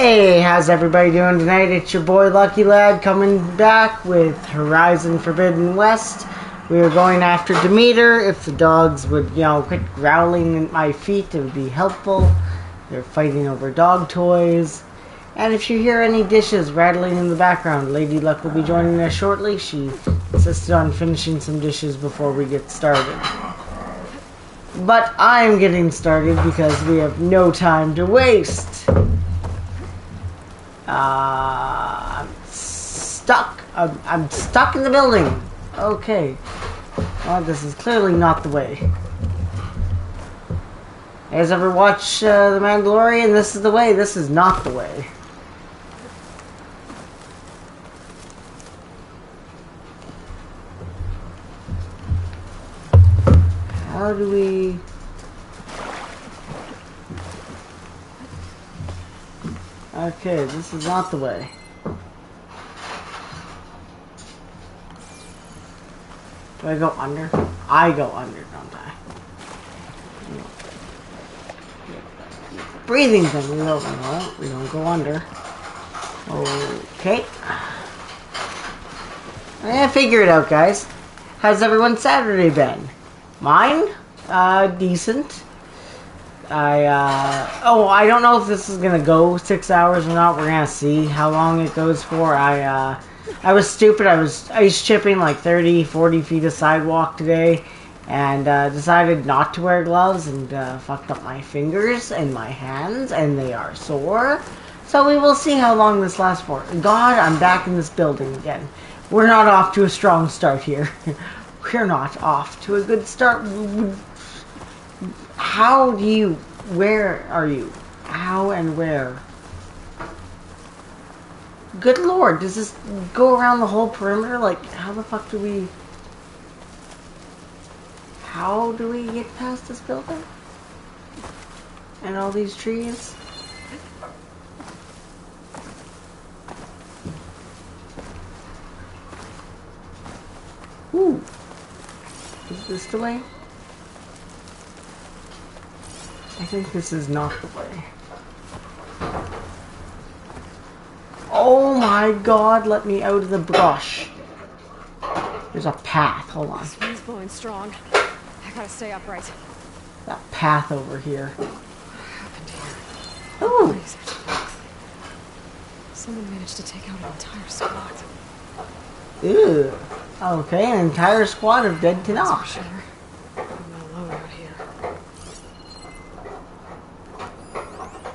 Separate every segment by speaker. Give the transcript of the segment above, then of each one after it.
Speaker 1: Hey, how's everybody doing tonight? It's your boy Lucky Lad coming back with Horizon Forbidden West. We are going after Demeter. If the dogs would, quit growling at my feet, it would be helpful. They're fighting over dog toys. And if you hear any dishes rattling in the background, Lady Luck will be joining us shortly. She insisted on finishing some dishes before we get started. But I'm getting started because we have no time to waste. I'm stuck. I'm stuck in the building. Okay. Well, this is clearly not the way. You guys ever watch The Mandalorian? This is the way. This is not the way. How do we... Okay, this is not the way. Do I go under? I go under, don't I? Breathing thing. We don't go under. Okay. Figure it out, guys. How's everyone's Saturday been? Mine? Decent. I don't know if this is gonna go 6 hours or not. We're gonna see how long it goes for. I was stupid. I was ice chipping like 30-40 feet of sidewalk today, and decided not to wear gloves, and fucked up my fingers and my hands, and they are sore. So we will see how long this lasts for. God, I'm back in this building again. We're not off to a strong start here. We're not off to a good start. How do you... Where are you? How and where? Good lord, does this go around the whole perimeter? Like, how the fuck do we... How do we get past this building? And all these trees? Ooh. Is this the way? I think this is not the way. Oh my god, let me out of the brush. There's a path, hold on.
Speaker 2: This wind's blowing strong. I gotta stay upright.
Speaker 1: That path over here.
Speaker 2: What happened here?
Speaker 1: Ooh.
Speaker 2: Someone managed to take out an entire squad.
Speaker 1: Ew. Okay, an entire squad of dead
Speaker 2: That's
Speaker 1: Tanakh.
Speaker 2: for sure. I'm not alone out here.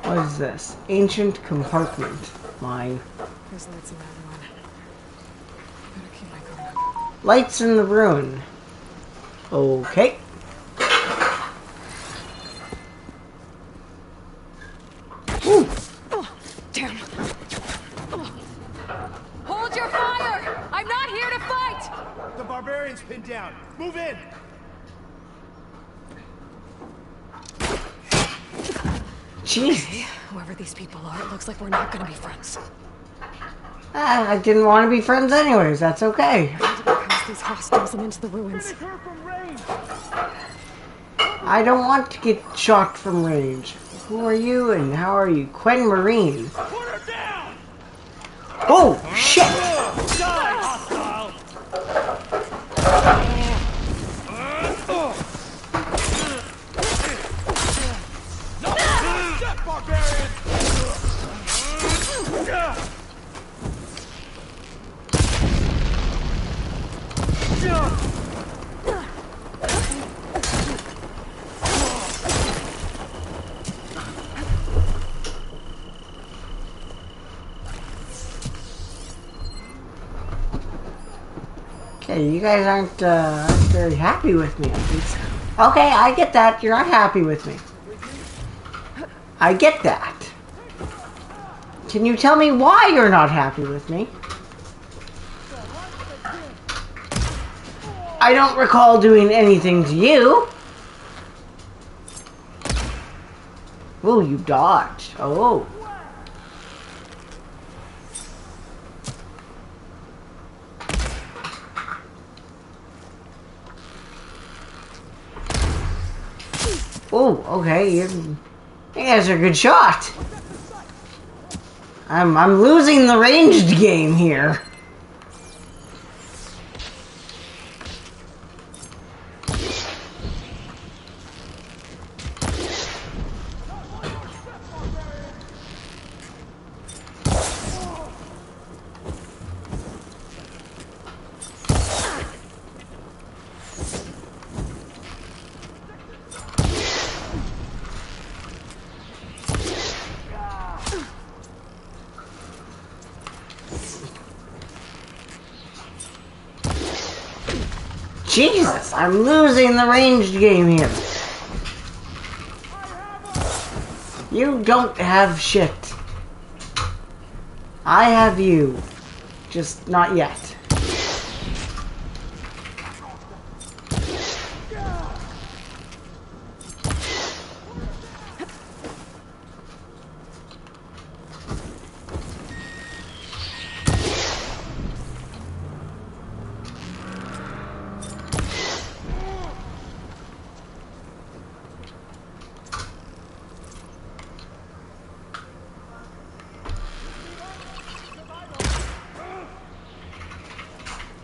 Speaker 1: What is this? Ancient compartment. Mine.
Speaker 2: There's lights in that one. I better keep my guard up.
Speaker 1: Lights in the ruin. Okay. Ooh.
Speaker 2: Oh, damn. Oh. Hold your fire! I'm not here to fight!
Speaker 3: The barbarian's pinned down. Move in!
Speaker 1: Jeez.
Speaker 2: Okay, whoever these people are, it looks like we're not gonna be friends.
Speaker 1: I didn't want to be friends anyways. That's okay.
Speaker 2: I need to get past these hostiles and into the ruins.
Speaker 1: I don't want to get shot from range. Who are you and how are you? Quen Marine.
Speaker 3: Put her down!
Speaker 1: Oh, shit!
Speaker 3: Die, hostile! No! Step, barbarian!
Speaker 1: Okay, you guys aren't very happy with me. Okay, I get that. You're not happy with me. I get that. Can you tell me why you're not happy with me? I don't recall doing anything to you. Oh, you dodged. Oh. Oh, okay. You guys are a good shot. I'm losing the ranged game here. Jesus, I'm losing the ranged game here. You don't have shit. I have you. Just not yet.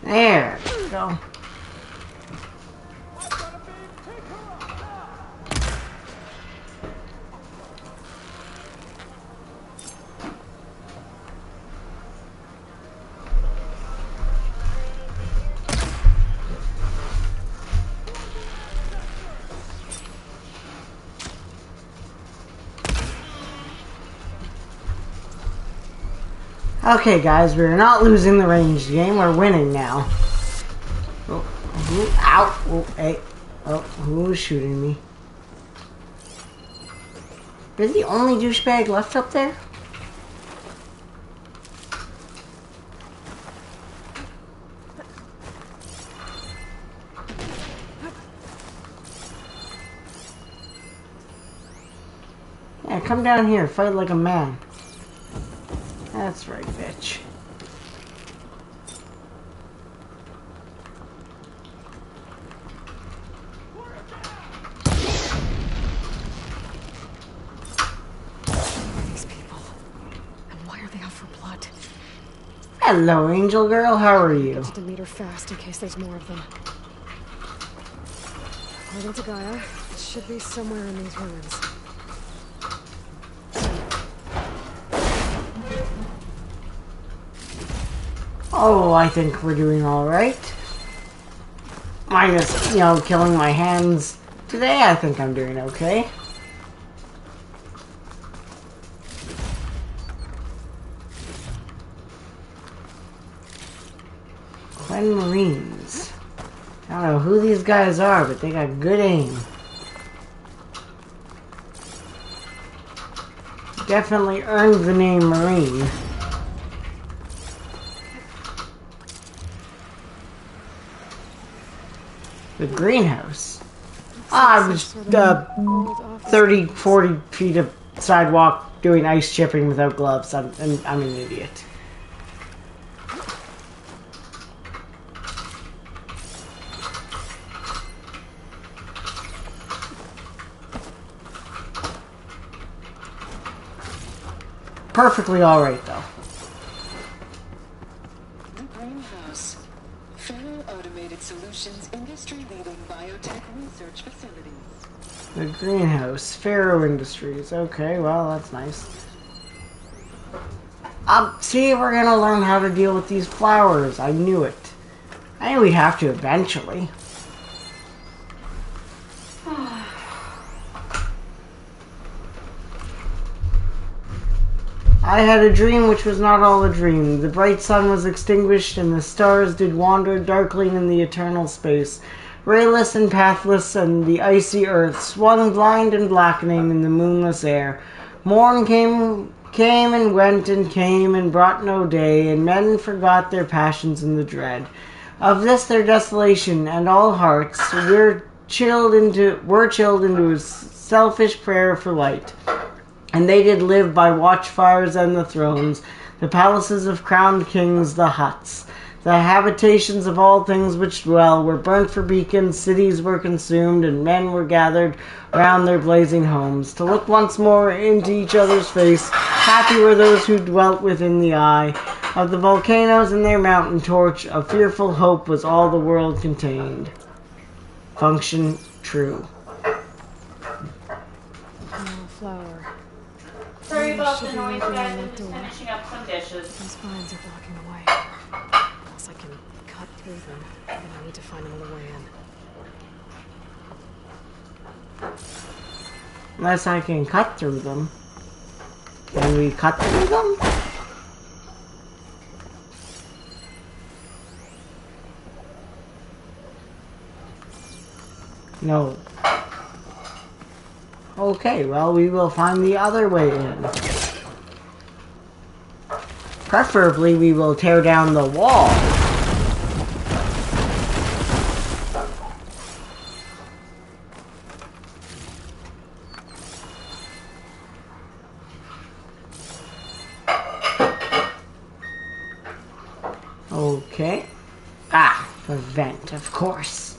Speaker 1: There we go. Okay, guys, we're not losing the ranged game. We're winning now. Oh, ow! Oh, hey! Oh, who's shooting me? You're the only douchebag left up there? Yeah, come down here, fight like a man. That's right, bitch.
Speaker 2: These people. And why are they out for blood?
Speaker 1: Hello, Angel Girl. How are you?
Speaker 2: To Demeter fast in case there's more of them. According to Gaia, it should be somewhere in these ruins.
Speaker 1: Oh, I think we're doing alright. Minus, killing my hands. Today, I think I'm doing okay. Glen Marines. I don't know who these guys are, but they got good aim. Definitely earned the name Marine. The greenhouse. I was 30, 40 feet of sidewalk doing ice chipping without gloves. I'm an idiot. Perfectly alright though.
Speaker 4: The greenhouse. Fellow Automated Solutions industry-leading biotech research facilities.
Speaker 1: The greenhouse. Faro Industries. Okay, well, that's nice. See, we're gonna learn how to deal with these flowers. I knew it. I knew we'd have to eventually. I had a dream which was not all a dream. The bright sun was extinguished, and the stars did wander darkling in the eternal space. Rayless and pathless, and the icy earth swung blind and blackening in the moonless air. Morn came and went and came and brought no day, and men forgot their passions in the dread of this their desolation, and all hearts were chilled into a selfish prayer for light. And they did live by watchfires and the thrones, the palaces of crowned kings, the huts. The habitations of all things which dwell were burnt for beacons, cities were consumed, and men were gathered round their blazing homes, to look once more into each other's face Happy were those who dwelt within the eye of the volcanoes and their mountain torch. A fearful hope was all the world contained. Function true.
Speaker 2: Oh, flower.
Speaker 1: Sorry about the
Speaker 2: Should be
Speaker 1: noise,
Speaker 2: opening
Speaker 1: guys. I'm
Speaker 2: that
Speaker 1: just
Speaker 2: door.
Speaker 1: finishing up some dishes.
Speaker 2: Those vines are blocking the way. Unless I can cut through them, then I need to find another way in.
Speaker 1: Unless I can cut through them. Can we cut through them? No. Okay, well, we will find the other way in. Preferably, we will tear down the wall. Okay. Ah, the vent, of course.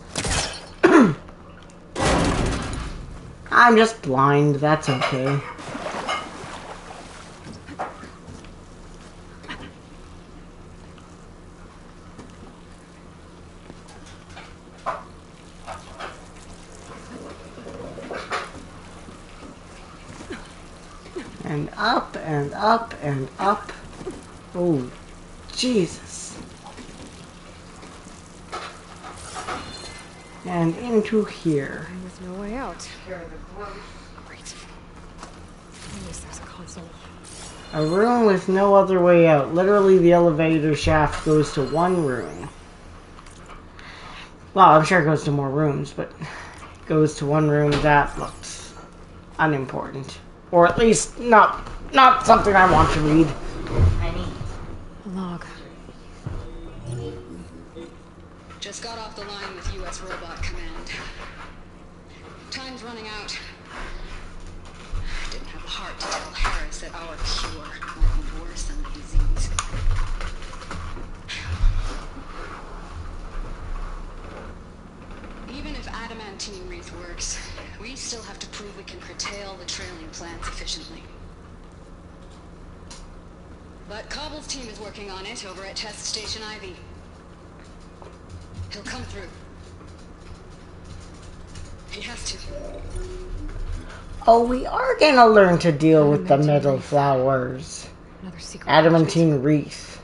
Speaker 1: I'm just blind, that's okay. And up and up and up. Oh, Jesus. And into here.
Speaker 2: With no way out. Great. At least there's a console.
Speaker 1: A room with no other way out. Literally, the elevator shaft goes to one room. Well, I'm sure it goes to more rooms, but it goes to one room. That looks unimportant. Or at least not something I want to read.
Speaker 2: A log.
Speaker 4: Just got off the line with U.S. Robot Command. Time's running out. Didn't have the heart to tell Harris that our cure might be worse than the disease. Even if adamantine wreath works, we still have to prove we can curtail the trailing plants efficiently. But Cobble's team is working on it over at Test Station Ivy. He'll come through. He has to.
Speaker 1: Oh, we are gonna learn to deal with the metal flowers.
Speaker 2: Another secret.
Speaker 1: Adamantine wreath.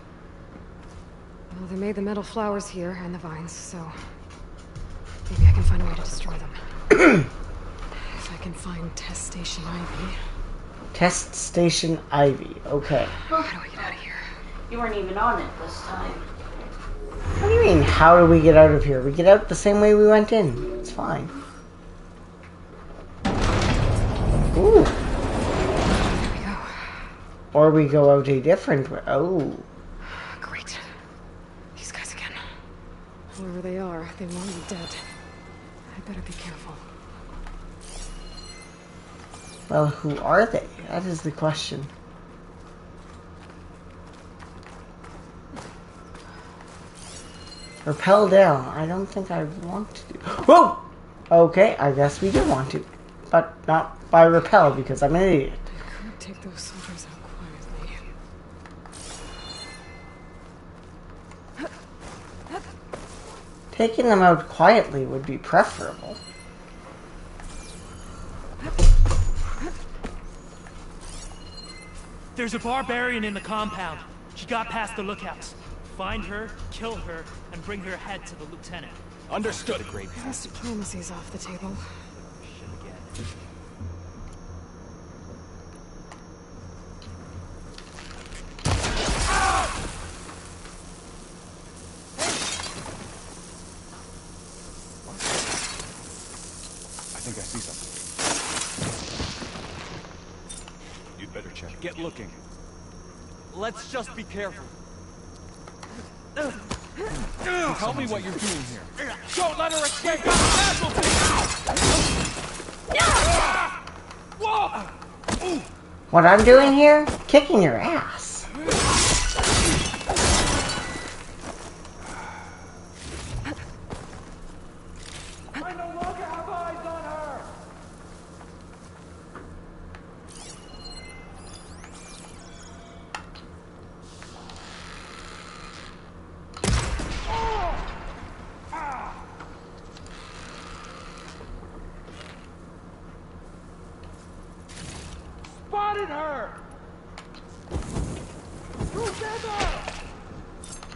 Speaker 2: Well, they made the metal flowers here and the vines, so maybe I can find a way to destroy them. If I can find Test Station Ivy.
Speaker 1: Test Station Ivy. Okay.
Speaker 2: How do I get out of here?
Speaker 5: You weren't even on it this time.
Speaker 1: What do you mean, how do we get out of here? We get out the same way we went in. It's fine. Ooh.
Speaker 2: There we go.
Speaker 1: Or we go out a different way. Oh.
Speaker 2: Great. These guys again. Whoever they are, they won't be dead. I better be careful.
Speaker 1: Well, who are they? That is the question. Rappel down. I don't think I want to do. Whoa! Okay, I guess we do want to. But not by rappel, because I'm an idiot.
Speaker 2: I could take those soldiers out quietly.
Speaker 1: Taking them out quietly would be preferable.
Speaker 3: There's a barbarian in the compound. She got past the lookouts. Find her, kill her, and bring her head to the lieutenant.
Speaker 6: Understood. Great.
Speaker 2: I guess diplomacy's off the table.
Speaker 6: I think I see something. You'd better check. Get looking.
Speaker 3: Let's just be careful.
Speaker 6: Tell me what you're doing here.
Speaker 3: Don't let her escape! Whoa!
Speaker 1: What I'm doing here? Kicking your ass.
Speaker 3: I no longer have eyes on her!
Speaker 6: Spotted her! Together!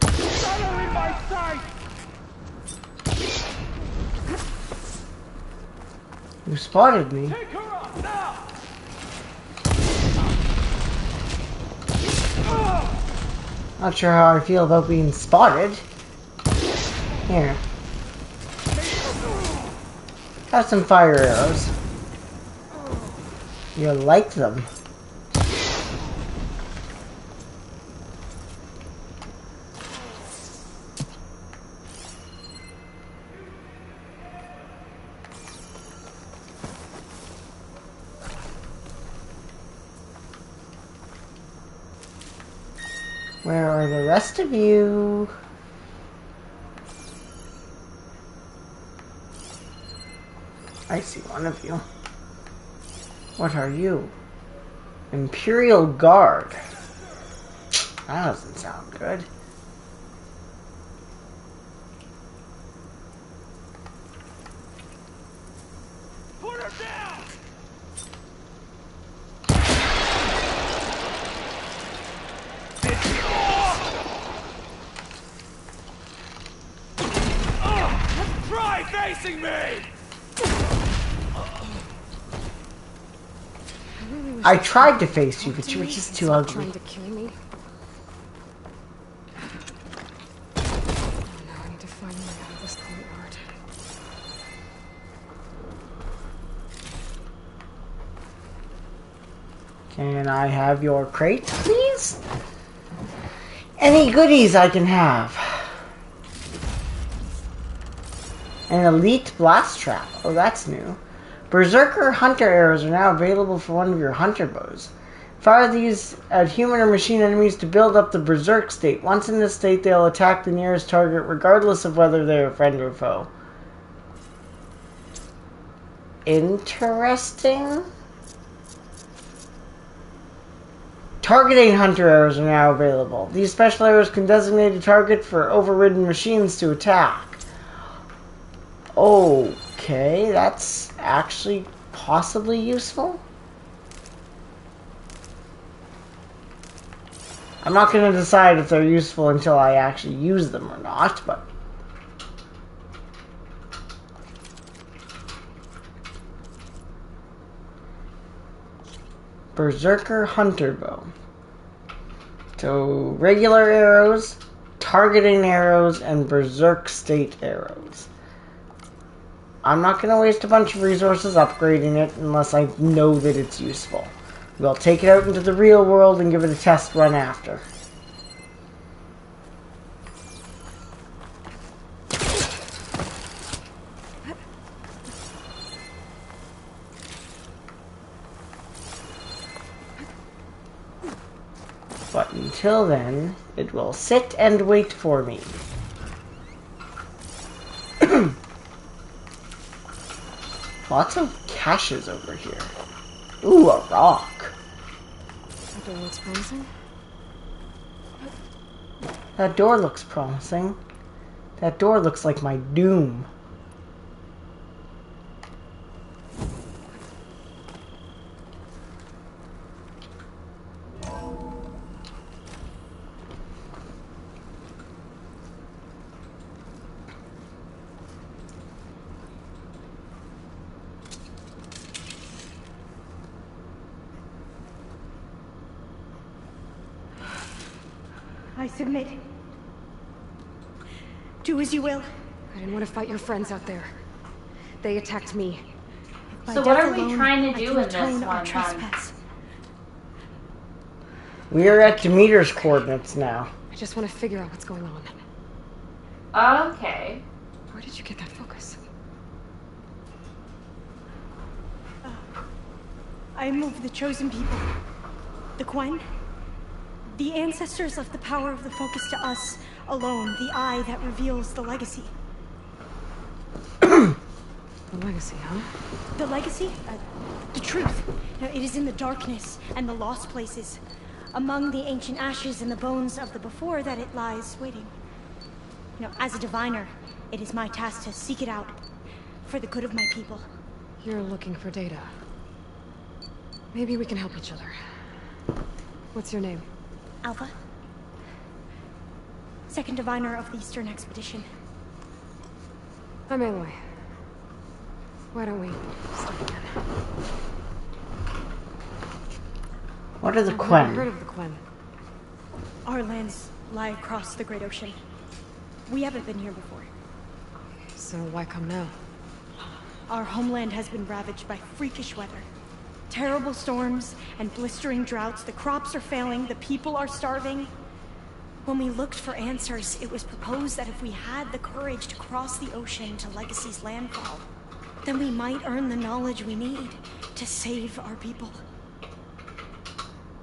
Speaker 6: Got her in my sight!
Speaker 1: You spotted me.
Speaker 6: Take her up now!
Speaker 1: Not sure how I feel about being spotted. Here. Got some fire arrows. You like them. Where are the rest of you? I see one of you. What are you? Imperial Guard. That doesn't sound good.
Speaker 6: Put her down! Try facing me!
Speaker 1: I tried to face you, but you were just too ugly.
Speaker 2: Trying to kill me. Oh no, I need to find my way out of this courtyard.
Speaker 1: Can I have your crate, please? Any goodies I can have? An elite blast trap. Oh, that's new. Berserker hunter arrows are now available for one of your hunter bows. Fire these at human or machine enemies to build up the berserk state. Once in this state, they'll attack the nearest target regardless of whether they're a friend or foe. Interesting. Targeting hunter arrows are now available. These special arrows can designate a target for overridden machines to attack. Okay, that's actually possibly useful. I'm not going to decide if they're useful until I actually use them or not, but... Berserker Hunter Bow. So, regular arrows, targeting arrows, and Berserk State arrows. I'm not going to waste a bunch of resources upgrading it unless I know that it's useful. We'll take it out into the real world and give it a test run after. But until then, it will sit and wait for me. Lots of caches over here. Ooh, a rock.
Speaker 2: That door looks promising.
Speaker 1: That door looks promising. That door looks like my doom.
Speaker 7: I submit. Do as you will.
Speaker 2: I didn't want to fight your friends out there. They attacked me.
Speaker 7: By
Speaker 5: So what
Speaker 7: death
Speaker 5: are we
Speaker 7: alone,
Speaker 5: trying to
Speaker 7: I
Speaker 5: do
Speaker 7: can
Speaker 5: in this
Speaker 7: atone our
Speaker 5: one,
Speaker 7: trespass.
Speaker 1: We are at Demeter's coordinates now.
Speaker 2: I just want to figure out what's going on.
Speaker 5: Okay.
Speaker 2: Where did you get that focus?
Speaker 7: I move the chosen people. The Quen. The ancestors left the power of the focus to us alone, the eye that reveals the legacy.
Speaker 2: The legacy, huh?
Speaker 7: The legacy? The truth. Now, it is in the darkness and the lost places, among the ancient ashes and the bones of the before that it lies waiting. As a diviner, it is my task to seek it out for the good of my people.
Speaker 2: You're looking for data. Maybe we can help each other. What's your name?
Speaker 7: Alpha. Second diviner of the Eastern Expedition.
Speaker 2: I'm Aloy. Why don't we start again?
Speaker 1: What are the
Speaker 2: I've never heard
Speaker 1: Quen?
Speaker 2: of the Quen.
Speaker 7: Our lands lie across the Great Ocean. We haven't been here before.
Speaker 2: So why come now?
Speaker 7: Our homeland has been ravaged by freakish weather. Terrible storms and blistering droughts. The crops are failing, the people are starving. When we looked for answers, it was proposed that if we had the courage to cross the ocean to Legacy's landfall, then we might earn the knowledge we need to save our people.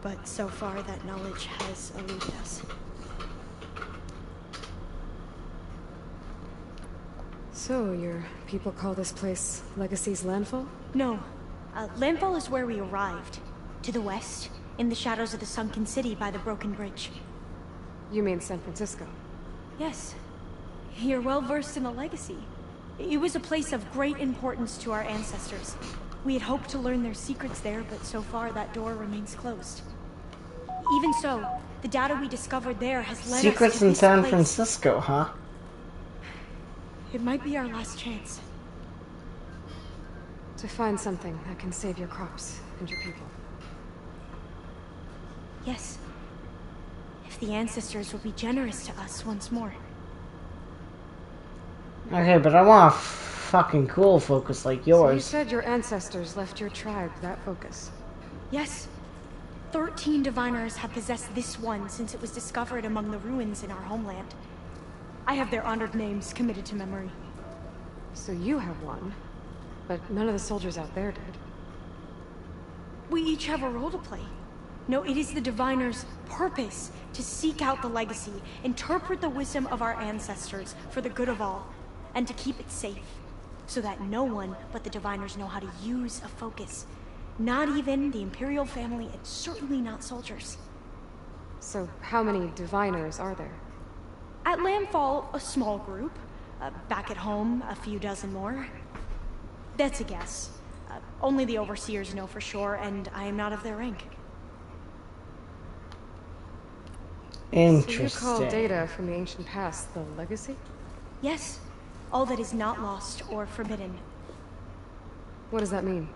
Speaker 7: But so far, that knowledge has eluded us.
Speaker 2: So, your people call this place Legacy's landfall?
Speaker 7: No. Landfall is where we arrived. To the west, in the shadows of the sunken city by the broken bridge.
Speaker 2: You mean San Francisco?
Speaker 7: Yes. You're well versed in the Legacy. It was a place of great importance to our ancestors. We had hoped to learn their secrets there, but so far that door remains closed. Even so, the data we discovered there has led
Speaker 1: Secrets
Speaker 7: us to
Speaker 1: in
Speaker 7: this
Speaker 1: San
Speaker 7: place.
Speaker 1: Francisco, huh?
Speaker 7: It might be our last chance.
Speaker 2: To find something that can save your crops and your people.
Speaker 7: Yes. If the ancestors will be generous to us once more.
Speaker 1: Okay, but I want a fucking cool focus like
Speaker 2: So you
Speaker 1: yours.
Speaker 2: said your ancestors left your tribe that focus.
Speaker 7: Yes. 13 diviners have possessed this one since it was discovered among the ruins in our homeland. I have their honored names committed to memory.
Speaker 2: So you have one, but none of the soldiers out there did.
Speaker 7: We each have a role to play. No, it is the diviner's purpose to seek out the legacy, interpret the wisdom of our ancestors for the good of all, and to keep it safe, so that no one but the diviners know how to use a focus. Not even the Imperial family, and certainly not soldiers.
Speaker 2: So how many diviners are there?
Speaker 7: At Landfall, a small group. Back at home, a few dozen more. That's a guess. Only the overseers know for sure, and I am not of their rank.
Speaker 1: Interesting.
Speaker 2: So you call data from the ancient past the legacy?
Speaker 7: Yes, all that is not lost or forbidden.
Speaker 2: What does that mean?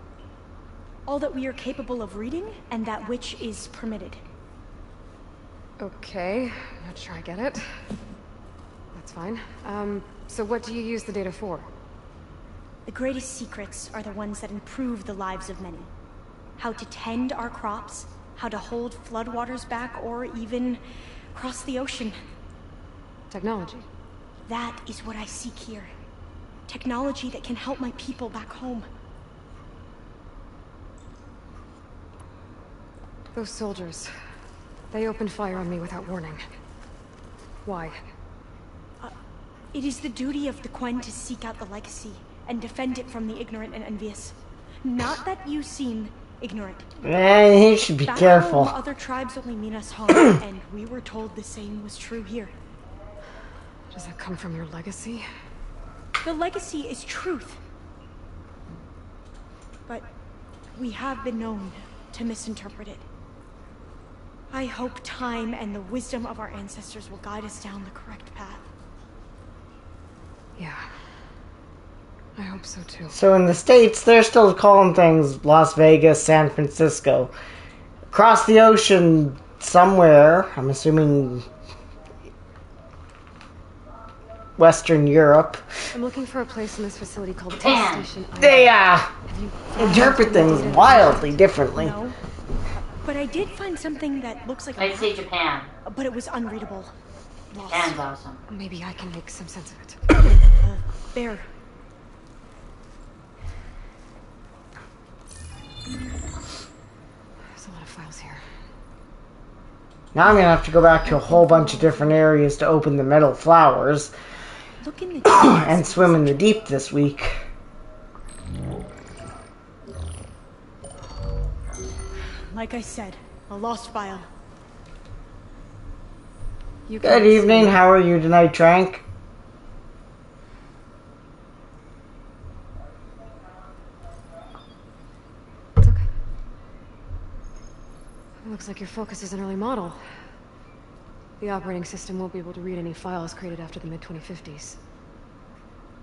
Speaker 7: All that we are capable of reading, and that which is permitted.
Speaker 2: Okay, not sure I get it. That's fine. So what do you use the data for?
Speaker 7: The greatest secrets are the ones that improve the lives of many. How to tend our crops, how to hold floodwaters back, or even cross the ocean.
Speaker 2: Technology.
Speaker 7: That is what I seek here. Technology that can help my people back home.
Speaker 2: Those soldiers, they opened fire on me without warning. Why?
Speaker 7: It is the duty of the Quen to seek out the legacy and defend it from the ignorant and envious. Not that you seem ignorant.
Speaker 1: Man, you should be
Speaker 7: Back
Speaker 1: careful.
Speaker 7: home, other tribes only mean us harm, and we were told the same was true here.
Speaker 2: Does that come from your legacy?
Speaker 7: The legacy is truth. But we have been known to misinterpret it. I hope time and the wisdom of our ancestors will guide us down the correct path.
Speaker 2: Yeah. I hope so too.
Speaker 1: So in the States, they're still calling things Las Vegas, San Francisco. Across the ocean somewhere, I'm assuming Western Europe,
Speaker 2: I'm looking for a place in this facility called
Speaker 5: Japan.
Speaker 2: Test Station Elm.
Speaker 1: they
Speaker 2: Have you
Speaker 1: interpret things wildly differently.
Speaker 7: No. But I did find something that looks like
Speaker 5: I'd say Japan.
Speaker 7: but it was unreadable.
Speaker 5: Japan's
Speaker 7: Lost.
Speaker 5: awesome.
Speaker 2: Maybe I can make some sense of it.
Speaker 7: There.
Speaker 2: There's a lot of files here.
Speaker 1: Now I'm gonna have to go back to a whole bunch of different areas to open the metal flowers
Speaker 7: Look in the
Speaker 1: and swim in the deep this week.
Speaker 7: Like I said, a lost file.
Speaker 2: You
Speaker 1: Good
Speaker 2: can't
Speaker 1: evening,
Speaker 2: see-
Speaker 1: how are you tonight, Trank?
Speaker 2: It's okay. Looks like your focus is an early model. The operating system won't be able to read any files created after the mid-2050s.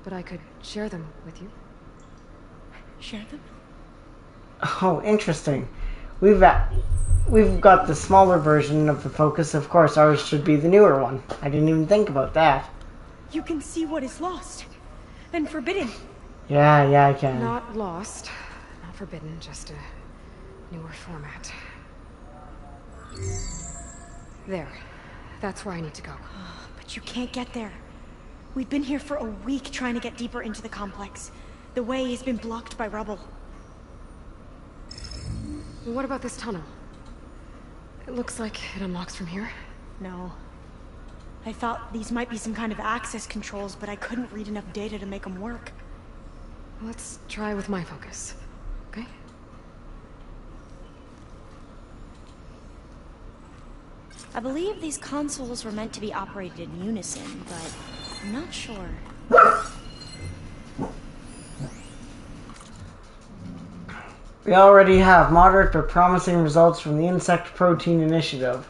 Speaker 2: But I could share them with you.
Speaker 7: Share them?
Speaker 1: Oh, interesting. We've got the smaller version of the Focus. Of course, ours should be the newer one. I didn't even think about that.
Speaker 7: You can see what is lost and forbidden.
Speaker 1: Yeah, I can.
Speaker 2: Not lost, not forbidden, just a newer format. There. That's where I need to go.
Speaker 7: But you can't get there. We've been here for a week trying to get deeper into the complex. The way has been blocked by rubble.
Speaker 2: What about this tunnel? It looks like it unlocks from here.
Speaker 7: No. I thought these might be some kind of access controls, but I couldn't read enough data to make them work.
Speaker 2: Let's try with my focus, okay?
Speaker 7: I believe these consoles were meant to be operated in unison, but I'm not sure.
Speaker 1: We already have moderate but promising results from the Insect Protein Initiative.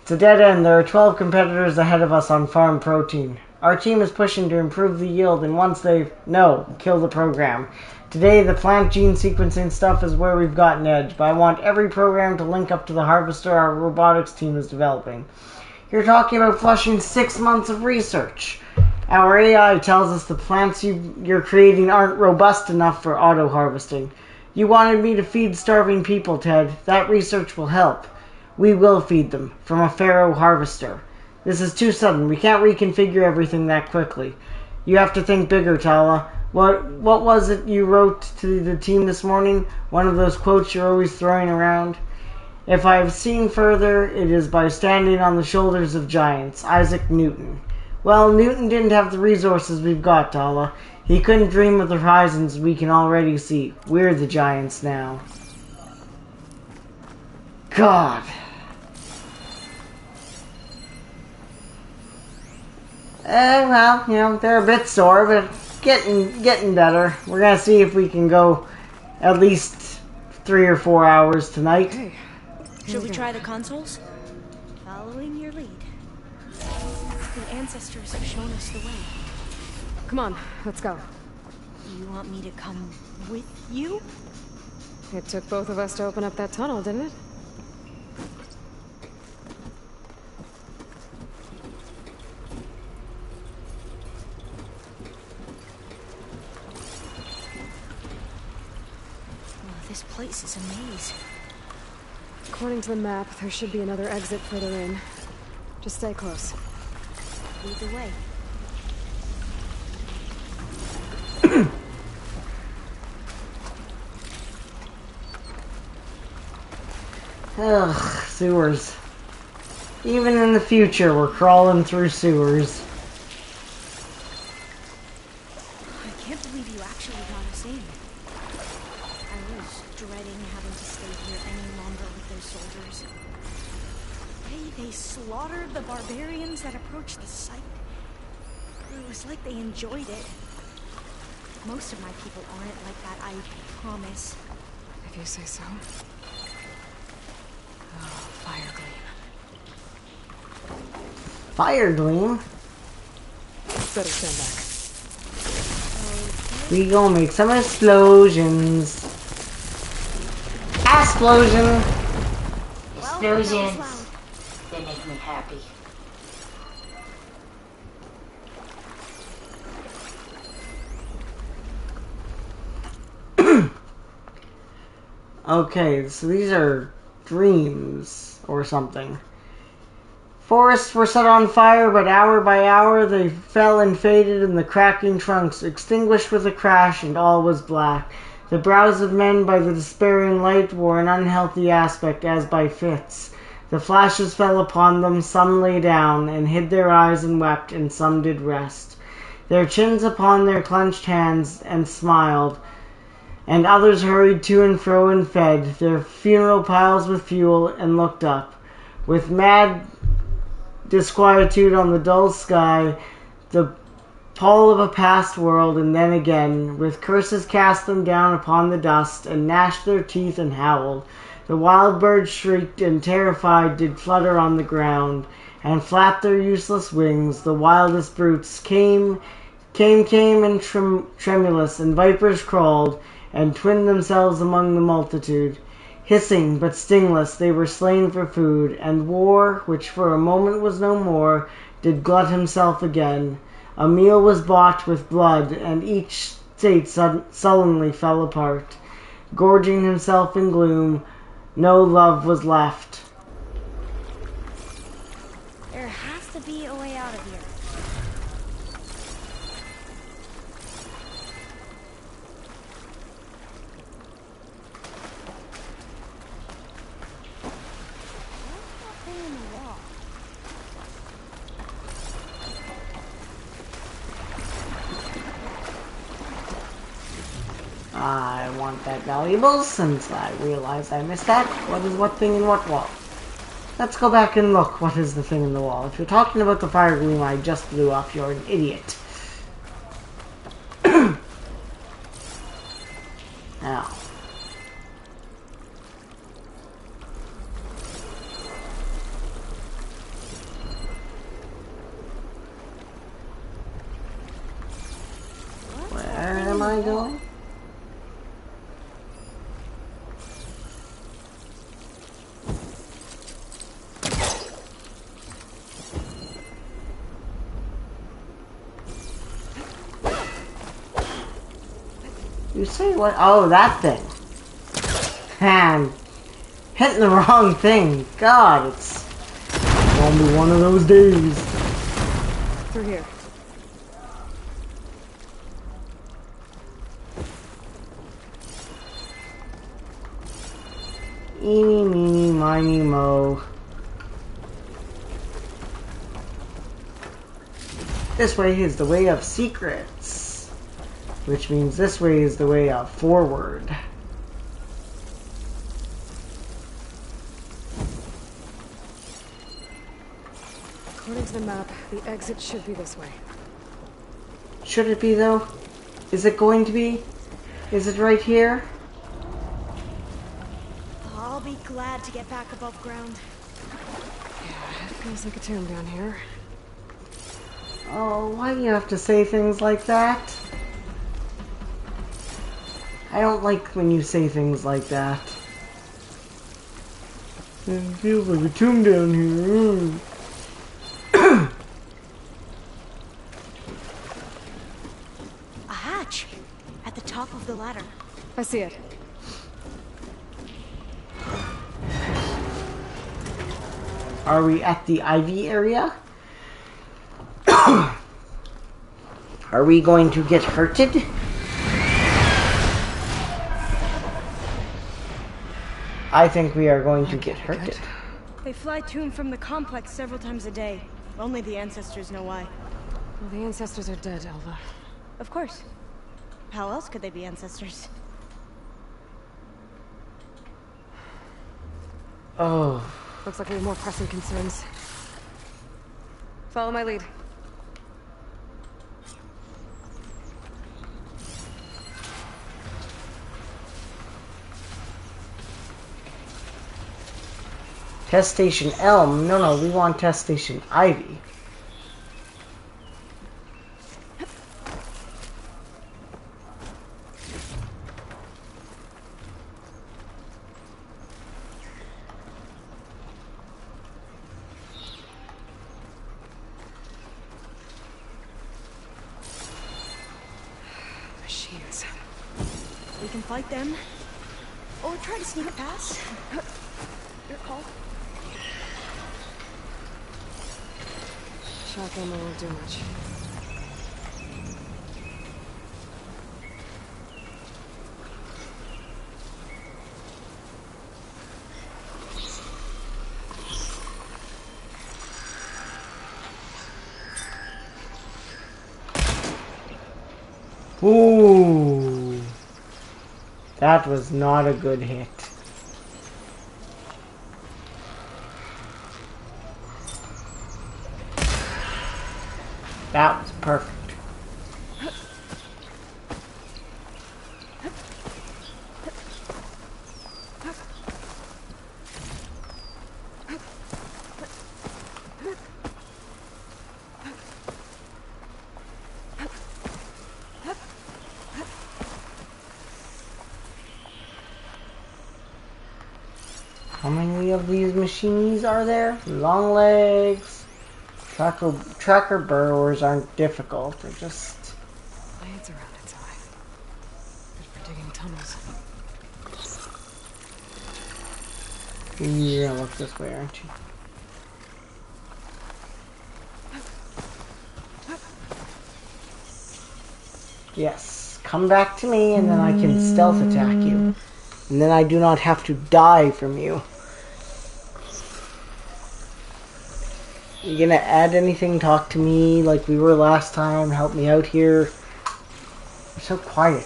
Speaker 1: It's a dead end. There are 12 competitors ahead of us on farm protein. Our team is pushing to improve the yield, and once they... kill the program. Today, the plant gene sequencing stuff is where we've got an edge, but I want every program to link up to the harvester our robotics team is developing. You're talking about flushing 6 months of research. Our AI tells us the plants you're creating aren't robust enough for auto-harvesting. You wanted me to feed starving people, Ted. That research will help. We will feed them, from a Pharaoh harvester. This is too sudden. We can't reconfigure everything that quickly. You have to think bigger, Tala. What was it you wrote to the team this morning? One of those quotes you're always throwing around? If I have seen further, it is by standing on the shoulders of giants. Isaac Newton. Well, Newton didn't have the resources we've got, Tala. He couldn't dream of the horizons we can already see. We're the giants now. God. Well, they're a bit sore, but getting better. We're gonna see if we can go at least 3 or 4 hours tonight.
Speaker 2: Okay.
Speaker 7: Should we try the consoles? Following your lead. The ancestors have shown us the way.
Speaker 2: Come on, let's go.
Speaker 7: You want me to come with you?
Speaker 2: It took both of us to open up that tunnel, didn't it?
Speaker 7: This place is a maze.
Speaker 2: According to the map, there should be another exit further in. Just stay close.
Speaker 7: Lead the way.
Speaker 1: Ugh, sewers. Even in the future, we're crawling through sewers.
Speaker 7: I can't believe you actually got us in. I was dreading having to stay here any longer with those soldiers. They slaughtered the barbarians that approached the site. It was like they enjoyed it. Most of my people aren't like that, I promise.
Speaker 2: If you say so. Oh, fire gleam.
Speaker 1: Fire gleam?
Speaker 2: Better stand back.
Speaker 1: We gonna make some explosions. Explosion!
Speaker 5: Explosions. They make me happy.
Speaker 1: Okay, so these are dreams or something. Forests were set on fire, but hour by hour they fell and faded, and the cracking trunks extinguished with a crash, and all was black. The brows of men by the despairing light wore an unhealthy aspect as by fits. The flashes fell upon them, some lay down, and hid their eyes and wept, and some did rest. Their chins upon their clenched hands, and smiled, and others hurried to and fro and fed their funeral piles with fuel, and looked up. With mad disquietude on the dull sky, the toll of a past world, and then again, with curses cast them down upon the dust, and gnashed their teeth and howled. The wild birds shrieked, and terrified did flutter on the ground, and flap their useless wings. The wildest brutes came, and tremulous, and vipers crawled, and twinned themselves among the multitude. Hissing, but stingless, they were slain for food, and war, which for a moment was no more, did glut himself again. A meal was bought with blood, and each state sullenly fell apart. Gorging himself in gloom, no love was left.
Speaker 7: There has to be a way out of here. What's that thing in the wall?
Speaker 1: I want that valuable since I realize I missed that. What is what thing in what wall? Let's go back and look. What is the thing in the wall? If you're talking about the fire gleam I just blew up, you're an idiot. Now. Where am I going? You say what? Oh, that thing. Man, hitting the wrong thing. God, it's gonna be one of those days.
Speaker 2: Through here.
Speaker 1: Eeny, meeny, miny, mo. This way is the way of secrets, which means this way is the way of forward.
Speaker 2: According to the map, the exit should be this way.
Speaker 1: Should it be, though? Is it going to be? Is it right here?
Speaker 7: I'll be glad to get back above ground.
Speaker 2: Yeah, it feels like a tomb down here.
Speaker 1: Oh, why do you have to say things like that? I don't like when you say things like that. It feels like a tomb down here.
Speaker 7: A hatch at the top of the ladder.
Speaker 2: I see it.
Speaker 1: Are we at the Ivy area? Are we going to get hurted? I think we are going to get hurted.
Speaker 7: They fly to and from the complex several times a day. Only the ancestors know why.
Speaker 2: Well, the ancestors are dead, Elva.
Speaker 7: Of course. How else could they be ancestors?
Speaker 1: Oh.
Speaker 2: Looks like we have more pressing concerns. Follow my lead.
Speaker 1: Test Station Elm? No, we want Test Station Ivy.
Speaker 2: Machines.
Speaker 7: We can fight them. Or try to sneak past. Your call.
Speaker 2: Shotgun won't do much.
Speaker 1: Ooh. That was not a good hit. That was perfect. How many of these machines are there? Long legs. Tracker burrowers aren't difficult. They're just...
Speaker 2: Blades around its eye. Good for digging tunnels.
Speaker 1: You're gonna look this way, aren't you? Yes. Come back to me and then I can stealth attack you. And then I do not have to die from you. You gonna add anything? Talk to me like we were last time? Help me out here? You're so quiet.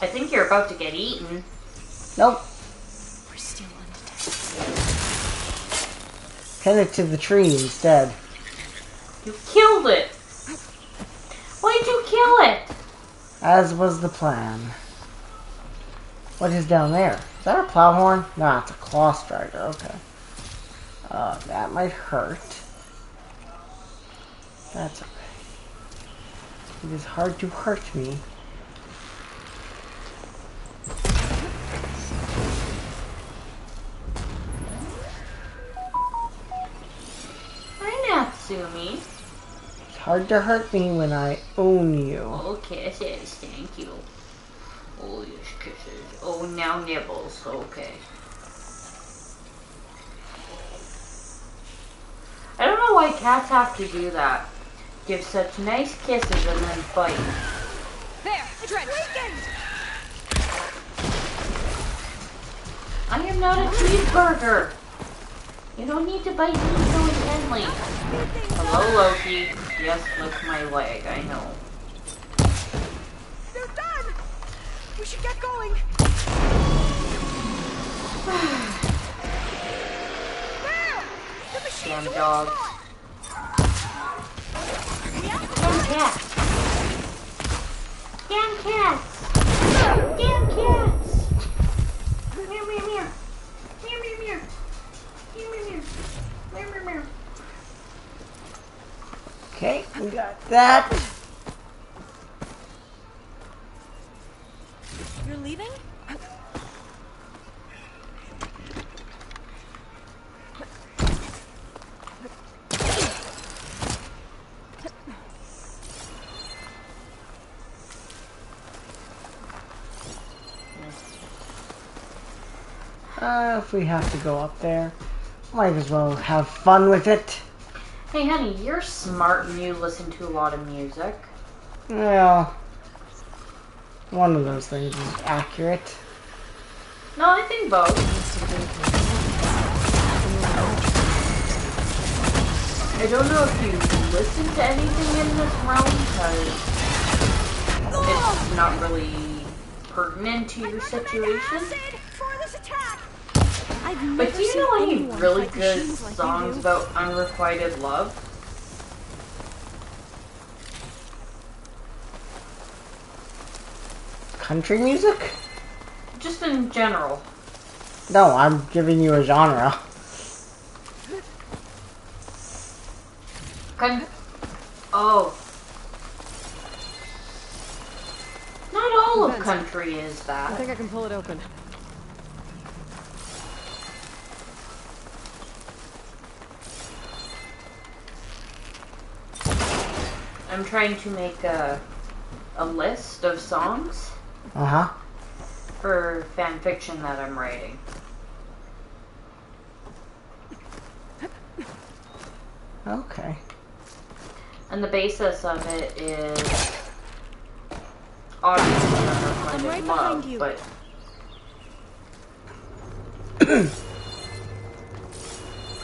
Speaker 5: I think you're about to get eaten.
Speaker 1: Nope.
Speaker 7: We're still undetected.
Speaker 1: Head it to the tree instead.
Speaker 5: You killed it. Why'd you kill it?
Speaker 1: As was the plan. What is down there? Is that a plow horn? Nah, it's a claw strider. Okay. That might hurt. That's okay. It is hard to hurt me.
Speaker 5: Hi, Natsumi.
Speaker 1: It's hard to hurt me when I own you.
Speaker 5: Oh, kisses. Thank you. Oh, yes, kisses. Oh, now nibbles. Okay. I don't know why cats have to do that. Give such nice kisses and then fight.
Speaker 2: There! It's weekend!
Speaker 5: I am not a cheeseburger. You don't need to bite me so intently. Hello, Loki. Yes, lick my leg. I know.
Speaker 7: They're done! We should get going. There! The machine's
Speaker 5: Damn dogs. Damn cats. Damn cats. Damn cats. Meow, meow, meow. Meow, meow, meow. Meow, meow, meow. Meow, meow, meow.
Speaker 1: Okay, we got that.
Speaker 7: You're leaving?
Speaker 1: If we have to go up there, might as well have fun with it.
Speaker 5: Hey, honey, you're smart and you listen to a lot of music.
Speaker 1: Well, one of those things is accurate.
Speaker 5: No, I think both. I don't know if you listen to anything in this realm because it's not really pertinent to your situation. But do you know any really good songs about unrequited love?
Speaker 1: Country music?
Speaker 5: Just in general.
Speaker 1: No, I'm giving you a genre.
Speaker 5: Oh. Not all of country is
Speaker 2: I
Speaker 5: that.
Speaker 2: think I can pull it open.
Speaker 5: I'm trying to make a list of songs
Speaker 1: Uh-huh.
Speaker 5: for fan fiction that I'm writing.
Speaker 1: Okay.
Speaker 5: And the basis of it is obviously
Speaker 7: I'm right
Speaker 5: unrequited
Speaker 7: behind
Speaker 5: love,
Speaker 7: you.
Speaker 5: but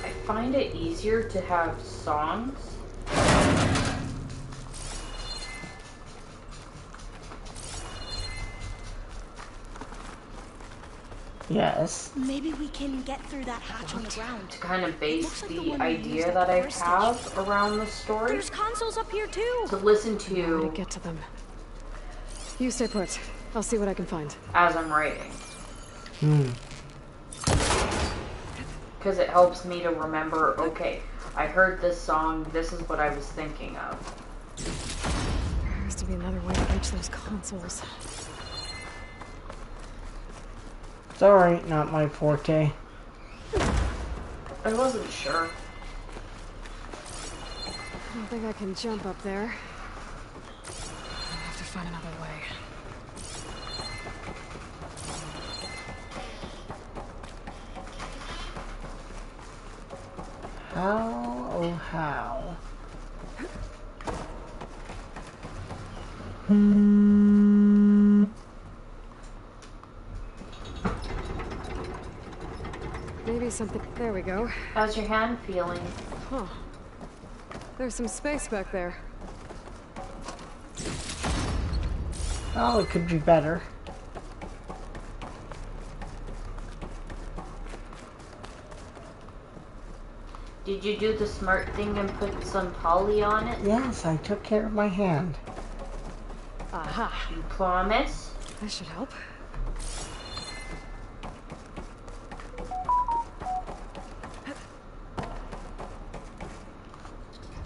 Speaker 5: I find it easier to have songs
Speaker 1: Yes.
Speaker 7: Maybe we can get through that hatch on the ground.
Speaker 5: to kind of base
Speaker 7: Looks like the
Speaker 5: the
Speaker 7: one we used
Speaker 5: idea
Speaker 7: at
Speaker 5: that
Speaker 7: the
Speaker 5: I
Speaker 7: first
Speaker 5: have around the story.
Speaker 7: There's consoles up here too.
Speaker 5: To listen
Speaker 2: Way
Speaker 5: to
Speaker 2: to get to them. You stay put. I'll see what I can find.
Speaker 5: as I'm writing.
Speaker 1: Hmm.
Speaker 5: Because it helps me to remember, okay, I heard this song, this is what I was thinking of.
Speaker 2: There has to be another way to reach those consoles.
Speaker 1: It's alright, not my forte.
Speaker 5: I wasn't sure.
Speaker 2: I don't think I can jump up there. I'll have to find another way.
Speaker 1: How, oh how?
Speaker 2: Maybe something... There we go.
Speaker 5: How's your hand feeling?
Speaker 2: Huh. There's some space back there.
Speaker 1: Oh, it could be better.
Speaker 5: Did you do the smart thing and put some poly on it?
Speaker 1: Yes, I took care of my hand.
Speaker 2: Aha.
Speaker 5: You promise?
Speaker 2: That should help.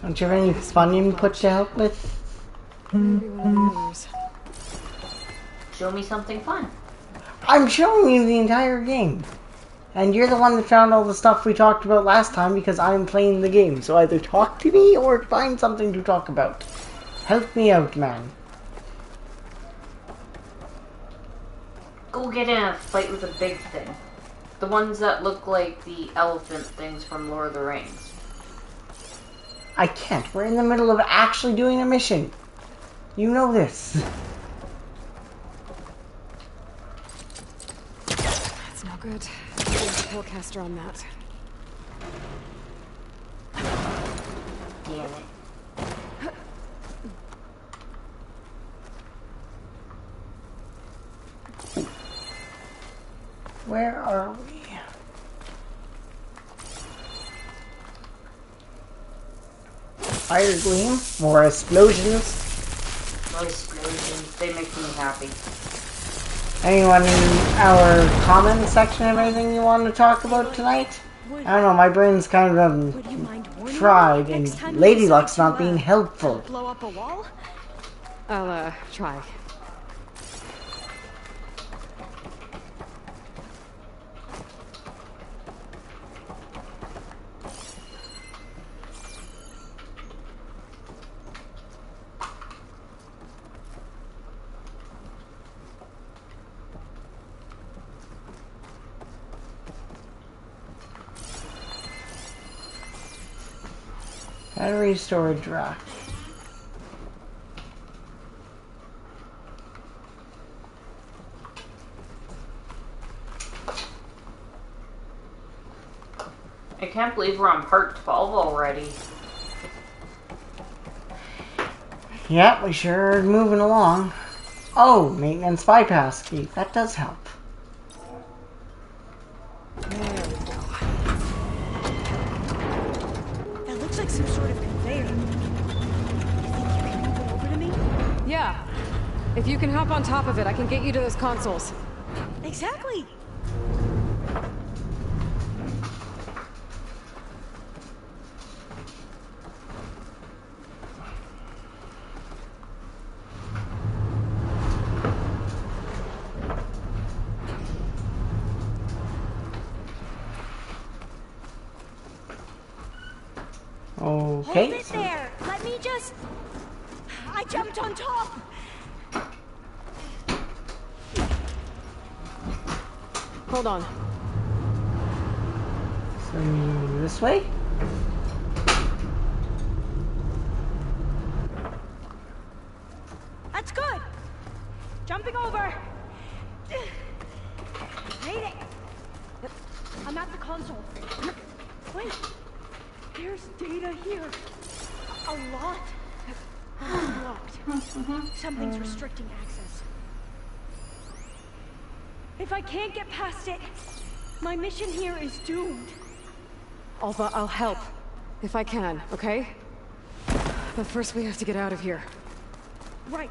Speaker 1: Don't you have any fun input to help with?
Speaker 2: Maybe one of the others.
Speaker 5: Show me something fun.
Speaker 1: I'm showing you the entire game. And you're the one that found all the stuff we talked about last time because I'm playing the game. So either talk to me or find something to talk about. Help me out, man.
Speaker 5: Go get in a fight with a big thing. The ones that look like the elephant things from Lord of the Rings.
Speaker 1: I can't. We're in the middle of actually doing a mission. You know this.
Speaker 2: That's no good. There's a pillcaster on that.
Speaker 5: Damn it.
Speaker 1: Where are we? Fire gleam, more explosions.
Speaker 5: More explosions. They make me happy.
Speaker 1: Anyone in our comment section have anything you want to talk about tonight? I don't know, my brain's kind of
Speaker 7: Would you mind warning me
Speaker 1: fried
Speaker 7: next
Speaker 1: and
Speaker 7: time you
Speaker 1: Lady
Speaker 7: decide
Speaker 1: Luck's
Speaker 7: to,
Speaker 1: not being helpful.
Speaker 7: blow up a wall?
Speaker 2: I'll, try.
Speaker 1: Battery storage rack.
Speaker 5: I can't believe we're on part 12 already.
Speaker 1: Yeah, we sure are moving along. Oh, maintenance bypass key. That does help.
Speaker 7: That looks like some sort of conveyor. You think you can move it over to me?
Speaker 2: Yeah. If you can hop on top of it, I can get you to those consoles.
Speaker 7: Exactly.
Speaker 1: Okay.
Speaker 7: Hold it there. Let me just... I jumped on top.
Speaker 2: Hold on.
Speaker 1: So this way?
Speaker 7: That's good. Jumping over. Made it. I'm at the console. Wait. There's data here. A lot. Blocked. Something's restricting access. If I can't get past it, my mission here is doomed.
Speaker 2: Alva, I'll help. If I can, okay? But first we have to get out of here.
Speaker 7: Right.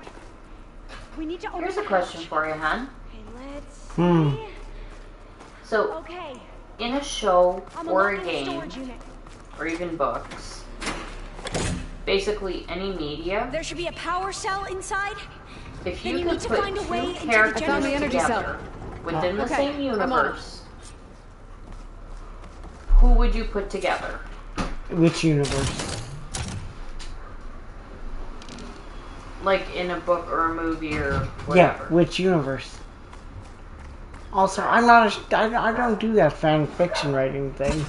Speaker 7: We need to open
Speaker 5: Here's a
Speaker 7: the
Speaker 5: question
Speaker 7: hatch.
Speaker 5: for you, hon.
Speaker 7: Okay, let's
Speaker 1: Hmm.
Speaker 7: see.
Speaker 5: So,
Speaker 7: Okay.
Speaker 5: in a show
Speaker 7: I'm
Speaker 5: or a
Speaker 7: unlocking the
Speaker 5: game,
Speaker 7: storage unit.
Speaker 5: or even books, basically any media,
Speaker 7: There should be a power cell inside.
Speaker 5: if
Speaker 7: Then
Speaker 5: you
Speaker 7: you
Speaker 5: could
Speaker 7: need to
Speaker 5: put
Speaker 7: find a way
Speaker 5: two
Speaker 7: into the
Speaker 5: characters
Speaker 2: I found the energy
Speaker 5: together
Speaker 2: cell.
Speaker 5: Within the
Speaker 2: Okay,
Speaker 5: same
Speaker 2: I'm on it.
Speaker 5: universe, who would you put together?
Speaker 1: Which universe?
Speaker 5: Like in a book or a movie or
Speaker 1: Yeah,
Speaker 5: whatever.
Speaker 1: which universe? Also, I'm not I don't do that fan fiction writing thing.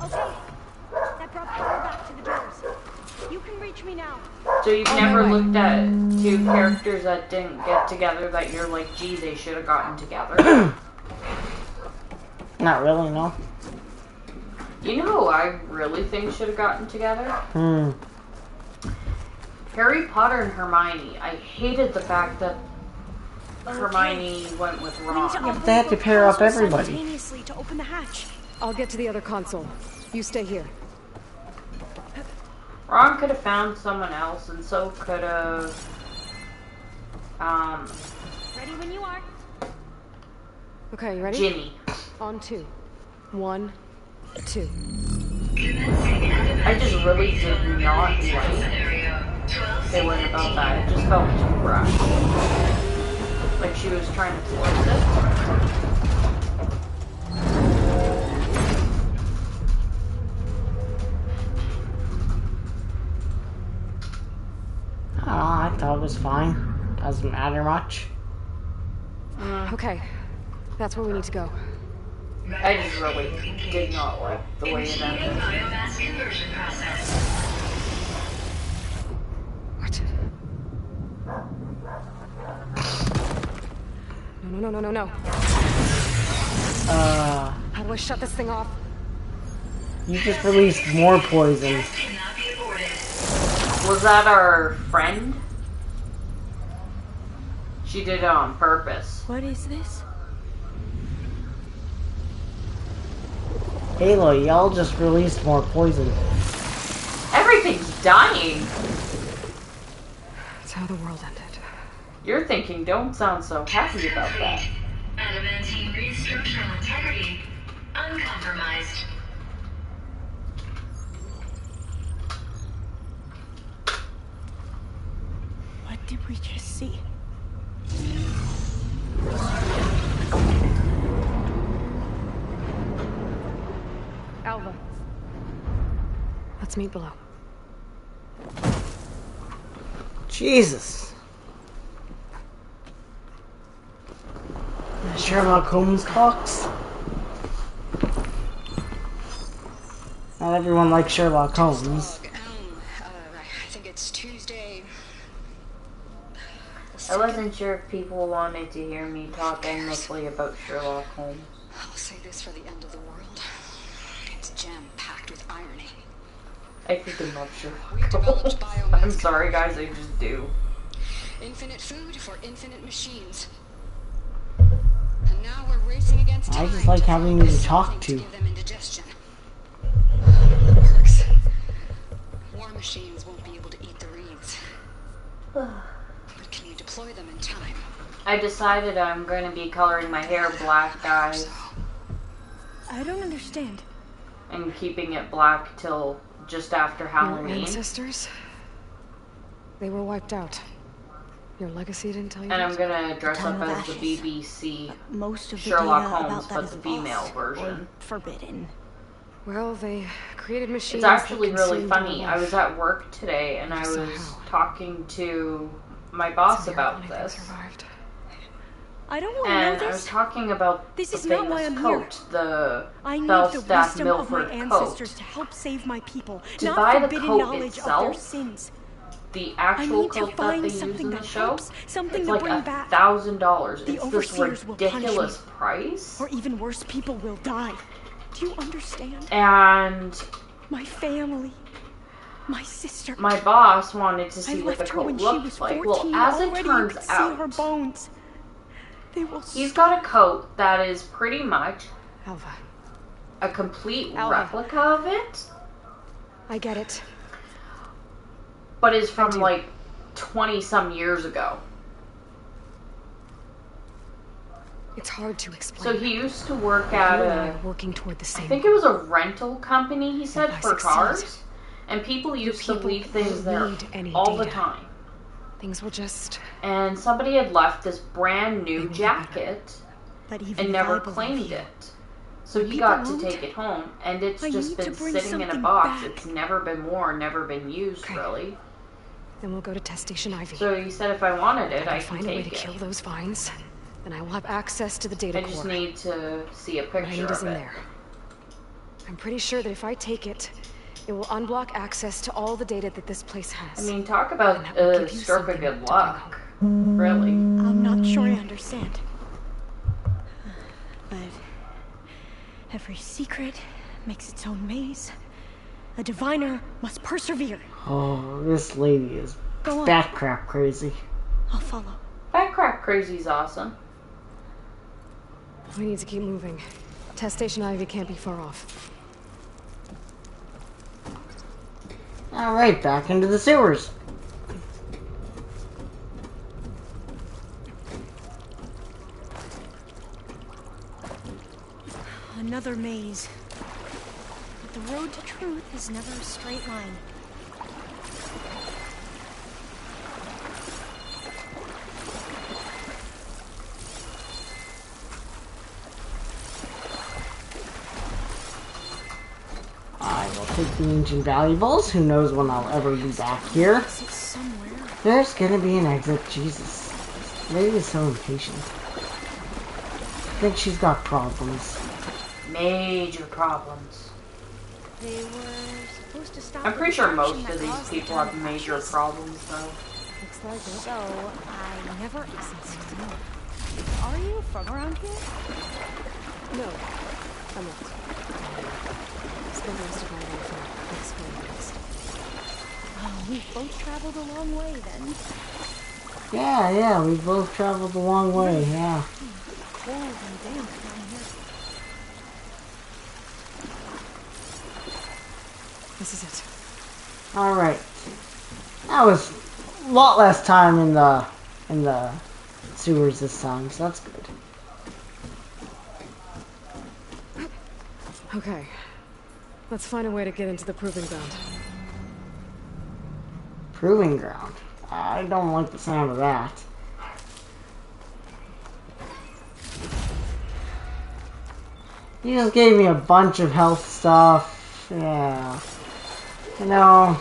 Speaker 7: Okay. That brought power back to the doors. You can reach me now.
Speaker 5: So you've
Speaker 2: On
Speaker 5: never
Speaker 2: my way.
Speaker 5: looked at two characters that didn't get together that you're like, gee, they should have gotten together?
Speaker 1: Not really, no.
Speaker 5: You know who I really think should have gotten together? Harry Potter and Hermione. I hated the fact that Hermione went with Ron.
Speaker 1: but they had to pair up everybody.
Speaker 7: Simultaneously to open the hatch.
Speaker 2: I'll get to the other console. You stay here.
Speaker 5: Ron could have found someone else, and so could have,
Speaker 7: Ready when you are.
Speaker 2: Okay, you ready?
Speaker 5: Ginny.
Speaker 2: On 2. 1, 2.
Speaker 5: I just really did not like they went about that. It just felt too rushed. Like she was trying to force it.
Speaker 1: I thought it was fine. Doesn't matter much.
Speaker 2: Okay, that's where we need to go.
Speaker 5: I just really did not like the way it ended.
Speaker 2: What? No. How do I shut this thing off?
Speaker 1: You just released more poison.
Speaker 5: Was that our friend? She did it on purpose.
Speaker 7: What is this?
Speaker 1: Halo, y'all just released more poison.
Speaker 5: Everything's dying.
Speaker 2: That's how the world ended.
Speaker 5: You're thinking, don't sound so happy about that.
Speaker 8: Adamantine read structural integrity uncompromised.
Speaker 7: What did we just see?
Speaker 2: Alva. Let's meet below.
Speaker 1: Jesus. Sherlock Holmes talks. Not everyone likes Sherlock Holmes.
Speaker 4: Station Elm. I think it's Tuesday.
Speaker 5: I wasn't sure if people wanted to hear me talk endlessly about Sherlock Holmes.
Speaker 4: I'll say this for the end of the world. It's jam-packed with irony.
Speaker 5: I freaking love Sherlock
Speaker 4: We developed
Speaker 5: Holmes.
Speaker 4: biomass
Speaker 5: I'm sorry guys, I just do.
Speaker 4: Infinite food for infinite machines. And now we're racing against time.
Speaker 1: I just like having you to talk
Speaker 4: something
Speaker 1: to.
Speaker 4: give them indigestion. It works. War machines won't be able to eat the reeds. But can you deploy them in time?
Speaker 5: I decided I'm going to be coloring my hair black, guys,
Speaker 7: I don't understand.
Speaker 5: and keeping it black till just after
Speaker 2: Your
Speaker 5: Halloween.
Speaker 2: ancestors? They were wiped out. Your legacy didn't tell you
Speaker 5: And
Speaker 2: that?
Speaker 5: I'm going to dress
Speaker 7: Town
Speaker 5: up
Speaker 7: of
Speaker 5: as the
Speaker 7: Ashes.
Speaker 5: BBC
Speaker 7: Most of the
Speaker 5: Sherlock
Speaker 7: data
Speaker 5: Holmes,
Speaker 7: about that
Speaker 5: but
Speaker 7: is
Speaker 5: the female
Speaker 7: lost
Speaker 5: version.
Speaker 7: or forbidden.
Speaker 2: Well, they created machines.
Speaker 5: It's actually
Speaker 2: that
Speaker 5: really
Speaker 2: consumed our
Speaker 5: funny. I
Speaker 2: life.
Speaker 5: was at work today and I was
Speaker 2: Somehow.
Speaker 5: talking to my boss
Speaker 2: So
Speaker 5: about
Speaker 2: everything
Speaker 5: this.
Speaker 2: survived.
Speaker 7: I don't want to
Speaker 5: And
Speaker 7: know
Speaker 5: I was
Speaker 7: this.
Speaker 5: talking about
Speaker 7: This
Speaker 5: the
Speaker 7: is not why
Speaker 5: famous
Speaker 7: I'm here.
Speaker 5: coat, the
Speaker 7: I need the
Speaker 5: Belstaff
Speaker 7: wisdom of my
Speaker 5: Milford
Speaker 7: ancestors
Speaker 5: coat.
Speaker 7: to help save my people,
Speaker 5: To
Speaker 7: not
Speaker 5: buy the
Speaker 7: forbidden
Speaker 5: coat
Speaker 7: knowledge
Speaker 5: itself,
Speaker 7: of their sins.
Speaker 5: The
Speaker 7: I
Speaker 5: actual
Speaker 7: need to
Speaker 5: coat that
Speaker 7: find
Speaker 5: they use
Speaker 7: something
Speaker 5: in the
Speaker 7: that
Speaker 5: show,
Speaker 7: helps, something
Speaker 5: it's
Speaker 7: to
Speaker 5: like
Speaker 7: bring back.
Speaker 5: $1,000.
Speaker 7: The
Speaker 5: It's this
Speaker 7: overseers will punish
Speaker 5: ridiculous
Speaker 7: me.
Speaker 5: price.
Speaker 7: Or even worse, people will die. Do you understand?
Speaker 5: And
Speaker 7: My family, my sister.
Speaker 5: my boss wanted to
Speaker 7: I
Speaker 5: see what the
Speaker 7: left her when
Speaker 5: coat
Speaker 7: she was
Speaker 5: looked like.
Speaker 7: 14.
Speaker 5: Well, as it
Speaker 7: Already you
Speaker 5: turns
Speaker 7: could see her
Speaker 5: out,
Speaker 7: bones. They will.
Speaker 5: he's got a coat that is pretty much
Speaker 2: Alva,
Speaker 5: a complete
Speaker 2: Alva.
Speaker 5: replica of it,
Speaker 2: I get it.
Speaker 5: but is from
Speaker 2: do.
Speaker 5: like 20 some years ago.
Speaker 2: It's hard to explain.
Speaker 5: So he used to work at
Speaker 2: You and I
Speaker 5: a,
Speaker 2: are working toward the same
Speaker 5: I think it was a rental company, he said,
Speaker 2: If I
Speaker 5: for
Speaker 2: succeed,
Speaker 5: cars. And people used to
Speaker 2: people
Speaker 5: leave things
Speaker 2: won't
Speaker 5: there
Speaker 2: need any
Speaker 5: all the
Speaker 2: data.
Speaker 5: time.
Speaker 2: things will just...
Speaker 5: And somebody had left this brand new jacket
Speaker 7: But even
Speaker 5: and
Speaker 7: if
Speaker 5: never
Speaker 7: I believe
Speaker 5: claimed
Speaker 7: you,
Speaker 5: it. So he
Speaker 7: you
Speaker 5: got to
Speaker 7: won't.
Speaker 5: take it home, and it's
Speaker 7: I
Speaker 5: just
Speaker 7: need
Speaker 5: been
Speaker 7: to bring
Speaker 5: sitting in a
Speaker 7: something
Speaker 5: box.
Speaker 7: back.
Speaker 5: It's never been worn, never been used,
Speaker 2: Okay.
Speaker 5: really.
Speaker 2: Then we'll go to Test Station Ivy.
Speaker 5: So he said if I wanted it,
Speaker 2: If
Speaker 5: I
Speaker 2: I
Speaker 5: can
Speaker 2: find a way
Speaker 5: take
Speaker 2: to kill
Speaker 5: it.
Speaker 2: those vines, then I will have access to the data
Speaker 5: I just
Speaker 2: core.
Speaker 5: need to see a
Speaker 2: What I
Speaker 5: picture
Speaker 2: need is
Speaker 5: of
Speaker 2: in
Speaker 5: it.
Speaker 2: there. I'm pretty sure that if I take it, it will unblock access to all the data that this place
Speaker 5: I
Speaker 2: has.
Speaker 5: mean, talk about
Speaker 2: And that will
Speaker 5: a
Speaker 2: give you
Speaker 5: stroke of
Speaker 2: something
Speaker 5: good
Speaker 2: to bring
Speaker 5: luck. Really.
Speaker 7: I'm not sure I understand. But every secret makes its own maze. A diviner must persevere.
Speaker 1: Oh, this lady is
Speaker 7: Go on.
Speaker 1: bat crap crazy.
Speaker 7: I'll follow.
Speaker 5: That crap crazy's awesome.
Speaker 2: We need to keep moving. Test Station Ivy can't be far off.
Speaker 1: Alright, back into the sewers.
Speaker 7: Another maze. But the road to truth is never a straight line.
Speaker 1: I will take the ancient valuables. Who knows when I'll ever be back here.
Speaker 7: Is it somewhere?
Speaker 1: There's gonna be an exit. Jesus. This lady is so impatient. I think she's got problems.
Speaker 5: Major problems.
Speaker 7: They were supposed to stop.
Speaker 5: I'm
Speaker 7: the
Speaker 5: pretty sure
Speaker 7: destruction
Speaker 5: most
Speaker 7: that
Speaker 5: of these
Speaker 7: caused the
Speaker 5: people
Speaker 7: town
Speaker 5: have
Speaker 7: of
Speaker 5: major
Speaker 7: ashes.
Speaker 5: problems, though.
Speaker 2: Looks like it.
Speaker 7: So I never asked. Are you from around here?
Speaker 2: No, I'm not. Spend the rest of my life exploring this.
Speaker 7: Oh, we've both traveled a long way then.
Speaker 1: Yeah, we both traveled a long way, yeah.
Speaker 7: Cold and damp down here.
Speaker 2: This is it.
Speaker 1: Alright. That was a lot less time in the sewers this time, so that's good.
Speaker 2: Okay. Let's find a way to get into the proving ground.
Speaker 1: Proving ground. I don't like the sound of that. He just gave me a bunch of health stuff. Yeah. You know.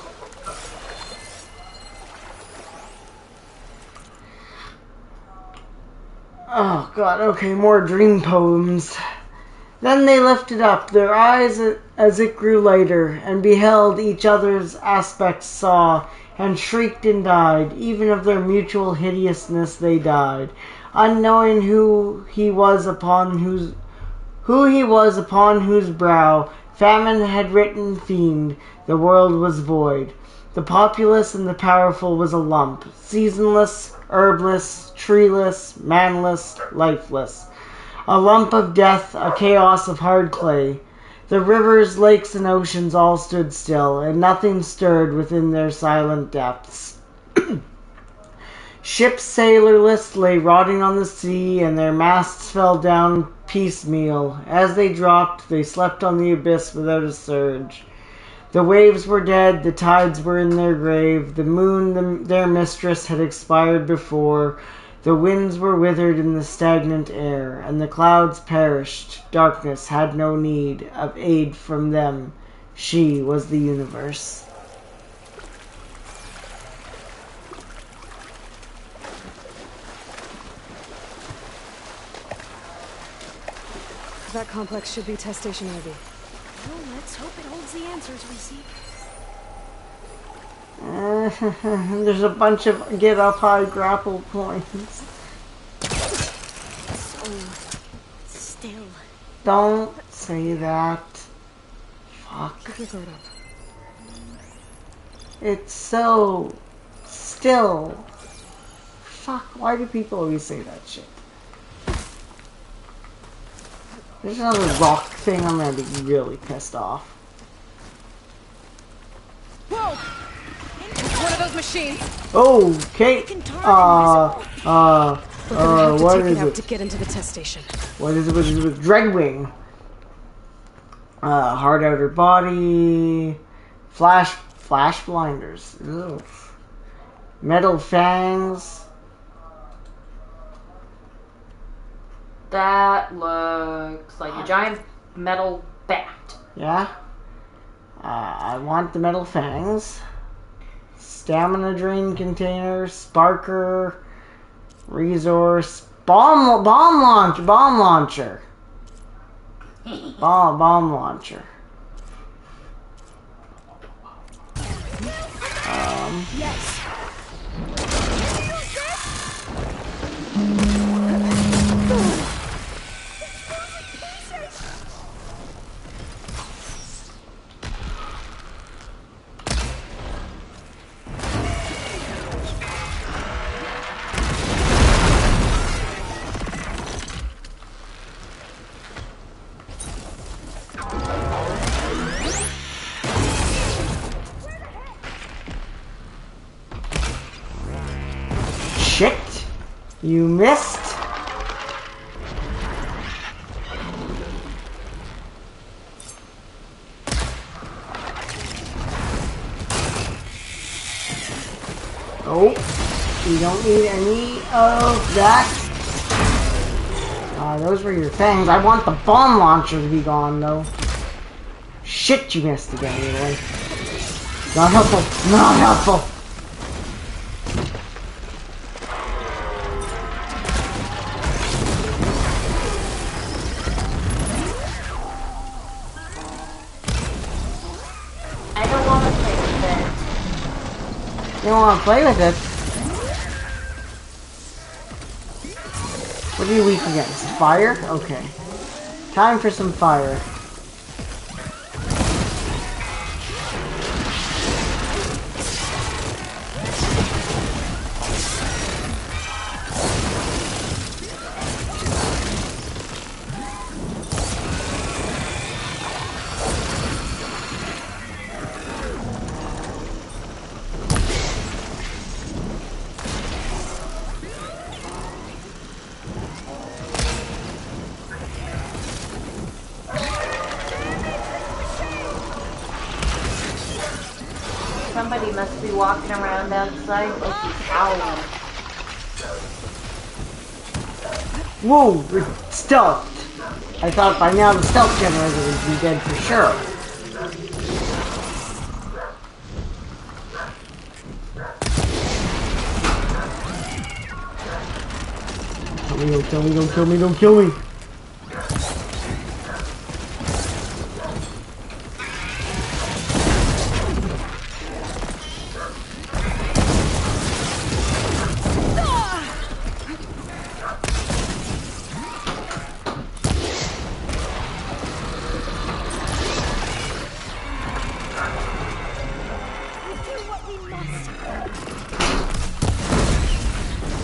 Speaker 1: Oh god, okay, more dream poems. Then they lifted up their eyes as it grew lighter, and beheld each other's aspects saw, and shrieked and died. Even of their mutual hideousness they died, unknowing who he was upon whose brow famine had written fiend. The world was void. The populous and the powerful was a lump, seasonless, herbless, treeless, manless, lifeless. A lump of death, a chaos of hard clay. The rivers, lakes, and oceans all stood still, and nothing stirred within their silent depths. Ships sailorless lay rotting on the sea, and their masts fell down piecemeal. As they dropped, they slept on the abyss without a surge. The waves were dead, the tides were in their grave, the moon, their mistress, had expired before. The winds were withered in the stagnant air, and the clouds perished. Darkness had no need of aid from them. She was the universe.
Speaker 2: That complex should be Test Station Ivy.
Speaker 7: Well, let's hope it holds the answers we seek.
Speaker 1: There's a bunch of get up high grapple points.
Speaker 7: So still.
Speaker 1: Don't say that. Fuck.
Speaker 2: Keep your guard up.
Speaker 1: It's so still. Fuck, why do people always say that shit? There's another rock thing, I'm gonna be really pissed off.
Speaker 2: Whoa! It's one of those machines.
Speaker 1: Okay.
Speaker 2: We're gonna have
Speaker 1: What
Speaker 2: to take
Speaker 1: is
Speaker 2: it out
Speaker 1: it?
Speaker 2: to get into the test station.
Speaker 1: What is it? What is it? Dreadwing. Hard outer body. Flash blinders. Ugh. Metal fangs.
Speaker 5: That looks like a giant metal bat.
Speaker 1: Yeah. I want the metal fangs. Stamina drain container. Sparker. Resource. Bomb launcher. Bomb launcher. Bomb launcher.
Speaker 7: Yes.
Speaker 1: Shit! You missed! Oh, you don't need any of that. Those were your fangs. I want the bomb launcher to be gone, though. Shit, you missed again, really. Not helpful. Not helpful.
Speaker 5: I don't want to play with it.
Speaker 1: You don't want to play with it? What are you weak against? Fire? Okay. Time for some fire.
Speaker 5: Somebody must be walking around outside like he's howling.
Speaker 1: Whoa, we're stealthed. I thought by now the stealth generator would be dead for sure. Don't kill me, don't kill me, don't kill me.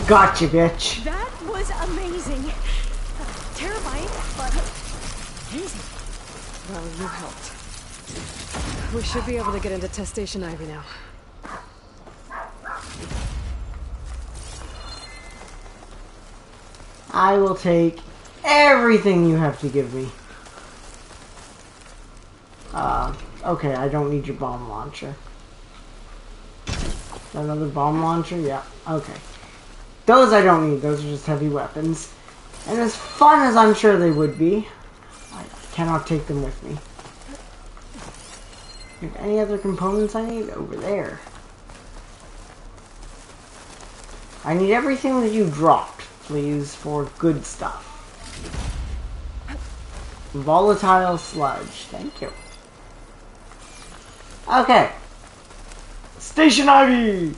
Speaker 1: Gotcha, bitch.
Speaker 7: That was amazing. Terrifying, but amazing.
Speaker 2: Well, you helped. We should be able to get into Test Station Ivy now.
Speaker 1: I will take everything you have to give me. Okay, I don't need your bomb launcher. Another bomb launcher? Yeah, okay. Those I don't need, those are just heavy weapons. And as fun as I'm sure they would be, I cannot take them with me. Any other components I need? Over there. I need everything that you dropped, please, for good stuff. Volatile sludge, thank you. Okay. Station Ivy!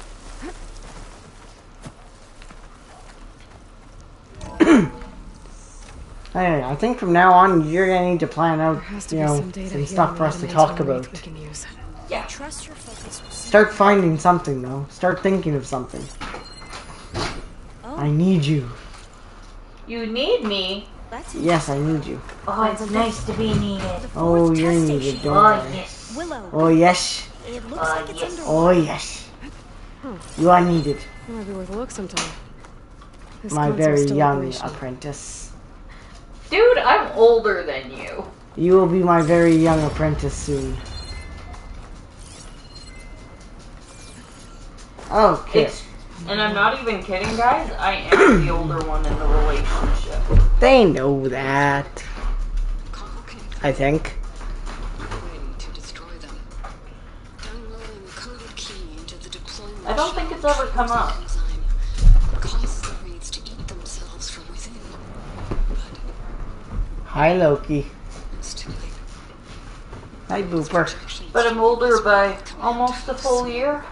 Speaker 1: Hey, I think from now on you're gonna need to plan out, you know, some stuff for us to talk about.
Speaker 5: Yeah.
Speaker 7: trust your focus.
Speaker 1: Start finding something, though. Start thinking of something. I need you.
Speaker 5: You need me?
Speaker 7: That's
Speaker 1: Yes, I need you.
Speaker 5: Oh, it's nice to be needed.
Speaker 1: Oh, you're
Speaker 7: test
Speaker 1: needed,
Speaker 7: station.
Speaker 1: don't
Speaker 5: Oh,
Speaker 1: worry.
Speaker 5: yes.
Speaker 7: Willow.
Speaker 1: Oh, yes.
Speaker 7: It looks like it's
Speaker 5: yes.
Speaker 7: under.
Speaker 1: Oh, yes. You are needed.
Speaker 2: It might be worth a look sometime. This
Speaker 1: My
Speaker 2: console's
Speaker 1: very
Speaker 2: still
Speaker 1: young
Speaker 2: operational.
Speaker 1: apprentice.
Speaker 5: Dude, I'm older than you.
Speaker 1: You will be my very young apprentice soon. Okay.
Speaker 5: It's And I'm not even kidding, guys. I am the older one in the relationship.
Speaker 1: They know that. I think.
Speaker 5: I don't think it's ever come up.
Speaker 1: Hi, Loki. Hi, Booper.
Speaker 5: But I'm older by almost a full year.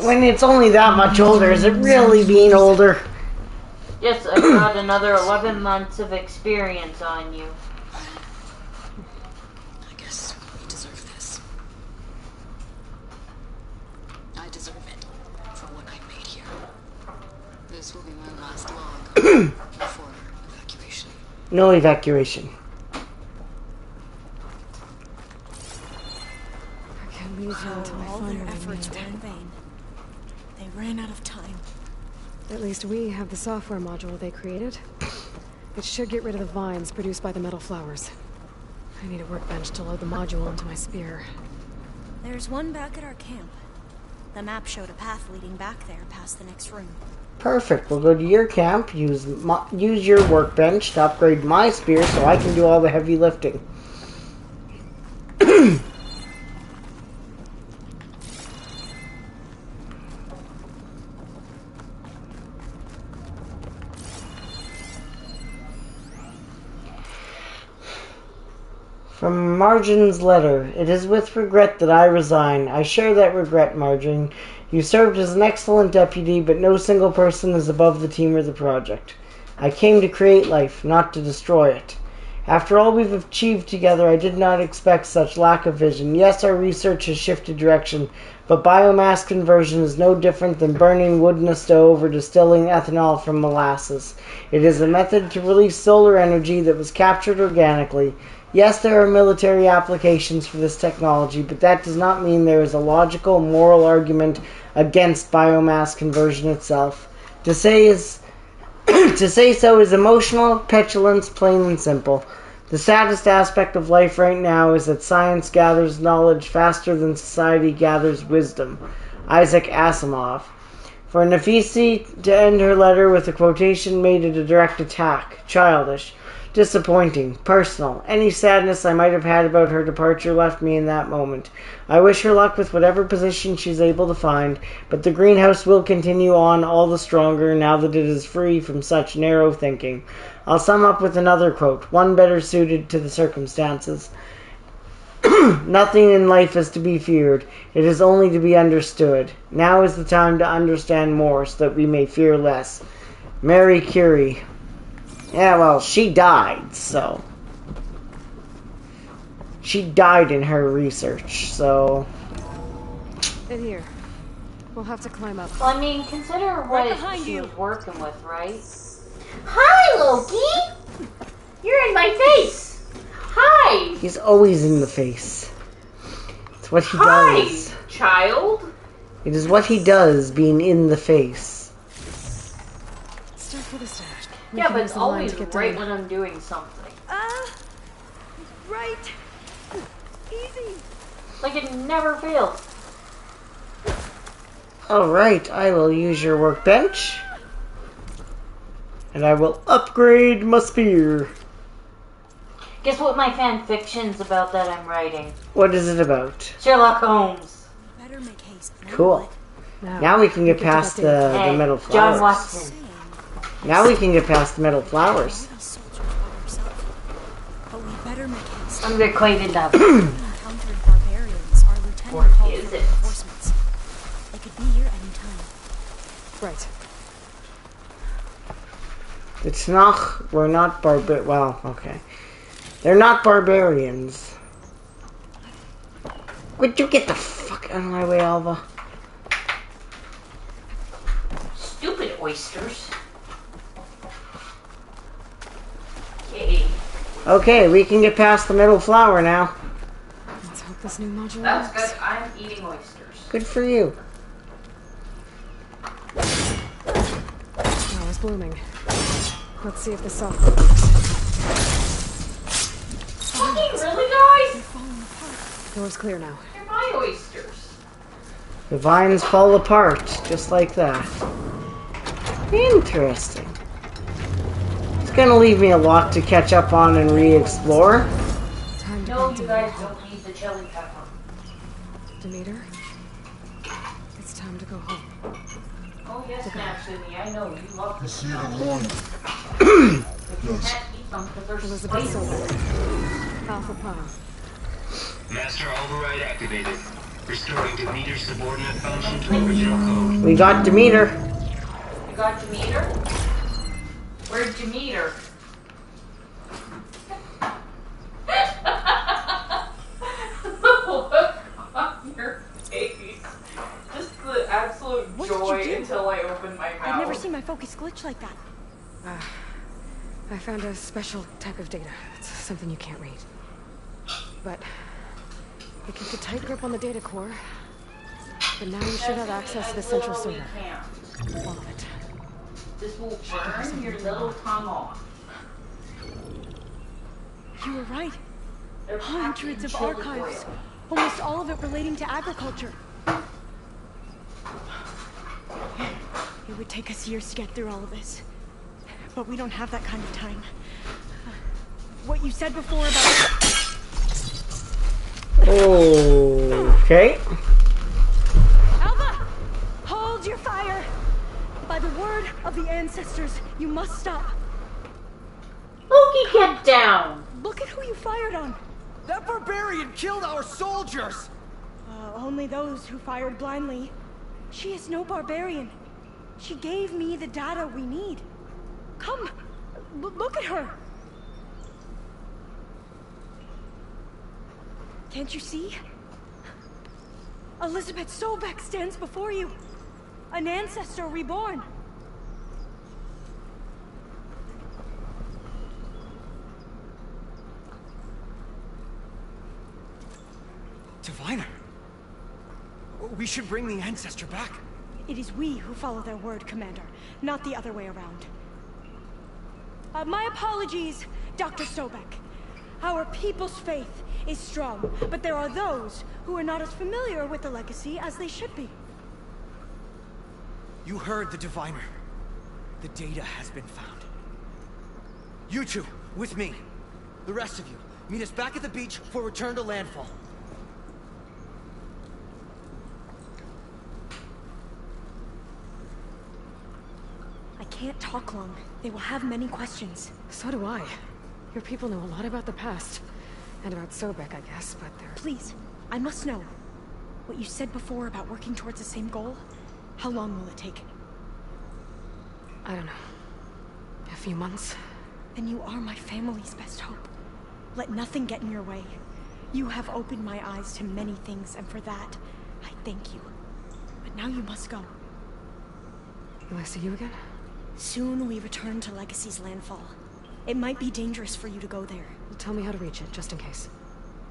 Speaker 1: When it's only that much older, is it really being older?
Speaker 5: Yes, I've got another 11 months of experience on you.
Speaker 4: I guess we deserve this. I deserve it for what I made here. This will be my last log before evacuation.
Speaker 1: No evacuation.
Speaker 2: I can't leave you until I
Speaker 7: All
Speaker 2: find
Speaker 7: their
Speaker 2: what I
Speaker 7: efforts
Speaker 2: need.
Speaker 7: were in vain. They ran out of time.
Speaker 2: At least we have the software module they created. It should get rid of the vines produced by the metal flowers. I need a workbench to load the module into my spear.
Speaker 7: There's one back at our camp. The map showed a path leading back there past the next room.
Speaker 1: Perfect. We'll go to your camp, use your workbench to upgrade my spear so I can do all the heavy lifting. From Margin's letter. It is with regret that I resign. I share that regret, Margin. You served as an excellent deputy, but no single person is above the team or the project. I came to create life, not to destroy it. After all we've achieved together, I did not expect such lack of vision. Yes, our research has shifted direction, but biomass conversion is no different than burning wood in a stove or distilling ethanol from molasses. It is a method to release solar energy that was captured organically. Yes, there are military applications for this technology, but that does not mean there is a logical, moral argument against biomass conversion itself. To say so is emotional petulance, plain and simple. The saddest aspect of life right now is that science gathers knowledge faster than society gathers wisdom. Isaac Asimov. For Nafisi to end her letter with a quotation made it a direct attack. Childish. Disappointing. Personal. Any sadness I might have had about her departure left me in that moment. I wish her luck with whatever position she's able to find, but the greenhouse will continue on all the stronger now that it is free from such narrow thinking. I'll sum up with another quote, one better suited to the circumstances. Nothing in life is to be feared. It is only to be understood. Now is the time to understand more so that we may fear less. Mary Curie. Yeah, well, she died, so... She died in her research, so...
Speaker 2: In here. We'll have to climb up.
Speaker 5: Well, I mean, consider what
Speaker 7: behind
Speaker 5: she
Speaker 7: you.
Speaker 5: was working with, right?
Speaker 1: Hi, Loki!
Speaker 5: You're in my face! Hi!
Speaker 1: He's always in the face. It's what he
Speaker 5: Hi,
Speaker 1: does.
Speaker 5: child!
Speaker 1: It is what he does, being in the face.
Speaker 2: Start for the stash. We
Speaker 5: Yeah,
Speaker 2: can
Speaker 5: but
Speaker 2: use
Speaker 5: it's
Speaker 2: the line
Speaker 5: always
Speaker 2: to get
Speaker 5: right
Speaker 2: down.
Speaker 5: when I'm doing something.
Speaker 7: Right. Easy.
Speaker 5: Like it never fails.
Speaker 1: Alright, I will use your workbench. And I will upgrade my spear.
Speaker 5: Guess what my fan fiction's about that I'm writing?
Speaker 1: What is it about?
Speaker 5: Sherlock Holmes.
Speaker 7: Better make haste.
Speaker 1: Cool. Now we can get past the
Speaker 5: Hey,
Speaker 1: metal
Speaker 5: John
Speaker 1: flowers.
Speaker 5: Watson.
Speaker 1: Now we can get past the metal flowers.
Speaker 7: But we better make haste.
Speaker 5: I'm quite enough.
Speaker 7: We encountered barbarians. Our lieutenant
Speaker 5: What
Speaker 7: called
Speaker 5: is
Speaker 7: for
Speaker 5: it?
Speaker 7: reinforcements. They could be here any time.
Speaker 2: Right.
Speaker 1: It's not... We're not well, okay. They're not barbarians. Would you get the fuck out of my way, Alva?
Speaker 5: Stupid oysters. Okay.
Speaker 1: Okay, we can get past the middle flower now.
Speaker 2: Let's hope this new module
Speaker 5: That's
Speaker 2: works.
Speaker 5: good. I'm eating oysters.
Speaker 1: Good for you.
Speaker 2: Flowers blooming. Let's see if the software works.
Speaker 5: Fucking really, guys?
Speaker 2: Door's clear now.
Speaker 5: They're my oysters.
Speaker 1: The vines fall apart, just like that. Interesting. It's gonna leave me a lot to catch up on and re-explore.
Speaker 2: Time to
Speaker 5: No,
Speaker 2: build
Speaker 5: you
Speaker 2: a
Speaker 5: guys
Speaker 2: wall.
Speaker 5: don't need the chili pepper.
Speaker 2: Demeter, it's time to go home.
Speaker 5: Oh yes, Natsumi, I know, you love the smell.
Speaker 6: Yes.
Speaker 5: But you can't eat them because they're
Speaker 2: Elizabeth
Speaker 5: spicy.
Speaker 2: Silver. Alpha Prime.
Speaker 9: Master override activated. Restoring Demeter's subordinate function to original code.
Speaker 1: We got Demeter.
Speaker 5: You got Demeter? Where's Demeter? The look on your face. Just the absolute
Speaker 7: What did you
Speaker 5: joy
Speaker 7: do?
Speaker 5: until I opened my mouth.
Speaker 7: I've never seen my focus glitch like that.
Speaker 2: I found a special type of data. It's something you can't read. But it keeps a tight grip on the data core. But now you should have access to the central server. All of it.
Speaker 5: This will burn your little tongue off.
Speaker 7: You were right.
Speaker 5: They're
Speaker 7: Hundreds
Speaker 5: packed
Speaker 7: of
Speaker 5: in chili
Speaker 7: archives.
Speaker 5: oil.
Speaker 7: Almost all of it relating to agriculture. It would take us years to get through all of this. But we don't have that kind of time. What you said before about...
Speaker 1: Okay.
Speaker 7: Alva! Hold your fire! By the word of the ancestors, you must stop.
Speaker 5: Loki, get down!
Speaker 7: Look at who you fired on.
Speaker 6: That barbarian killed our soldiers!
Speaker 7: Only those who fired blindly. She is no barbarian. She gave me the data we need. Come, look at her. Can't you see? Elizabeth Sobek stands before you. An ancestor reborn.
Speaker 6: Diviner. We should bring the ancestor back.
Speaker 7: It is we who follow their word, Commander, not the other way around. My apologies, Dr. Sobek. Our people's faith is strong, but there are those who are not as familiar with the legacy as they should be.
Speaker 6: You heard the diviner. The data has been found. You two, with me. The rest of you, meet us back at the beach for return to landfall.
Speaker 7: I can't talk long. They will have many questions.
Speaker 2: So do I. Your people know a lot about the past. And about Sobek, I guess, but they're...
Speaker 7: Please, I must know. What you said before about working towards the same goal? How long will it take?
Speaker 2: I don't know. A few months?
Speaker 7: Then you are my family's best hope. Let nothing get in your way. You have opened my eyes to many things, and for that, I thank you. But now you must go.
Speaker 2: Will I see you again?
Speaker 7: Soon we return to Legacy's landfall. It might be dangerous for you to go there.
Speaker 2: Tell me how to reach it, just in case.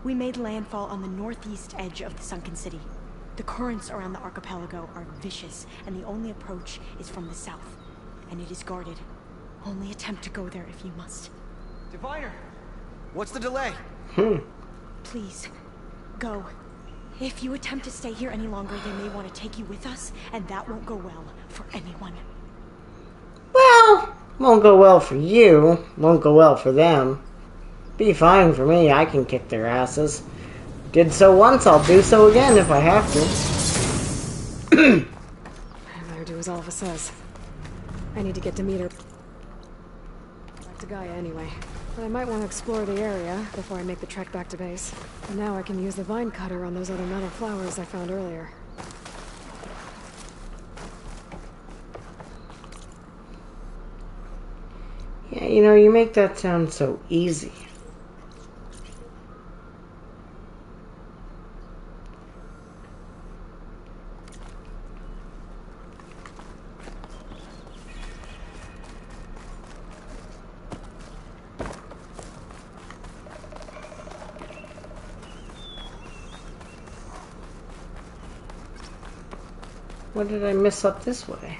Speaker 7: We made landfall on the northeast edge of the sunken city. The currents around the archipelago are vicious, and the only approach is from the south. And it is guarded. Only attempt to go there if you must.
Speaker 6: Diviner! What's the delay?
Speaker 7: Please, go. If you attempt to stay here any longer, they may want to take you with us, and that won't go well for anyone.
Speaker 1: Well, won't go well for you. Won't go well for them. Be fine for me. I can kick their asses. Did so once, I'll do so again if I have to.
Speaker 2: I better do as Alva says. I need to get Demeter back to Gaia anyway. But I might want to explore the area before I make the trek back to base. And now I can use the vine cutter on those other metal flowers I found earlier.
Speaker 1: Yeah, you know, you make that sound so easy. What did I miss up this way?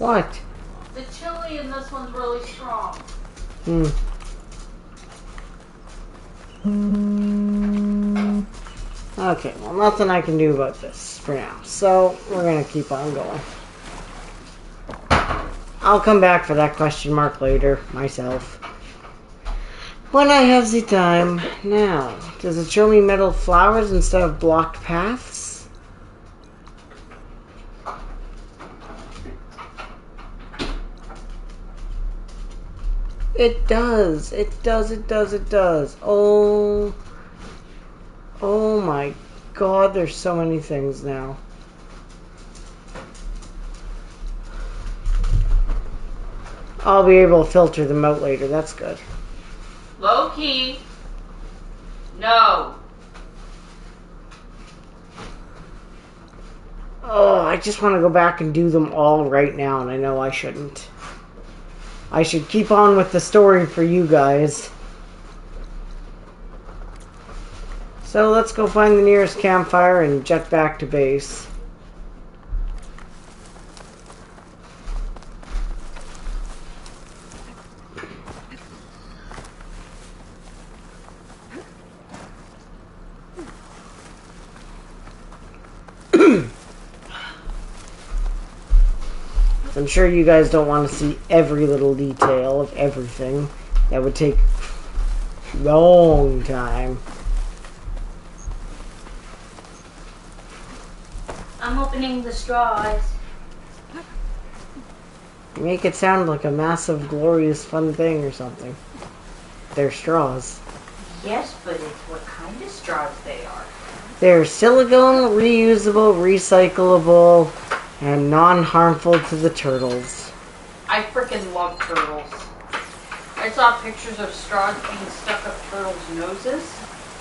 Speaker 1: What?
Speaker 5: The chili in this one's really strong.
Speaker 1: Okay, well, nothing I can do about this for now. So, we're gonna keep on going. I'll come back for that question mark later, myself. When I have the time. Now, does it show me metal flowers instead of blocked paths? It does. It does, it does, it does. Oh my god, there's so many things now. I'll be able to filter them out later, that's good.
Speaker 5: Low-key. No.
Speaker 1: Oh, I just want to go back and do them all right now, and I know I shouldn't. I should keep on with the story for you guys. So let's go find the nearest campfire and jet back to base. I'm sure you guys don't want to see every little detail of everything. That would take a long time.
Speaker 5: I'm opening the straws.
Speaker 1: You make it sound like a massive, glorious, fun thing or something. They're straws.
Speaker 5: Yes, but it's what kind of straws they are.
Speaker 1: They're silicone, reusable, recyclable, and non-harmful to the turtles.
Speaker 5: I freaking love turtles. I saw pictures of straws being stuck up turtles' noses.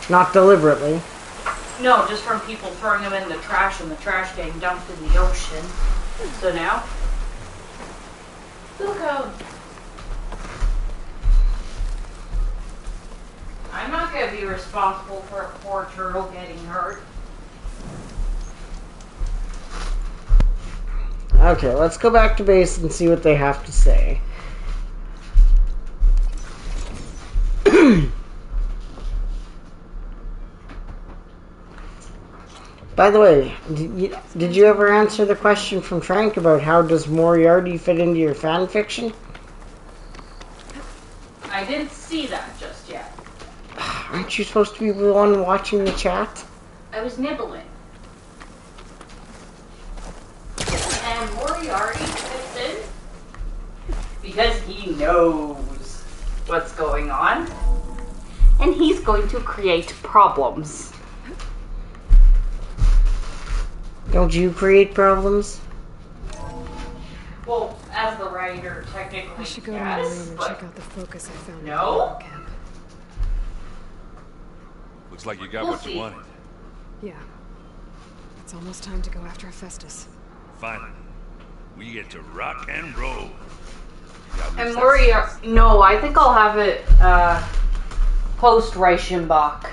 Speaker 1: Not deliberately.
Speaker 5: No, just from people throwing them in the trash and the trash getting dumped in the ocean. So now, look out. I'm not going to be responsible for a poor turtle getting hurt.
Speaker 1: Okay, let's go back to base and see what they have to say. By the way, did you ever answer the question from Trank about how does Moriarty fit into your fan fiction?
Speaker 5: I didn't see that just yet.
Speaker 1: Aren't you supposed to be the one watching the chat?
Speaker 5: I was nibbling. And Moriarty fits in because he knows what's going on. And he's going to create problems.
Speaker 1: Don't you create problems?
Speaker 5: Well, as the writer, technically,
Speaker 2: I should go to my room and check out the focus I found in the
Speaker 5: no.
Speaker 2: camp.
Speaker 10: Looks like you got
Speaker 5: We'll
Speaker 10: what
Speaker 5: see.
Speaker 10: you wanted.
Speaker 2: Yeah. It's almost time to go after Hephaestus.
Speaker 10: Finally, we get to rock and roll.
Speaker 5: And Moriarty, no, I think I'll have it post Reichenbach.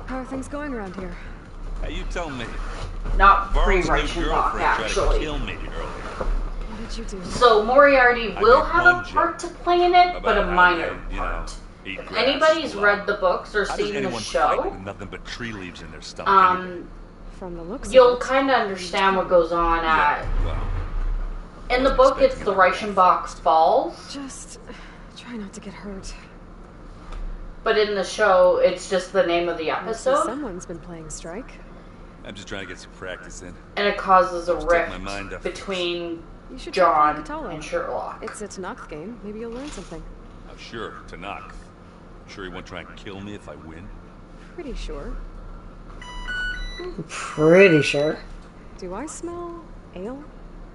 Speaker 2: How are things going around here?
Speaker 10: Hey, you tell me.
Speaker 5: Not
Speaker 10: Varl's new
Speaker 5: pre-Reichenbach,
Speaker 10: girlfriend tried to
Speaker 5: actually.
Speaker 10: kill me earlier.
Speaker 2: What did you do?
Speaker 5: So Moriarty
Speaker 10: I
Speaker 5: will
Speaker 10: did
Speaker 5: have
Speaker 10: one
Speaker 5: a part to play in it, but
Speaker 10: About
Speaker 5: a
Speaker 10: how
Speaker 5: minor
Speaker 10: they,
Speaker 5: part.
Speaker 10: eat
Speaker 5: If
Speaker 10: grass
Speaker 5: anybody's
Speaker 10: and
Speaker 5: read the books or
Speaker 10: How does
Speaker 5: seen the
Speaker 10: anyone fight
Speaker 5: show,
Speaker 10: with nothing but tree leaves in their stomach? anyway?
Speaker 2: From the looks
Speaker 5: you'll
Speaker 2: of it.
Speaker 5: kind of understand what goes on at.
Speaker 10: Yeah, well,
Speaker 5: In the book, it's the Reichenbach Falls,
Speaker 2: Just try not to get hurt.
Speaker 5: but in the show, it's just the name of the
Speaker 2: I see
Speaker 5: episode,
Speaker 2: someone's been playing strike.
Speaker 10: I'm just trying to get some practice in.
Speaker 5: and it causes a
Speaker 10: Just take my
Speaker 5: rift
Speaker 10: mind off
Speaker 5: between
Speaker 2: You should
Speaker 5: John
Speaker 2: try Katalo.
Speaker 5: and Sherlock.
Speaker 2: It's a Tanakh game. Maybe you'll learn something.
Speaker 10: Oh, sure, Tanakh. Sure he won't try and kill me if I win?
Speaker 2: Pretty sure.
Speaker 1: Pretty sure.
Speaker 2: Do I smell ale?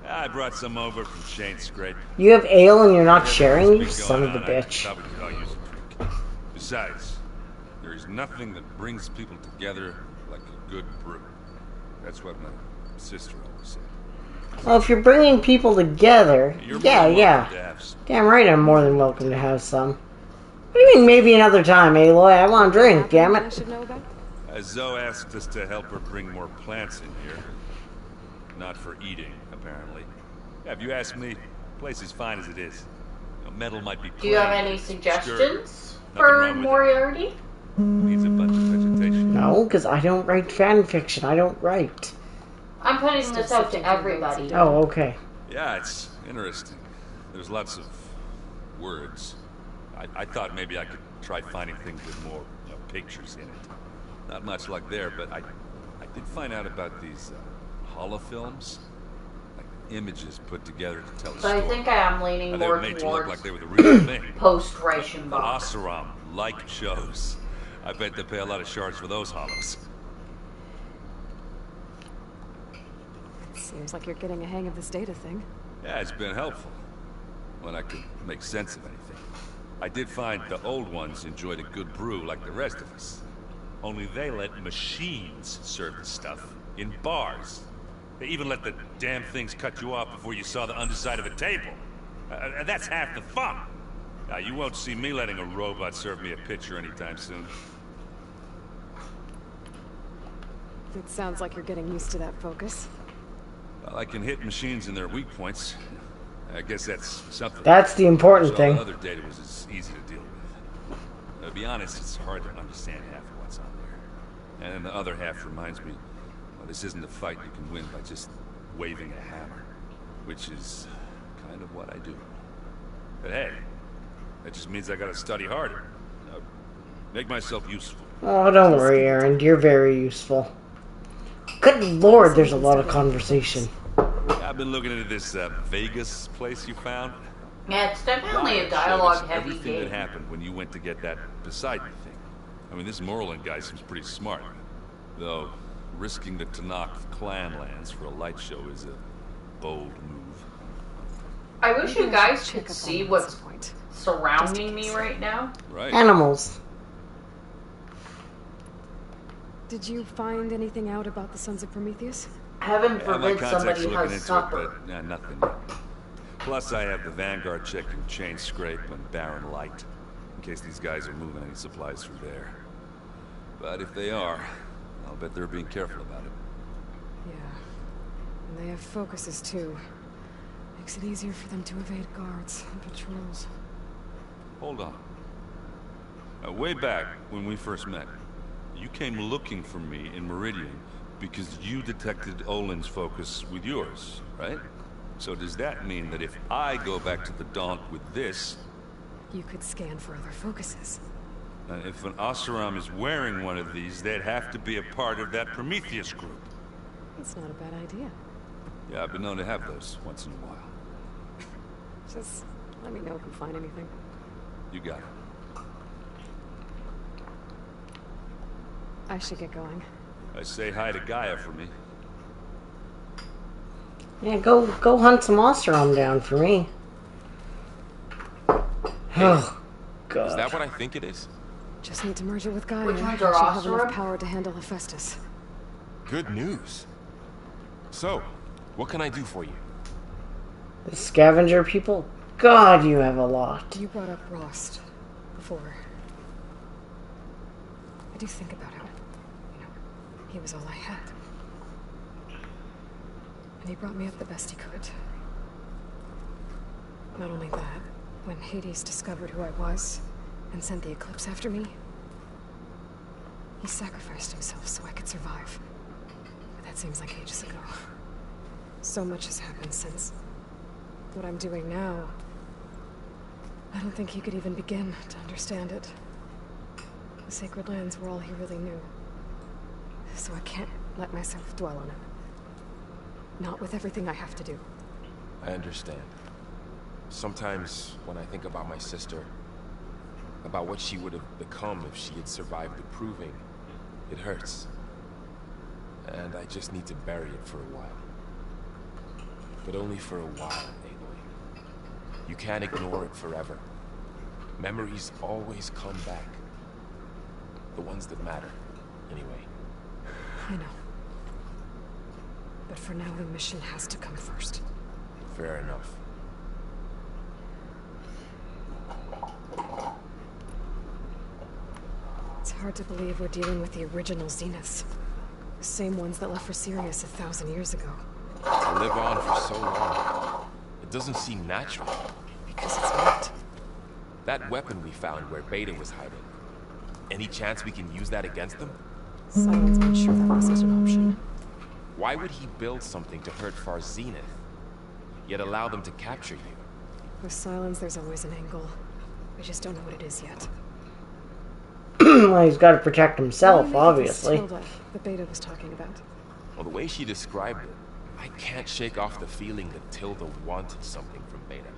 Speaker 10: I brought some over from Shane's Scrape.
Speaker 1: You have ale and you're not sharing, you
Speaker 10: Everything's
Speaker 1: son
Speaker 10: been
Speaker 1: of a
Speaker 10: going on, I
Speaker 1: bitch.
Speaker 10: probably could all use a drink. Besides, there is nothing that brings people together like a good brew. That's what my sister always said.
Speaker 1: Well, if you're bringing people together,
Speaker 10: You're
Speaker 1: yeah,
Speaker 10: more than
Speaker 1: yeah.
Speaker 10: welcome to have some.
Speaker 1: Damn right I'm more than welcome to have some. What do you mean maybe another time, Aloy? I want a drink, damn
Speaker 2: I
Speaker 1: it.
Speaker 2: should know about?
Speaker 10: Zoe asked us to help her bring more plants in here. Not for eating, apparently. Yeah, if you ask me, the place is fine as it is. You know, metal might be
Speaker 5: Do you have
Speaker 10: plain,
Speaker 5: any
Speaker 10: but
Speaker 5: suggestions
Speaker 10: nothing
Speaker 5: for
Speaker 10: wrong with it.
Speaker 5: Moriarty?
Speaker 10: Needs a bunch of vegetation.
Speaker 1: No, because I don't write fan fiction. I don't write.
Speaker 5: I'm putting this out to everybody.
Speaker 1: Oh, okay.
Speaker 10: Yeah, it's interesting. There's lots of words. I thought maybe I could try finding things with more pictures in it. Not much like there, but I did find out about these holofilms. Like images put together to tell a
Speaker 5: So
Speaker 10: story.
Speaker 5: I think I am leaning
Speaker 10: They
Speaker 5: more
Speaker 10: were made to look
Speaker 5: towards
Speaker 10: like they were the real thing.
Speaker 5: post-Reichenbach.
Speaker 10: Oseram-like shows. I bet they pay a lot of shards for those hollows.
Speaker 2: Seems like you're getting a hang of this data thing.
Speaker 10: Yeah, it's been helpful. When I could make sense of anything. I did find the old ones enjoyed a good brew like the rest of us. Only they let machines serve the stuff in bars. They even let the damn things cut you off before you saw the underside of a table. That's half the fun. Now, you won't see me letting a robot serve me a pitcher anytime soon.
Speaker 2: It sounds like you're getting used to that focus.
Speaker 10: Well, I can hit machines in their weak points. I guess that's something.
Speaker 1: That's the important
Speaker 10: So
Speaker 1: thing.
Speaker 10: the other data was as easy to deal with. To be honest, it's hard to understand half of what's on there. And then the other half reminds me, well, this isn't a fight you can win by just waving a hammer. Which is kind of what I do. But hey, that just means I gotta study harder. Make myself useful.
Speaker 1: Oh, don't worry, Aaron. You're very useful. Good lord, there's a lot of conversation.
Speaker 10: I've been looking into this Vegas place you found.
Speaker 5: Yeah, it's definitely a
Speaker 10: Showed us
Speaker 5: dialogue-heavy
Speaker 10: everything
Speaker 5: game.
Speaker 10: that happened when you went to get that Poseidon thing. I mean, this Merlin guy seems pretty smart. Though, risking the Tanakh clan lands for a light show is a bold move.
Speaker 5: I wish you guys
Speaker 2: Check
Speaker 5: could
Speaker 2: up
Speaker 5: see
Speaker 2: on
Speaker 5: what's
Speaker 2: this point.
Speaker 5: surrounding me right now.
Speaker 10: Right.
Speaker 1: Animals.
Speaker 2: Did you find anything out about the Sons of Prometheus?
Speaker 5: Heaven
Speaker 10: Yeah, my
Speaker 5: forbid
Speaker 10: contacts
Speaker 5: somebody
Speaker 10: are looking
Speaker 5: has
Speaker 10: into
Speaker 5: supper.
Speaker 10: it, but nothing yet. Plus, I have the Vanguard checking Chain Scrape and Barren Light, in case these guys are moving any supplies through there. But if they are, I'll bet they're being careful about it.
Speaker 2: Yeah. And they have focuses too. Makes it easier for them to evade guards and patrols.
Speaker 10: Hold on. Way back, when we first met, you came looking for me in Meridian because you detected Olin's focus with yours, right? So does that mean that if I go back to the Daunt with this,
Speaker 2: You could scan for other focuses.
Speaker 10: if an Oseram is wearing one of these, they'd have to be a part of that Prometheus group.
Speaker 2: It's not a bad idea.
Speaker 10: Yeah, I've been known to have those once in a while.
Speaker 2: Just let me know if you find anything.
Speaker 10: You got it.
Speaker 2: I should get going.
Speaker 10: Say hi to Gaia for me.
Speaker 1: Yeah, go hunt some Oseram down for me. Oh, God.
Speaker 11: Is that what I think it is?
Speaker 2: Just need to merge it with Gaia.
Speaker 5: Which ones
Speaker 2: and
Speaker 5: are
Speaker 2: she'll have
Speaker 5: Oseram?
Speaker 2: enough power to handle Hephaestus.
Speaker 11: Good news. So, what can I do for you?
Speaker 1: The scavenger people? God, you have a lot.
Speaker 2: You brought up Rost before. I do think about how, he was all I had. And he brought me up the best he could. Not only that, when Hades discovered who I was and sent the Eclipse after me, he sacrificed himself so I could survive. But that seems like ages ago. So much has happened since. What I'm doing now, I don't think he could even begin to understand it. The sacred lands were all he really knew. So I can't let myself dwell on it. Not with everything I have to do.
Speaker 11: I understand. Sometimes, when I think about my sister, about what she would have become if she had survived the proving, it hurts. And I just need to bury it for a while. But only for a while, Aloy. You can't ignore it forever. Memories always come back. The ones that matter, anyway.
Speaker 2: I know. But for now, the mission has to come first.
Speaker 11: Fair enough.
Speaker 2: It's hard to believe we're dealing with the original Zeniths. The same ones that left for Sirius 1,000 years ago.
Speaker 11: To live on for so long. doesn't seem natural.
Speaker 2: Because it's not.
Speaker 11: That weapon we found where Beta was hiding. Any chance we can use that against them?
Speaker 2: Silence made sure that wasn't an option.
Speaker 11: Why would he build something to hurt Far Zenith, yet allow them to capture you?
Speaker 2: With Silence, there's always an angle. I just don't know what it is yet.
Speaker 1: Well, he's got to protect himself, obviously.
Speaker 2: Tilda, the Beta was talking about.
Speaker 11: Well, the way she described it, I can't shake off the feeling that Tilda wanted something from Beta.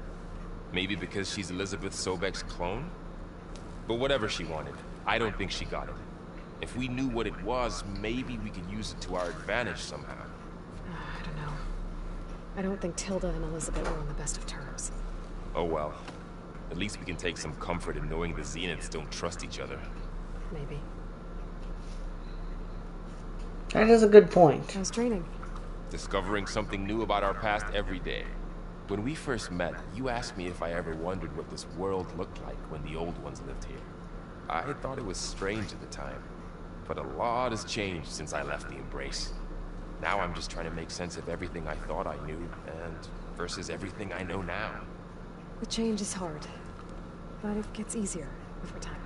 Speaker 11: Maybe because she's Elizabeth Sobek's clone? But whatever she wanted, I don't think she got it. If we knew what it was, maybe we could use it to our advantage somehow.
Speaker 2: I don't know. I don't think Tilda and Elizabeth were on the best of terms.
Speaker 11: Oh well. At least we can take some comfort in knowing the Zeniths don't trust each other.
Speaker 2: Maybe.
Speaker 1: That is a good point.
Speaker 2: How's training?
Speaker 11: Discovering something new about our past every day. When we first met, you asked me if I ever wondered what this world looked like when the old ones lived here. I thought it was strange at the time, but a lot has changed since I left the Embrace. Now I'm just trying to make sense of everything I thought I knew, and versus everything I know now.
Speaker 2: The change is hard, but it gets easier over time.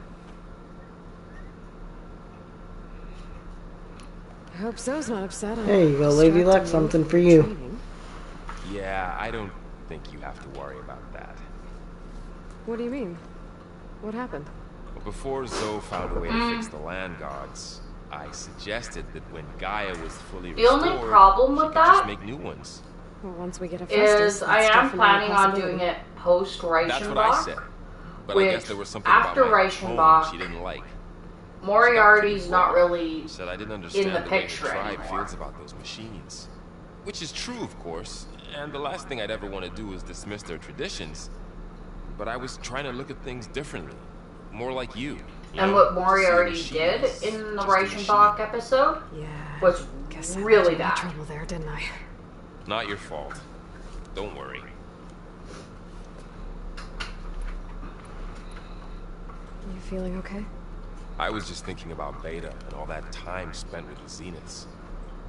Speaker 2: I hope Zoe's not upset.
Speaker 1: There you go, Lady Luck, something for you.
Speaker 2: Training.
Speaker 11: Yeah, I don't think you have to worry about that.
Speaker 2: What do you mean? What happened?
Speaker 11: Well, before Zoe found a way to fix the land gods, I suggested that when Gaia was fully restored,
Speaker 5: The only problem with
Speaker 11: she could
Speaker 5: that
Speaker 11: just make new ones.
Speaker 2: Well, once we get a
Speaker 5: is I am planning on doing it post
Speaker 11: That's what I
Speaker 5: Reichenbach.
Speaker 11: said. But I guess there was something
Speaker 5: After
Speaker 11: about my
Speaker 5: Reichenbach,
Speaker 11: home she didn't like.
Speaker 5: Moriarty's not really
Speaker 11: Said I didn't understand
Speaker 5: in the
Speaker 11: the way the
Speaker 5: picture
Speaker 11: tribe
Speaker 5: anymore.
Speaker 11: feels about those machines. Which is true, of course, and the last thing I'd ever want to do is dismiss their traditions. But I was trying to look at things differently. More like you.
Speaker 5: And what Moriarty did in the Reichenbach episode was really bad.
Speaker 2: Trouble there, didn't I?
Speaker 11: Not your fault. Don't worry.
Speaker 2: You feeling okay?
Speaker 11: I was just thinking about Beta and all that time spent with the Zeniths.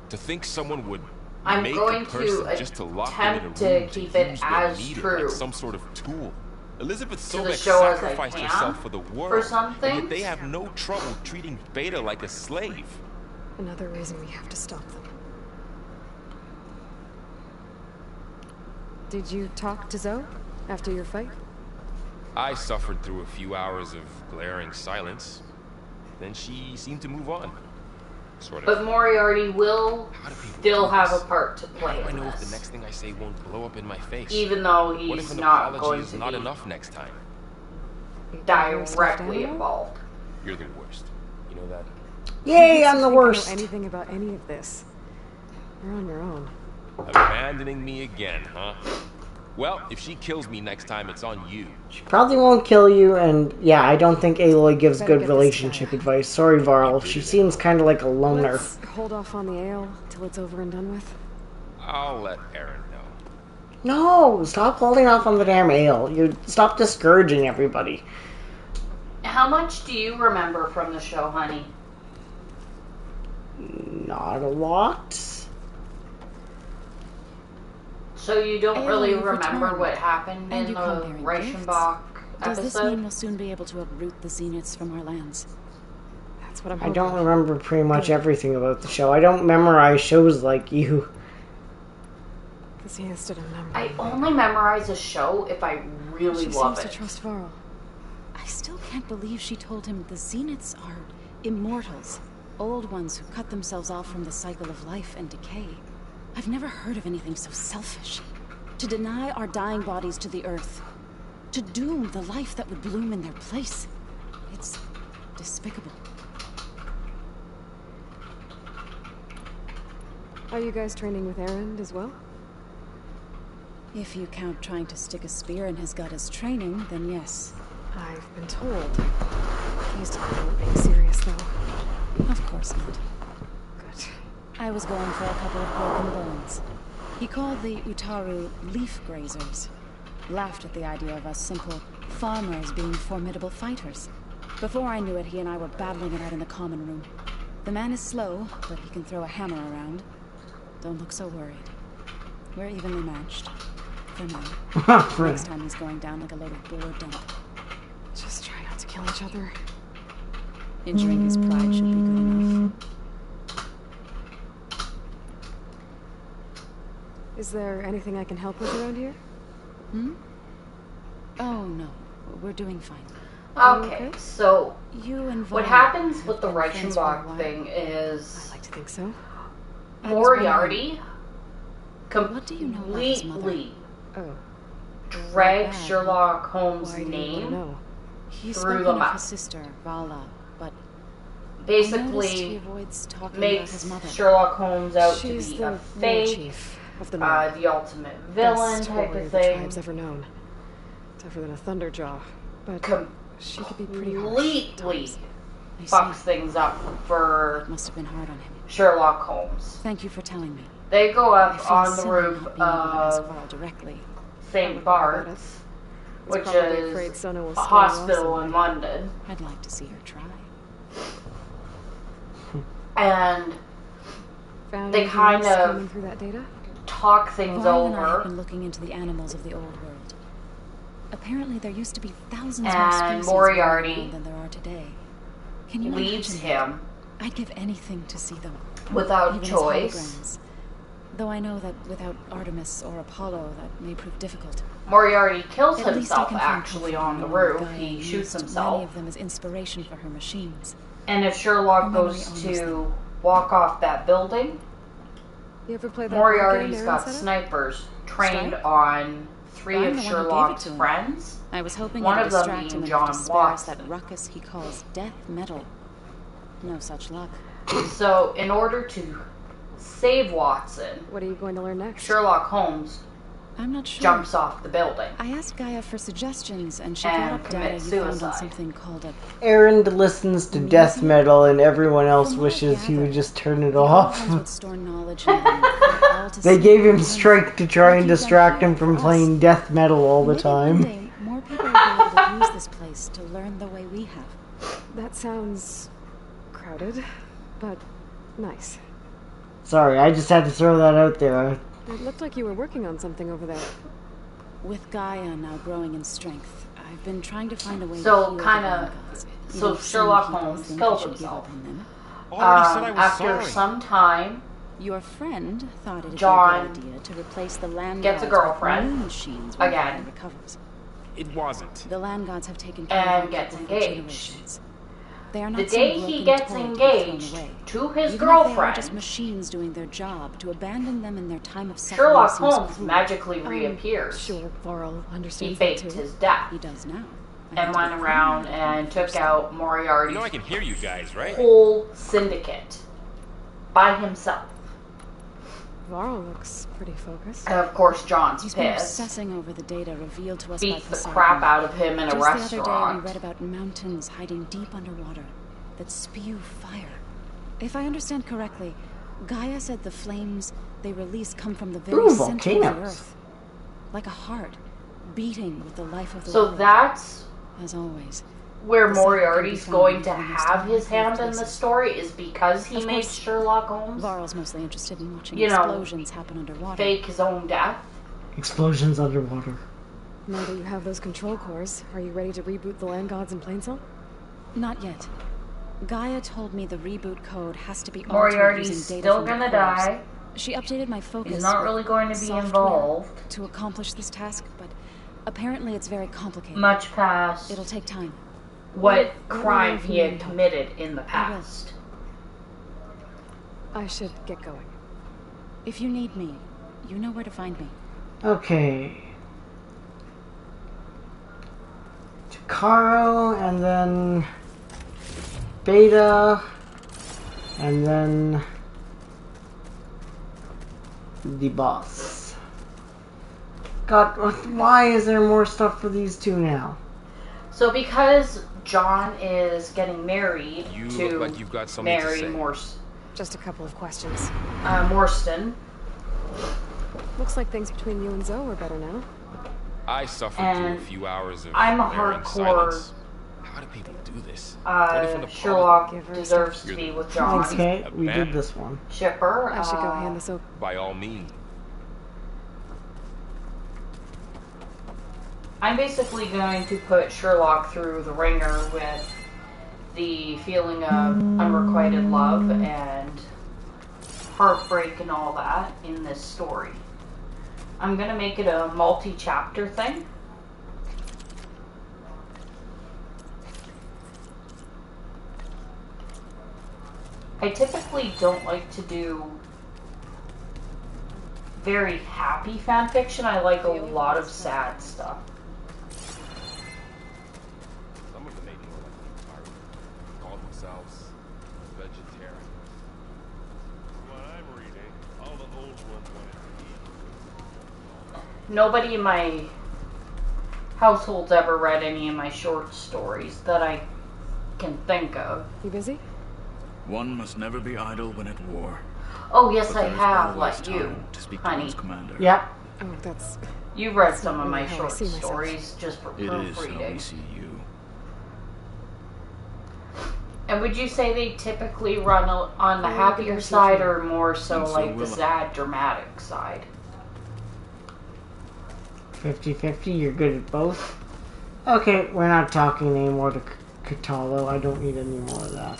Speaker 11: To think someone would
Speaker 5: I'm
Speaker 11: make
Speaker 5: going
Speaker 11: a person
Speaker 5: to
Speaker 11: just to lock them in a
Speaker 5: attempt
Speaker 11: room
Speaker 5: to keep it
Speaker 11: use their
Speaker 5: as
Speaker 11: meter
Speaker 5: true
Speaker 11: like some sort of tool. Elizabeth
Speaker 5: to the
Speaker 11: Sobek
Speaker 5: show as I
Speaker 11: sacrificed
Speaker 5: can
Speaker 11: herself for the world,
Speaker 5: for some
Speaker 11: and yet
Speaker 5: things.
Speaker 11: they have no trouble treating Beta like a slave.
Speaker 2: Another reason we have to stop them. Did you talk to Zoe after your fight?
Speaker 11: I suffered through a few hours of glaring silence. Then she seemed to move on. Sort of.
Speaker 5: But Moriarty will still have a part to play
Speaker 11: How do I
Speaker 5: in
Speaker 11: know if
Speaker 5: this,
Speaker 11: the next thing I say won't blow up in my face?
Speaker 5: even though
Speaker 11: What if
Speaker 5: he's
Speaker 11: an
Speaker 5: not
Speaker 11: apology
Speaker 5: going
Speaker 11: is
Speaker 5: to
Speaker 11: not
Speaker 5: be
Speaker 11: enough next time?
Speaker 5: directly involved.
Speaker 11: You're the worst. You know that?
Speaker 1: Yay, I'm the
Speaker 2: You don't
Speaker 1: worst.
Speaker 2: know anything about any of this. You're on your own.
Speaker 11: Abandoning me again, huh? Well, if she kills me next time, it's on you.
Speaker 1: She probably won't kill you, and yeah, I don't think Aloy gives
Speaker 2: Better
Speaker 1: good
Speaker 2: get this
Speaker 1: relationship advice. Sorry, Varl. She seems kind of like a loner.
Speaker 2: Let's hold off on the ale till it's over and done with.
Speaker 11: I'll let Aaron know.
Speaker 1: No, stop holding off on the damn ale. You stop discouraging everybody.
Speaker 5: How much do you remember from the show, honey?
Speaker 1: Not a lot.
Speaker 5: So you don't really
Speaker 12: you've
Speaker 5: remember
Speaker 12: returned.
Speaker 5: what happened
Speaker 12: And
Speaker 5: in
Speaker 12: you
Speaker 5: the
Speaker 12: come bearing
Speaker 5: Reichenbach
Speaker 12: Does this
Speaker 5: episode?
Speaker 12: mean we'll soon be able to uproot the Zeniths from our lands?
Speaker 2: That's what I'm
Speaker 1: I
Speaker 2: hoping.
Speaker 1: don't remember pretty much everything about the show. I don't memorize shows like you.
Speaker 2: Because he has to remember.
Speaker 5: I only memorize a show if I really
Speaker 2: She
Speaker 5: love
Speaker 2: seems
Speaker 5: it.
Speaker 2: to trust Varl.
Speaker 12: I still can't believe she told him the Zeniths are immortals. Old ones who cut themselves off from the cycle of life and decay. I've never heard of anything so selfish. To deny our dying bodies to the earth. To doom the life that would bloom in their place. It's despicable.
Speaker 2: Are you guys training with Aaron as well?
Speaker 12: If you count trying to stick a spear in his gut as training, then yes.
Speaker 2: I've been told. Please tell me you weren't being serious, though.
Speaker 12: Of course not.
Speaker 2: Good.
Speaker 12: I was going for a couple of broken bones. He called the Utaru leaf grazers. Laughed at the idea of us simple farmers being formidable fighters. Before I knew it, he and I were battling it out in the common room. The man is slow, but he can throw a hammer around. Don't look so worried. We're evenly matched. for now. Next time he's going down like a load of boar dump.
Speaker 2: Just try not to kill each other.
Speaker 12: Injuring his pride should be good enough.
Speaker 2: Is there anything I can help with around here?
Speaker 12: Hmm? Oh, no. We're doing fine.
Speaker 5: Okay, so
Speaker 12: You and
Speaker 5: what
Speaker 12: Vaughn
Speaker 5: happens with the
Speaker 12: have been friends for a
Speaker 5: Reichenbach
Speaker 12: while.
Speaker 5: thing is
Speaker 2: I like to think so.
Speaker 5: Moriarty
Speaker 12: What do you know about his mother?
Speaker 5: completely
Speaker 2: Oh,
Speaker 5: drags
Speaker 12: bad.
Speaker 5: Sherlock Holmes'
Speaker 2: why do you want to
Speaker 5: name
Speaker 2: know?
Speaker 12: He's
Speaker 5: through
Speaker 12: spoken
Speaker 5: the
Speaker 12: of
Speaker 5: map.
Speaker 12: his sister, Vala, but I noticed he
Speaker 5: Basically
Speaker 12: avoids talking about his
Speaker 5: makes
Speaker 12: mother.
Speaker 5: Sherlock Holmes out
Speaker 2: She's
Speaker 5: to be
Speaker 2: the
Speaker 5: a
Speaker 2: war
Speaker 5: fake,
Speaker 2: chief of the North.
Speaker 5: the ultimate villain
Speaker 2: Best
Speaker 5: type
Speaker 2: warrior
Speaker 5: of
Speaker 2: the
Speaker 5: thing.
Speaker 2: tribe's ever known. Tougher than a thunderjaw, but she could be pretty harsh.
Speaker 5: Completely
Speaker 12: I
Speaker 5: fucks
Speaker 12: see.
Speaker 5: things up for
Speaker 12: Must have been hard on him.
Speaker 5: Sherlock Holmes.
Speaker 12: Thank you for telling me.
Speaker 5: They go
Speaker 12: I
Speaker 5: up
Speaker 12: feel
Speaker 5: on the
Speaker 12: silly
Speaker 5: roof
Speaker 12: not being able to ask
Speaker 5: of
Speaker 12: Val directly.
Speaker 5: St. Bart's, which
Speaker 2: probably afraid
Speaker 5: is
Speaker 2: Sona will
Speaker 5: a
Speaker 2: stay
Speaker 5: hospital
Speaker 2: lost
Speaker 5: in London,
Speaker 12: I'd like to see her try.
Speaker 5: and
Speaker 2: Found
Speaker 5: they
Speaker 2: anything
Speaker 5: kind
Speaker 2: else
Speaker 5: of
Speaker 2: coming through that data?
Speaker 5: talk things
Speaker 12: Vaughn and I have
Speaker 5: over.
Speaker 12: been looking into the animals of the old world. Apparently, there used to be thousands more
Speaker 5: And
Speaker 12: species
Speaker 5: Moriarty
Speaker 12: around than there are today. Can you
Speaker 5: leaves
Speaker 12: imagine
Speaker 5: him
Speaker 12: that? I'd give anything to see them.
Speaker 5: without
Speaker 12: Even as
Speaker 5: choice.
Speaker 12: holograms. Though I know that without Artemis or Apollo, that may prove difficult.
Speaker 5: Moriarty kills
Speaker 12: At least I
Speaker 5: himself
Speaker 12: can find
Speaker 5: actually
Speaker 12: comfort
Speaker 5: on the
Speaker 12: in
Speaker 5: roof.
Speaker 12: Gaia
Speaker 5: He
Speaker 12: used
Speaker 5: shoots
Speaker 12: Many
Speaker 5: himself.
Speaker 12: of them as inspiration for her machines.
Speaker 5: And if Sherlock
Speaker 12: Her memory
Speaker 5: goes
Speaker 12: honors
Speaker 5: to
Speaker 12: them.
Speaker 5: walk off that building,
Speaker 2: You ever play that
Speaker 5: Moriarty's
Speaker 2: board game,
Speaker 5: got
Speaker 2: Aaron said it?
Speaker 5: snipers trained
Speaker 12: Strike?
Speaker 5: on 3
Speaker 12: I'm
Speaker 5: of
Speaker 12: the one who gave it
Speaker 5: Sherlock's
Speaker 12: to him.
Speaker 5: friends.
Speaker 12: I was hoping
Speaker 5: One
Speaker 12: it'd
Speaker 5: of them
Speaker 12: distract him
Speaker 5: being
Speaker 12: enough
Speaker 5: John
Speaker 12: to spare us
Speaker 5: Watson.
Speaker 12: that ruckus he calls death metal. No such luck.
Speaker 5: So, in order to save Watson,
Speaker 2: What are you going to learn next?
Speaker 5: Sherlock Holmes
Speaker 12: I'm not sure.
Speaker 5: jumps off the building.
Speaker 12: I asked Gaia for suggestions, and she
Speaker 5: And
Speaker 12: brought up data you
Speaker 5: commits
Speaker 12: found on
Speaker 5: suicide.
Speaker 12: something called a...
Speaker 1: Aaron listens to death metal, and everyone else wishes he would just turn it off.
Speaker 12: would store knowledge in them for all to
Speaker 1: They
Speaker 12: see.
Speaker 1: gave him strength to try and distract him from playing death metal all the
Speaker 12: Maybe one
Speaker 1: time.
Speaker 12: day more people will be able to use this place to learn the way we have.
Speaker 2: That sounds crowded, but nice.
Speaker 1: Sorry, I just had to throw that out there.
Speaker 2: It looked like you were working on something over there.
Speaker 12: With Gaia now growing in strength, I've been trying to find a way
Speaker 5: So,
Speaker 12: to heal
Speaker 5: kinda-
Speaker 12: the gods.
Speaker 5: so
Speaker 12: Even some
Speaker 5: Sherlock
Speaker 12: people
Speaker 5: Holmes
Speaker 12: think
Speaker 5: kills
Speaker 12: we should give
Speaker 5: himself.
Speaker 12: up on them.
Speaker 11: Already said I was
Speaker 5: After
Speaker 11: sorry.
Speaker 5: some time,
Speaker 12: Your friend thought it'd
Speaker 5: John
Speaker 12: be a good idea to replace the land
Speaker 5: gets a
Speaker 12: gods with
Speaker 5: girlfriend,
Speaker 12: moon machines when
Speaker 5: again.
Speaker 12: Gaia recovers.
Speaker 11: It wasn't.
Speaker 12: The land gods have taken care
Speaker 5: and
Speaker 12: of
Speaker 5: gets
Speaker 12: people for
Speaker 5: engaged.
Speaker 12: generations. They are not
Speaker 5: The
Speaker 12: some
Speaker 5: day he
Speaker 12: broken
Speaker 5: gets
Speaker 12: toy to be
Speaker 5: engaged
Speaker 12: thrown away.
Speaker 5: to his
Speaker 12: Even if they are just
Speaker 5: girlfriend,
Speaker 12: machines doing their job, to abandon them in their time of suffering
Speaker 5: Sherlock
Speaker 12: seems
Speaker 5: Holmes
Speaker 12: cruel.
Speaker 5: magically reappears.
Speaker 2: Sure, Varl
Speaker 5: He
Speaker 2: understands that
Speaker 5: faked
Speaker 2: too.
Speaker 5: his death
Speaker 12: He does now.
Speaker 5: and went around and took out
Speaker 11: You
Speaker 5: Moriarty's
Speaker 11: know I can hear you guys, right?
Speaker 5: whole syndicate by himself.
Speaker 2: Varl looks pretty focused.
Speaker 5: And of course, John's
Speaker 12: He's been
Speaker 5: pissed.
Speaker 12: obsessing over the data revealed to us by
Speaker 5: Beats the
Speaker 12: Poseidon.
Speaker 5: crap out of him in a
Speaker 12: Just the other day, we
Speaker 5: restaurant.
Speaker 12: read about mountains hiding deep underwater that spew fire. If I understand correctly, Gaia said the flames they release come from the very
Speaker 1: Ooh,
Speaker 12: center of the
Speaker 1: volcanoes.
Speaker 12: earth, like a heart beating with the life of the
Speaker 5: So
Speaker 12: world.
Speaker 5: that's
Speaker 12: As always,
Speaker 5: where
Speaker 12: The same can be
Speaker 5: Moriarty's
Speaker 12: found
Speaker 5: going
Speaker 12: in
Speaker 5: to
Speaker 12: the most
Speaker 5: have his
Speaker 12: unlikely
Speaker 5: hand in
Speaker 12: places.
Speaker 5: the story is because he
Speaker 12: Of
Speaker 5: made
Speaker 12: course,
Speaker 5: Sherlock Holmes
Speaker 12: Varl's mostly interested in watching
Speaker 5: You know,
Speaker 12: explosions happen underwater.
Speaker 5: fake his own death.
Speaker 1: Explosions underwater.
Speaker 2: Now that you have those control cores, are you ready to reboot the land gods in Plainsong?
Speaker 12: Not yet. Gaia told me the reboot code has to be altered
Speaker 5: Moriarty's
Speaker 12: using data
Speaker 5: still
Speaker 12: from the
Speaker 5: gonna
Speaker 12: cores.
Speaker 5: die.
Speaker 12: She updated my focus.
Speaker 5: He's not
Speaker 12: with
Speaker 5: really going to be
Speaker 12: software
Speaker 5: involved.
Speaker 12: to accomplish this task, but apparently it's very complicated.
Speaker 5: Much past
Speaker 12: It'll take time.
Speaker 5: what
Speaker 2: Well,
Speaker 5: crime
Speaker 2: if
Speaker 5: he
Speaker 2: you
Speaker 5: had
Speaker 2: need help.
Speaker 5: committed in the
Speaker 12: I will.
Speaker 5: past.
Speaker 2: I should get going.
Speaker 12: If you need me, you know where to find me.
Speaker 1: Okay. Takaro, and then Beta, and then the boss. God, why is there more stuff for these two now?
Speaker 5: So because John is getting married
Speaker 11: You
Speaker 5: to
Speaker 11: look like you've got something to
Speaker 5: Mary
Speaker 11: say.
Speaker 2: Just a couple of questions.
Speaker 5: Morstan,
Speaker 2: Looks like things between you and Zoe are better now.
Speaker 11: I suffered through
Speaker 5: And
Speaker 11: a few hours of
Speaker 5: I'm a
Speaker 11: glaring
Speaker 5: hardcore,
Speaker 11: silence. How do people do this? Ready from the
Speaker 5: Sherlock
Speaker 2: Give her a
Speaker 5: deserves to
Speaker 11: You're
Speaker 5: be
Speaker 11: the-
Speaker 5: with John.
Speaker 1: Okay,
Speaker 11: A
Speaker 1: we
Speaker 11: man.
Speaker 1: did this one.
Speaker 5: Chipper,
Speaker 2: I should go hand this over.
Speaker 11: By all means.
Speaker 5: I'm basically going to put Sherlock through the ringer with the feeling of unrequited love and heartbreak and all that in this story. I'm going to make it a multi-chapter thing. I typically don't like to do very happy fanfiction. I like a lot of sad stuff.
Speaker 11: Some of them may be like call themselves vegetarians.
Speaker 10: What I'm reading, all the old ones wanted to eat.
Speaker 5: Nobody in my household's ever read any of my short stories that I can think of.
Speaker 2: You busy?
Speaker 13: One must never be idle when at war.
Speaker 5: Oh yes,
Speaker 13: But
Speaker 5: I
Speaker 13: there is
Speaker 5: have,
Speaker 13: always
Speaker 5: like you,
Speaker 13: time to speak to
Speaker 5: honey.
Speaker 13: one's commander.
Speaker 1: Yep.
Speaker 2: Oh, that's...
Speaker 5: You've read
Speaker 2: that's
Speaker 5: some
Speaker 2: not
Speaker 5: of my
Speaker 2: really how I
Speaker 5: short
Speaker 2: see myself.
Speaker 5: stories just for
Speaker 13: It is how we
Speaker 5: proofreading.
Speaker 13: see you.
Speaker 5: And would you say they typically run on the
Speaker 2: Oh,
Speaker 5: happier
Speaker 2: that's
Speaker 5: side
Speaker 2: true.
Speaker 5: or more so
Speaker 13: And so
Speaker 5: like the
Speaker 13: will I.
Speaker 5: sad, dramatic side?
Speaker 1: 50-50, you're good at both. Okay, we're not talking anymore to Catalo. I don't need any more of that.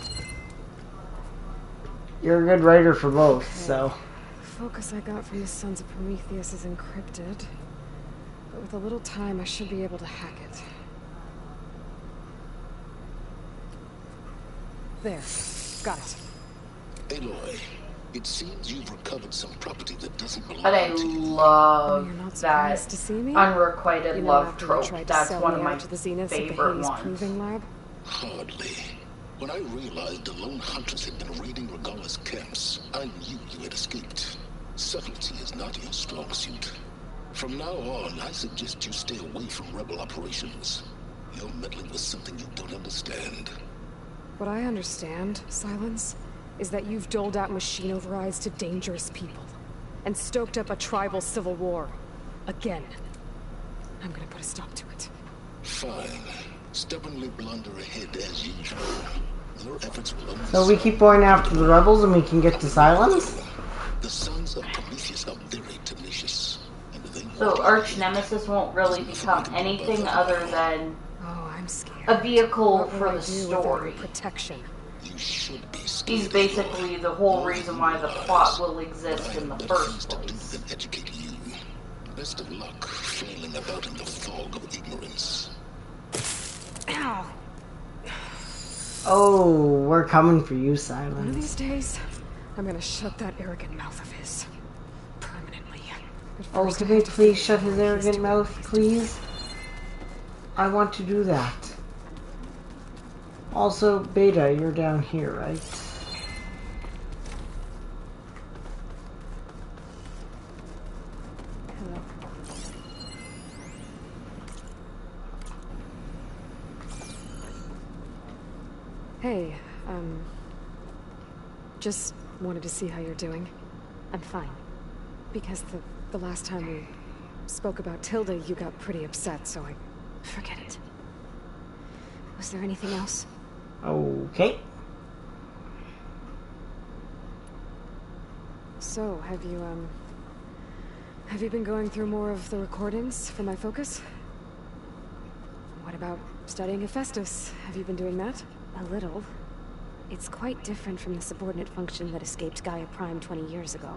Speaker 1: You're a good writer for both, so...
Speaker 2: The focus I got from the Sons of Prometheus is encrypted. But with a little time, I should be able to hack it. There. Got it.
Speaker 14: Aloy, it seems you've recovered some property that doesn't belong
Speaker 5: But I
Speaker 14: to you.
Speaker 5: love
Speaker 2: You're not
Speaker 5: that
Speaker 2: surprised to see me?
Speaker 5: unrequited
Speaker 2: You know,
Speaker 5: love
Speaker 2: after
Speaker 5: trope.
Speaker 2: you tried to
Speaker 5: That's
Speaker 2: sell
Speaker 5: one
Speaker 2: me
Speaker 5: of my
Speaker 2: out to the Zeniths at the
Speaker 5: favorite
Speaker 2: Hades
Speaker 5: ones.
Speaker 2: Proving Lab?
Speaker 14: Hardly. When I realized the lone hunters had been raiding Regala's camps, I knew you had escaped. Subtlety is not your strong suit. From now on, I suggest you stay away from rebel operations. You're meddling with something you don't understand.
Speaker 2: What I understand, Silence, is that you've doled out machine overrides to dangerous people. And stoked up a tribal civil war. Again. I'm gonna put a stop to it.
Speaker 14: Fine. Stubbornly blunder ahead as usual. Your efforts will only
Speaker 1: So we keep going after the rebels and we can get to Silence?
Speaker 14: The Sons of Prometheus are very tenacious. And they
Speaker 5: So Arch Nemesis won't really become anything other than
Speaker 2: Oh, I'm scared.
Speaker 5: a vehicle
Speaker 2: What will
Speaker 5: for
Speaker 2: I
Speaker 5: the
Speaker 2: do without
Speaker 5: story.
Speaker 2: your protection.
Speaker 14: You should be scared.
Speaker 5: He's basically the whole reason why the plot will exist in the first place.
Speaker 14: Than educate you. Best of luck flailing about in the fog of ignorance.
Speaker 2: Ow!
Speaker 1: Oh, we're coming for you,
Speaker 2: One of
Speaker 1: Silence.
Speaker 2: these days, I'm gonna shut that arrogant mouth of his. Permanently. But
Speaker 1: Oh,
Speaker 2: first I
Speaker 1: can we
Speaker 2: have to
Speaker 1: please
Speaker 2: figure
Speaker 1: shut
Speaker 2: out
Speaker 1: his
Speaker 2: what he's
Speaker 1: arrogant
Speaker 2: doing
Speaker 1: mouth,
Speaker 2: these
Speaker 1: please? I want to do that. Also, Beta, you're down here, right?
Speaker 2: Hello. Hey, just wanted to see how you're doing. I'm fine. Because the last time we spoke about Tilda, you got pretty upset, so I... Forget it. Was there anything else?
Speaker 1: Okay.
Speaker 2: So, have you been going through more of the recordings for my focus? What about studying Hephaestus? Have you been doing that?
Speaker 15: A little. It's quite different from the subordinate function that escaped Gaia Prime 20 years ago.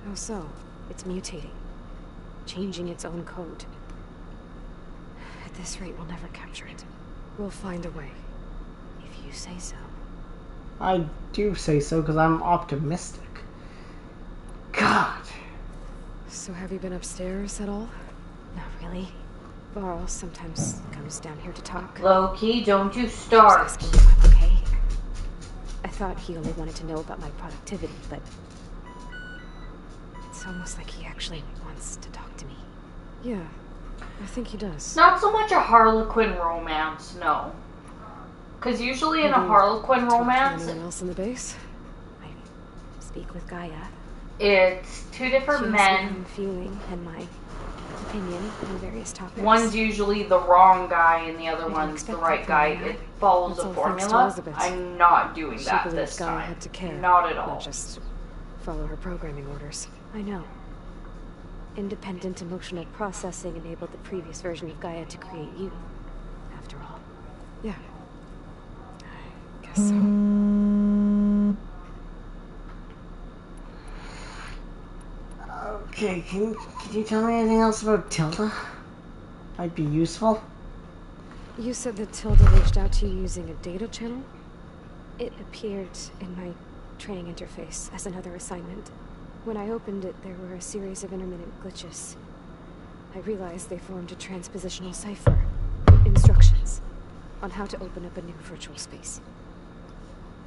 Speaker 2: How so?
Speaker 15: It's mutating. Changing its own code. At this rate, we'll never capture it.
Speaker 2: We'll find a way.
Speaker 15: If you say so.
Speaker 1: I do say so because I'm optimistic. God.
Speaker 2: So have you been upstairs at all?
Speaker 15: Not really. Varl sometimes comes down here to talk.
Speaker 5: Low-key, don't you start.
Speaker 15: Asking if I'm okay. I thought he only wanted to know about my productivity, but... It's almost like he actually wants to talk to me.
Speaker 2: Yeah, I think he does.
Speaker 5: Not so much a Harlequin romance, no. Because usually in a Harlequin romance,
Speaker 2: Anyone else in the base?
Speaker 15: I speak with Gaia.
Speaker 5: it's two different
Speaker 15: She asks me how
Speaker 5: men.
Speaker 15: I'm feeling and my opinion on various topics.
Speaker 5: One's usually the wrong guy and the other
Speaker 15: I
Speaker 5: one's the
Speaker 15: expect
Speaker 5: right
Speaker 15: that
Speaker 5: guy.
Speaker 15: from her.
Speaker 5: It follows
Speaker 2: That's
Speaker 5: a
Speaker 2: all thanks to
Speaker 5: formula.
Speaker 2: Elizabeth.
Speaker 5: I'm not doing
Speaker 2: She
Speaker 5: that
Speaker 2: believed
Speaker 5: this
Speaker 2: Gaia
Speaker 5: time.
Speaker 2: had to care.
Speaker 5: Not at all.
Speaker 2: Not just follow her programming orders.
Speaker 15: I know. Independent emotional processing enabled the previous version of Gaia to create you, after all.
Speaker 2: Yeah. I guess so.
Speaker 1: Okay, can you tell me anything else about Tilda? Might be useful.
Speaker 15: You said that Tilda reached out to you using a data channel? It appeared in my training interface as another assignment. When I opened it, there were a series of intermittent glitches. I realized they formed a transpositional cipher. Instructions on how to open up a new virtual space.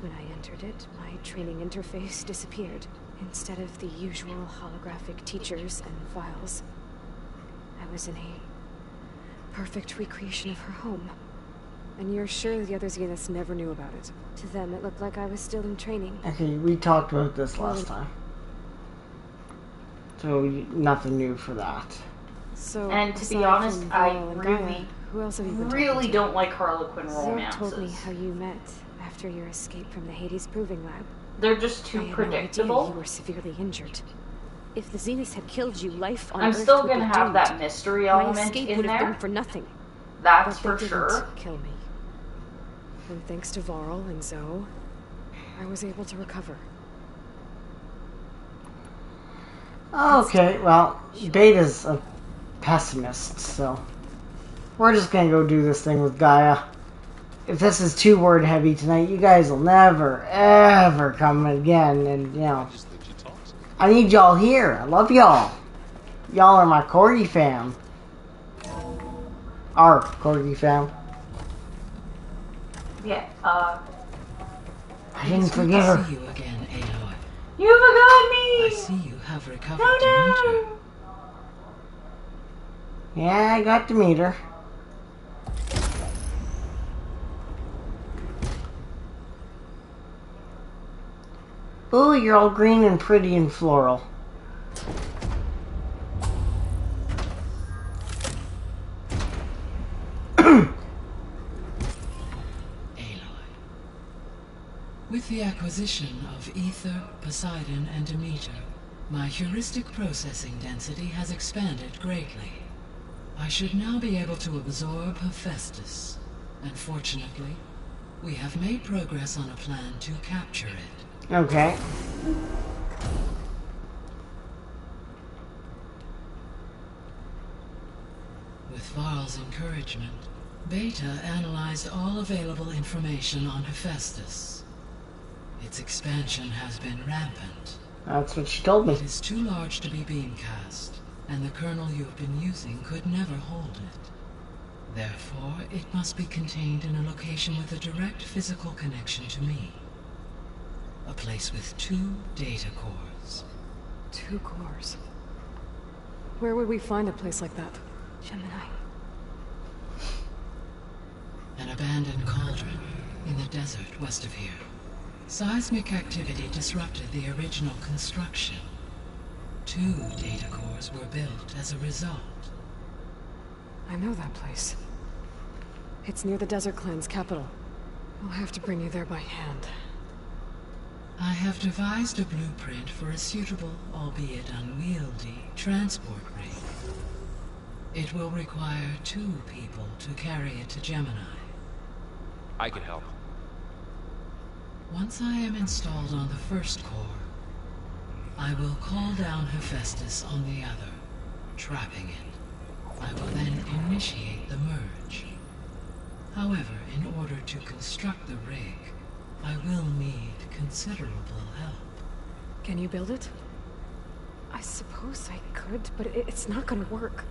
Speaker 15: When I entered it, my training interface disappeared. Instead of the usual holographic teachers and files, I was in a perfect recreation of her home.
Speaker 2: And you're sure the other Zeniths never knew about it?
Speaker 15: To them, it looked like I was still in training.
Speaker 1: Okay, we talked about this last time. So, nothing new for that.
Speaker 2: So,
Speaker 5: and to be honest, I
Speaker 2: who else have you been
Speaker 5: really don't like Harlequin romances.
Speaker 15: Zod told me how you met after your escape from the Hades Proving Lab.
Speaker 5: They're just too predictable.
Speaker 15: No idea you were severely injured. If the Zeniths had killed you, life on
Speaker 5: I'm
Speaker 15: Earth
Speaker 5: still
Speaker 15: would
Speaker 5: gonna
Speaker 15: be
Speaker 5: have
Speaker 15: doomed.
Speaker 5: that mystery element
Speaker 15: My escape
Speaker 5: in
Speaker 15: would have
Speaker 5: there.
Speaker 15: been for nothing.
Speaker 5: That's
Speaker 15: but
Speaker 5: for
Speaker 15: they
Speaker 5: sure.
Speaker 15: didn't kill me.
Speaker 2: And thanks to Varl and Zoe, I was able to recover.
Speaker 1: Okay, well, Beta's a pessimist, so we're just gonna go do this thing with Gaia. If this is too word heavy tonight, you guys will never, ever come again, and, you know, I need y'all here. I love y'all. Y'all are my Corgi fam. Our Corgi fam.
Speaker 5: Yeah,
Speaker 1: I didn't forget her.
Speaker 16: I see you again, Aloy.
Speaker 5: You forgot me!
Speaker 16: I see you have recovered Demeter.
Speaker 1: Yeah, I got to meet her. Ooh, you're all green and pretty and floral.
Speaker 16: With the acquisition of Ether, Poseidon, and Demeter, my heuristic processing density has expanded greatly. I should now be able to absorb Hephaestus, and fortunately, we have made progress on a plan to capture it.
Speaker 1: Okay.
Speaker 16: With Varl's encouragement, Beta analyzed all available information on Hephaestus. Its expansion has been rampant.
Speaker 1: That's what she told me.
Speaker 16: It is too large to be beamcast, and the kernel you've been using could never hold it. Therefore, it must be contained in a location with a direct physical connection to me. A place with 2 data cores.
Speaker 2: 2 cores? Where would we find a place like that?
Speaker 15: Gemini.
Speaker 16: An abandoned cauldron in the desert west of here. Seismic activity disrupted the original construction. 2 data cores were built as a result.
Speaker 2: I know that place. It's near the Desert Clan's capital. I'll have to bring you there by hand.
Speaker 16: I have devised a blueprint for a suitable, albeit unwieldy, transport rig. It will require 2 people to carry it to Gemini.
Speaker 11: I can help.
Speaker 16: Once I am installed on the first core, I will call down Hephaestus on the other, trapping it. I will then initiate the merge. However, in order to construct the rig, I will need considerable help.
Speaker 2: Can you build it? I suppose I could, but it's not gonna work.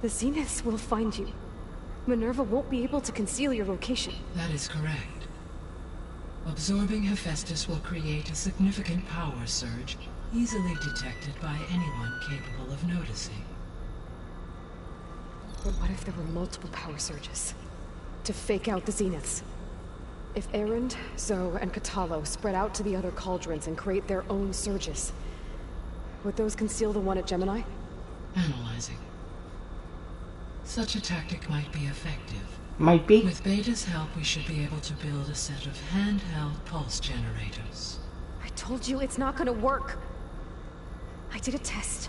Speaker 2: The Zeniths will find you. Minerva won't be able to conceal your location.
Speaker 16: That is correct. Absorbing Hephaestus will create a significant power surge, easily detected by anyone capable of noticing.
Speaker 2: But what if there were multiple power surges? To fake out the Zeniths? If Erend, Zoe, and Katalo spread out to the other cauldrons and create their own surges, would those conceal the one at Gemini?
Speaker 16: Analyzing. Such a tactic might be effective.
Speaker 1: Might be.
Speaker 16: With Beta's help, we should be able to build a set of handheld pulse generators.
Speaker 2: I told you it's not gonna work. I did a test.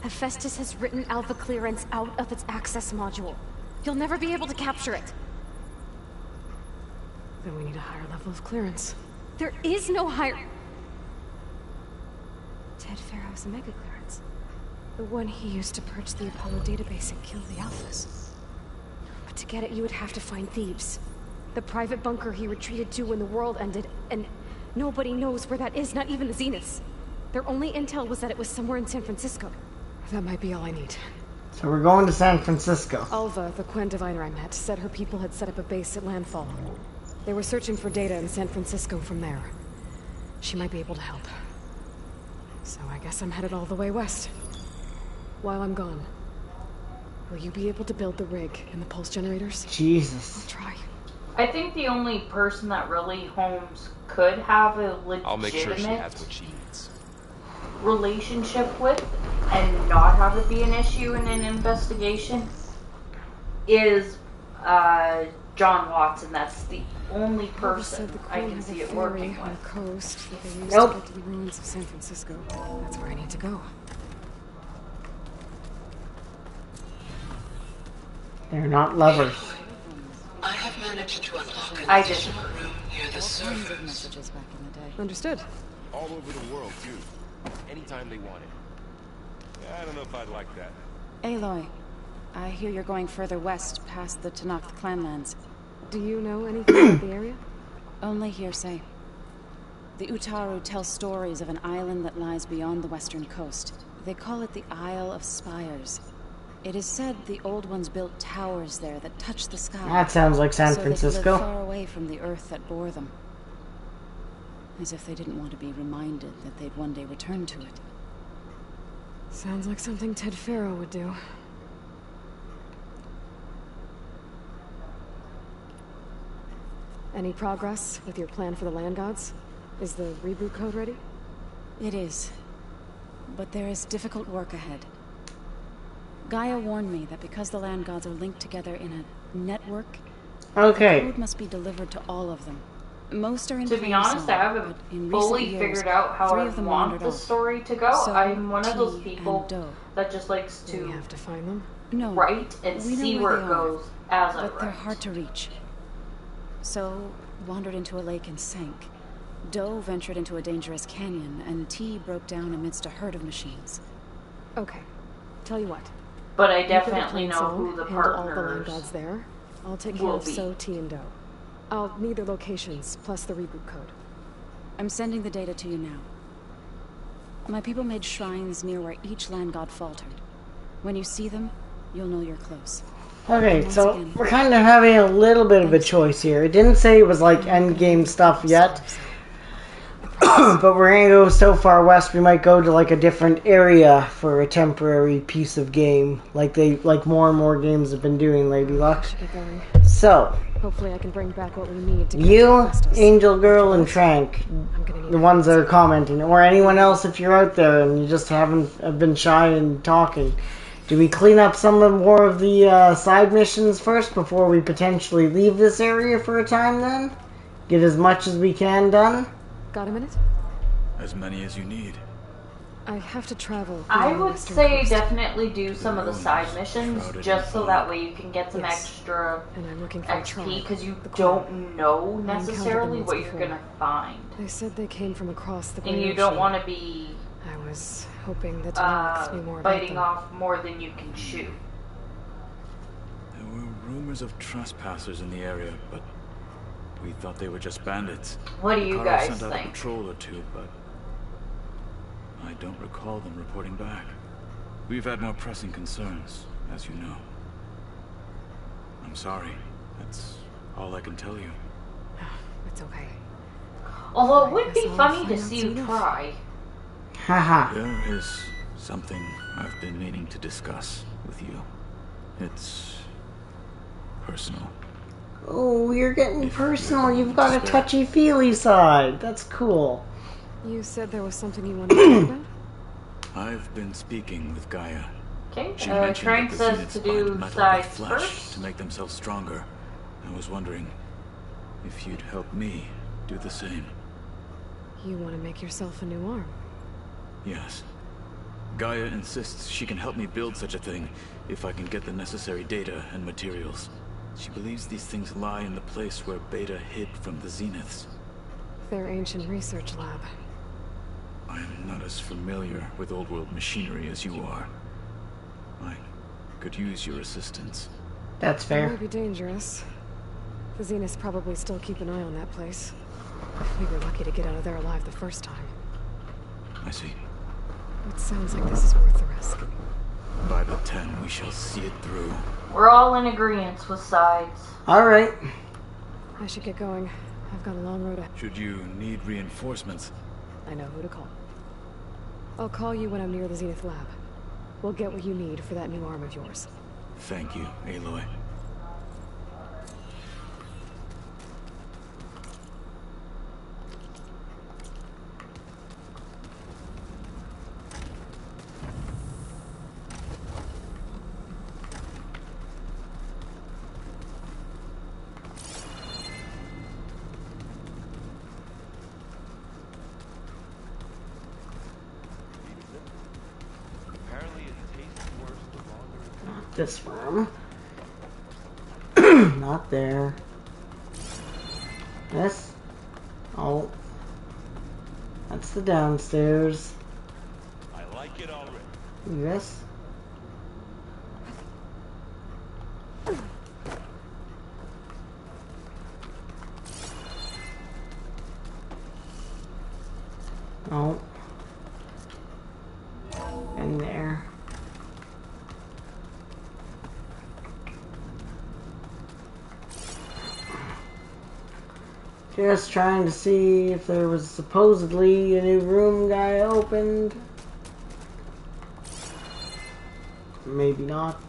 Speaker 15: Hephaestus has written Alpha Clearance out of its access module. You'll never be able to capture it.
Speaker 2: Then we need a higher level of clearance.
Speaker 15: There is no higher... Ted Pharaoh's Omega Clearance.
Speaker 2: The one he used to purge the Apollo database and kill the Alphas.
Speaker 15: But to get it, you would have to find Thebes. The private bunker he retreated to when the world ended, and nobody knows where that is, not even the Zeniths. Their only intel was that it was somewhere in San Francisco.
Speaker 2: That might be all I need.
Speaker 1: So we're going to San Francisco.
Speaker 2: Alva, the Quen diviner I met, said her people had set up a base at landfall. They were searching for data in San Francisco from there. She might be able to help. So I guess I'm headed all the way west. While I'm gone, will you be able to build the rig and the pulse generators?
Speaker 1: Jesus.
Speaker 2: I'll try.
Speaker 5: I think the only person that really Holmes could have a legitimate
Speaker 11: I'll make sure she has what she needs.
Speaker 5: relationship with and not have it be an issue in an investigation is John Watson. That's the only person I can see it working
Speaker 2: on
Speaker 5: with.
Speaker 2: the coast that they used
Speaker 1: Nope.
Speaker 2: to get to the ruins of San Francisco. That's where I need to go.
Speaker 1: They're not lovers.
Speaker 8: I have managed to unlock an
Speaker 5: I
Speaker 8: additional room near the surface.
Speaker 12: Messages back in the day.
Speaker 2: Understood.
Speaker 11: All over the world, too. Anytime they want it.
Speaker 10: Yeah, I don't know if I'd like that.
Speaker 12: Aloy, I hear you're going further west past the Tanakh clanlands.
Speaker 2: Do you know anything about the area?
Speaker 12: Only hearsay. The Utaru tell stories of an island that lies beyond the western coast. They call it the Isle of Spires. It is said the Old Ones built towers there that touch the sky.
Speaker 1: That sounds like San
Speaker 12: so
Speaker 1: Francisco.
Speaker 12: They could live far away from the earth that bore them. As if they didn't want to be reminded that they'd one day return to it.
Speaker 2: Sounds like something Ted Pharaoh would do. Any progress with your plan for the land gods? Is the reboot code ready?
Speaker 12: It is. But there is difficult work ahead. Gaia warned me that because the land gods are linked together in a network,
Speaker 1: Okay.
Speaker 12: the code must be delivered to all of them. Most are in
Speaker 5: To be
Speaker 12: plain
Speaker 5: honest,
Speaker 12: sight,
Speaker 5: I haven't
Speaker 12: but in
Speaker 5: fully
Speaker 12: recent years,
Speaker 5: figured out how
Speaker 12: 3
Speaker 5: I
Speaker 12: of them
Speaker 5: want
Speaker 12: wandered
Speaker 5: the
Speaker 12: off.
Speaker 5: story to go.
Speaker 12: So,
Speaker 5: I'm one of those
Speaker 12: T
Speaker 5: people
Speaker 12: and Do.
Speaker 5: that just likes
Speaker 2: Do we
Speaker 5: to
Speaker 2: have to find them?
Speaker 12: No,
Speaker 5: write and
Speaker 12: we know
Speaker 5: see
Speaker 12: where
Speaker 5: where
Speaker 12: they
Speaker 5: it
Speaker 12: are,
Speaker 5: goes as I
Speaker 12: but they're
Speaker 5: write.
Speaker 12: hard to reach. So, wandered into a lake and sank. Do ventured into a dangerous canyon, and T broke down amidst a herd of machines.
Speaker 2: Okay. Tell you what.
Speaker 5: But I
Speaker 2: You put a
Speaker 5: definitely
Speaker 2: plain
Speaker 5: know
Speaker 2: song,
Speaker 5: who the
Speaker 2: handle all the land
Speaker 5: partners
Speaker 2: gods there. I'll take care
Speaker 5: will
Speaker 2: of
Speaker 5: be.
Speaker 2: So, T, and Do. I'll need their locations, plus the reboot code.
Speaker 12: I'm sending the data to you now. My people made shrines near where each land god faltered. When you see them, you'll know you're close.
Speaker 1: Okay, so we're kind of having a little bit of a choice here. It didn't say it was like endgame stuff yet. But we're gonna go so far west we might go to like a different area for a temporary piece of game. Like more and more games have been doing, Lady Luck.
Speaker 2: Should get going.
Speaker 1: So
Speaker 2: Hopefully I can bring back what we need to
Speaker 1: you,
Speaker 2: capture Festus.
Speaker 1: Angel Girl, and Trank,
Speaker 2: I'm gonna need
Speaker 1: the ones that are commenting, or anyone else if you're out there and you just have been shy and talking. Do we clean up more of the side missions first before we potentially leave this area for a time then? Get as much as we can done?
Speaker 2: Got a minute?
Speaker 13: As many as you need.
Speaker 2: I have to travel.
Speaker 5: I
Speaker 2: along the
Speaker 5: would
Speaker 2: western
Speaker 5: say
Speaker 2: coast.
Speaker 5: definitely do some of the side missions just so that way you can get some
Speaker 2: Yes.
Speaker 5: extra
Speaker 2: And I'm looking for a
Speaker 5: XP
Speaker 2: tribe,
Speaker 5: because you
Speaker 2: the Queen.
Speaker 5: don't know
Speaker 2: I encountered
Speaker 5: necessarily
Speaker 2: them
Speaker 5: what
Speaker 2: once
Speaker 5: you're
Speaker 2: before.
Speaker 5: gonna find.
Speaker 2: They said they came from across the Great
Speaker 5: And you
Speaker 2: Ocean.
Speaker 5: don't want to be
Speaker 2: I was hoping that Tanakh knew more about
Speaker 5: biting
Speaker 2: them.
Speaker 5: off more than you can chew.
Speaker 13: There were rumors of trespassers in the area, but we thought they were just bandits.
Speaker 5: What do you
Speaker 13: Karo
Speaker 5: guys
Speaker 13: sent out a
Speaker 5: think?
Speaker 13: patrol or two, but I don't recall them reporting back. We've had more pressing concerns, as you know. I'm sorry. That's all I can tell you.
Speaker 2: It's okay.
Speaker 5: Although it would
Speaker 2: guess
Speaker 5: be
Speaker 2: I'll
Speaker 5: funny to
Speaker 2: find out
Speaker 5: see
Speaker 2: soon
Speaker 5: you
Speaker 2: enough.
Speaker 5: try.
Speaker 1: Haha.
Speaker 13: There is something I've been meaning to discuss with you. It's personal.
Speaker 1: Oh, you're getting personal. You've got a touchy-feely side. That's cool.
Speaker 2: You said there was something you wanted to talk about?
Speaker 13: I've been speaking with Gaia.
Speaker 5: Okay,
Speaker 13: She
Speaker 5: Trank
Speaker 13: mentioned that the
Speaker 5: says
Speaker 13: Zeniths
Speaker 5: to
Speaker 13: bind
Speaker 5: do
Speaker 13: metal
Speaker 5: sides
Speaker 13: with flesh
Speaker 5: first.
Speaker 13: to make themselves stronger. I was wondering if you'd help me do the same.
Speaker 2: You want to make yourself a new arm?
Speaker 13: Yes. Gaia insists she can help me build such a thing if I can get the necessary data and materials. She believes these things lie in the place where Beta hid from the Zeniths.
Speaker 2: Their ancient research lab.
Speaker 13: I am not as familiar with old world machinery as you are. I could use your assistance.
Speaker 1: That's
Speaker 2: It
Speaker 1: fair.
Speaker 2: might be dangerous. The Zeniths probably still keep an eye on that place. We were lucky to get out of there alive the first time.
Speaker 13: I see.
Speaker 2: It sounds like this is worth the risk.
Speaker 13: By the 10, we shall see it through.
Speaker 5: We're all in agreement with sides.
Speaker 1: Alright.
Speaker 2: I should get going. I've got a long road ahead.
Speaker 13: Should you need reinforcements?
Speaker 2: I know who to call. I'll call you when I'm near the Zenith lab. We'll get what you need for that new arm of yours.
Speaker 13: Thank you, Aloy.
Speaker 1: This room. Not there. This? Oh. That's the downstairs.
Speaker 10: I like it already.
Speaker 1: This? Oh. In there. Just trying to see if there was supposedly a new room guy opened. Maybe not.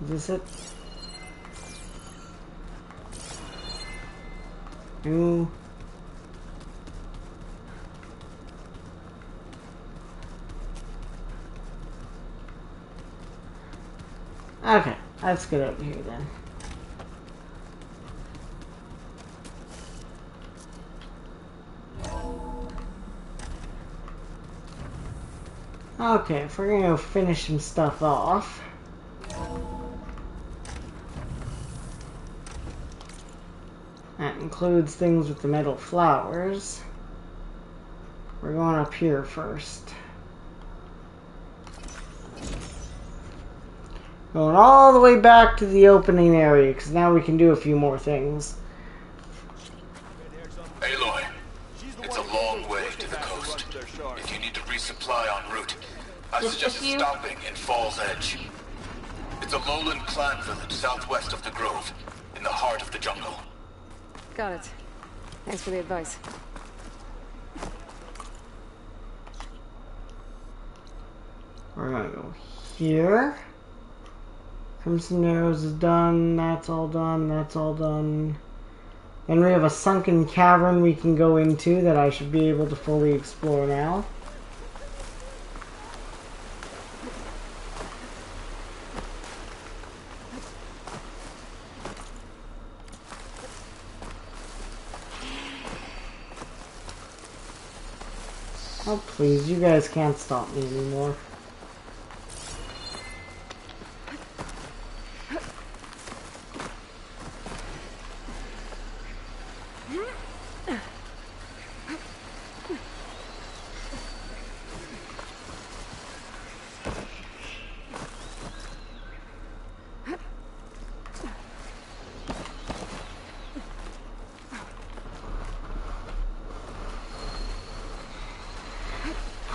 Speaker 1: Is this it? New. Okay, let's get over here then. Okay, if we're gonna go finish some stuff off. That includes things with the metal flowers. We're going up here first. Going all the way back to the opening area, because now we can do a few more things.
Speaker 14: Aloy, it's a long way to the coast. If you need to resupply en route, I suggest stopping in Fall's Edge. It's a lowland clan village southwest of the Grove, in the heart of the jungle.
Speaker 2: Got it. Thanks for the advice.
Speaker 1: We're gonna go here. Crimson Arrows is done, that's all done, that's all done. Then we have a sunken cavern we can go into that I should be able to fully explore now. Oh please, you guys can't stop me anymore.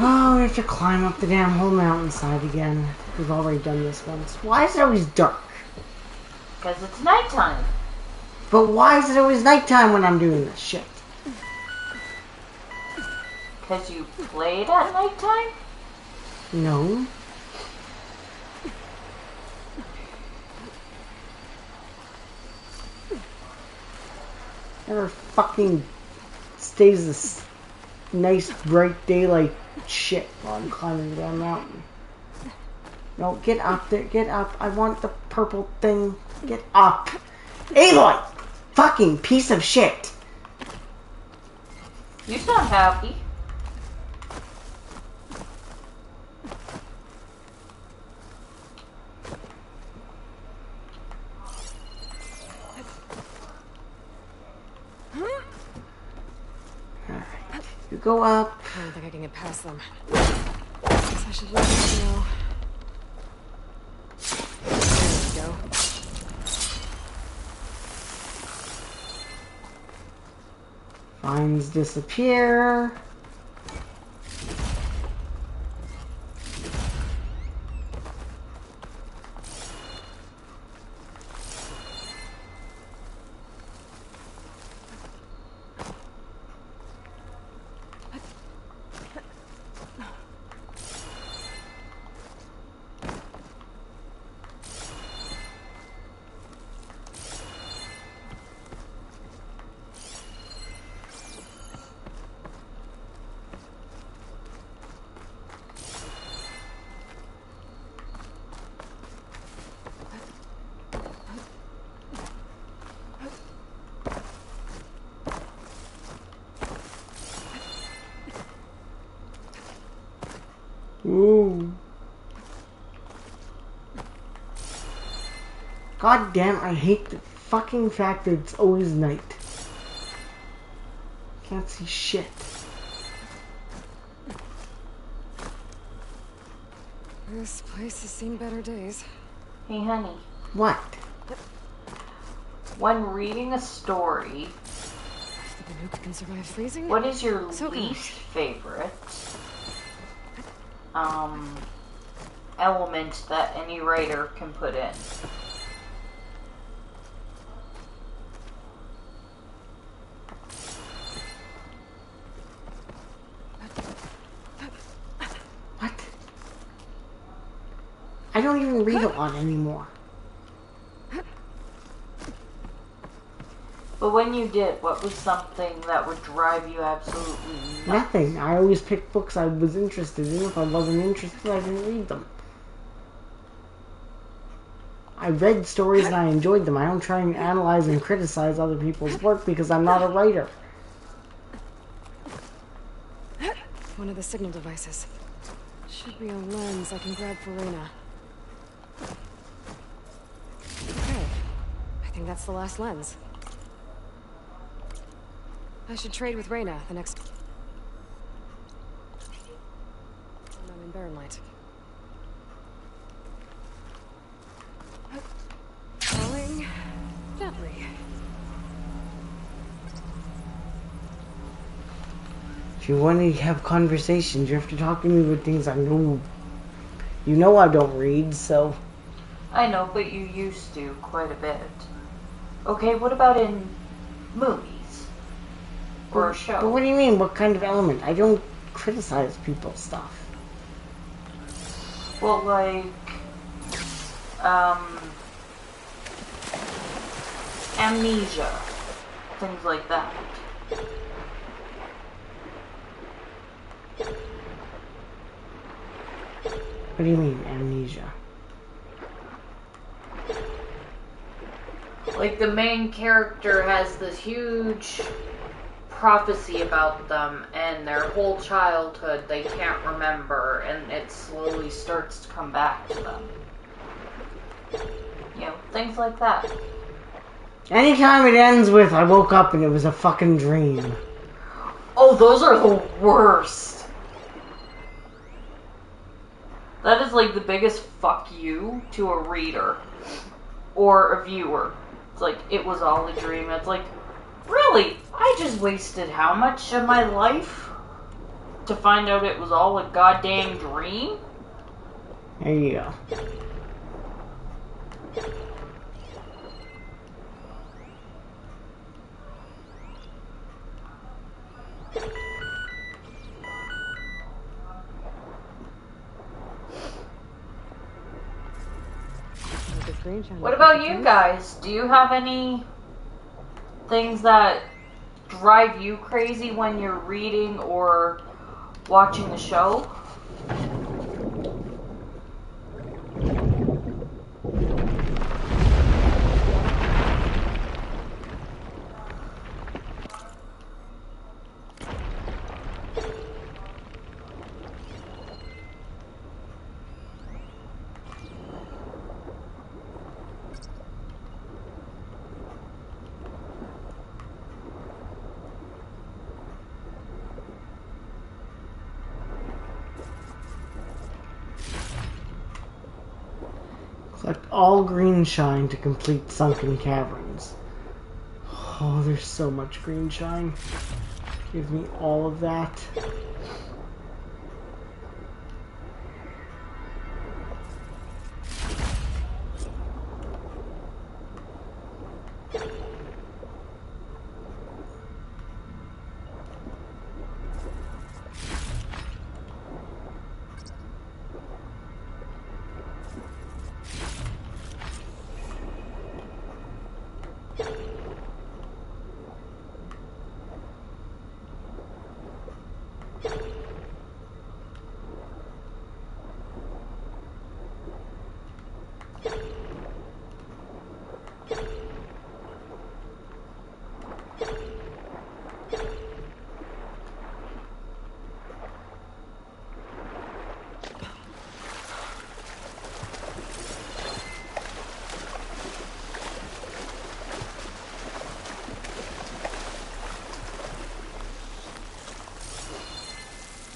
Speaker 1: Oh, we have to climb up the damn whole mountainside again. We've already done this once. Why is it always dark?
Speaker 5: Because it's nighttime.
Speaker 1: But why is it always nighttime when I'm doing this shit?
Speaker 5: Because you played at nighttime?
Speaker 1: No. Never fucking stays this nice bright daylight shit while I'm climbing the damn mountain. No, get up there, get up. I want the purple thing. Get up. Aloy! Fucking piece of shit.
Speaker 5: You sound happy.
Speaker 1: You go up.
Speaker 2: I don't think I can get past them. Guess I should let them know. There we go.
Speaker 1: Vines disappear. Ooh. God damn, I hate the fucking fact that it's always night. Can't see shit.
Speaker 2: This place has seen better days.
Speaker 5: Hey, honey.
Speaker 1: What?
Speaker 5: When reading a story,
Speaker 2: The nuke can survive freezing?
Speaker 5: what is your
Speaker 2: So good.
Speaker 5: least favorite element that any writer can put in?
Speaker 1: What? I don't even read a lot anymore.
Speaker 5: But when you did, what was something that would drive you absolutely nuts?
Speaker 1: Nothing. I always picked books I was interested in. If I wasn't interested, I didn't read them. I read stories and I enjoyed them. I don't try and analyze and criticize other people's work because I'm not a writer.
Speaker 2: One of the signal devices. Should be a lens I can grab for Reyna. Okay. I think that's the last lens. I should trade with Reyna the next... when I'm in Barren Light. Falling gently.
Speaker 1: If you want to have conversations, you have to talk to me with things I know. You know I don't read, so...
Speaker 5: I know, but you used to quite a bit. Okay, what about in movies? Or a show?
Speaker 1: But what do you mean? What kind of element? I don't criticize people's stuff.
Speaker 5: Well, like, amnesia. Things like that.
Speaker 1: What do you mean, amnesia?
Speaker 5: Like, the main character has this huge prophecy about them, and their whole childhood they can't remember, and it slowly starts to come back to them. You know, things like that.
Speaker 1: Anytime it ends with, I woke up and it was a fucking dream.
Speaker 5: Oh, those are the worst. That is like the biggest fuck you to a reader or a viewer. It's like, it was all a dream. It's like, really? I just wasted how much of my life to find out it was all a goddamn dream?
Speaker 1: There you go.
Speaker 5: What about you guys? Do you have any things that drive you crazy when you're reading or watching the show?
Speaker 1: Collect all green shine to complete sunken caverns. Oh, there's so much green shine. Give me all of that.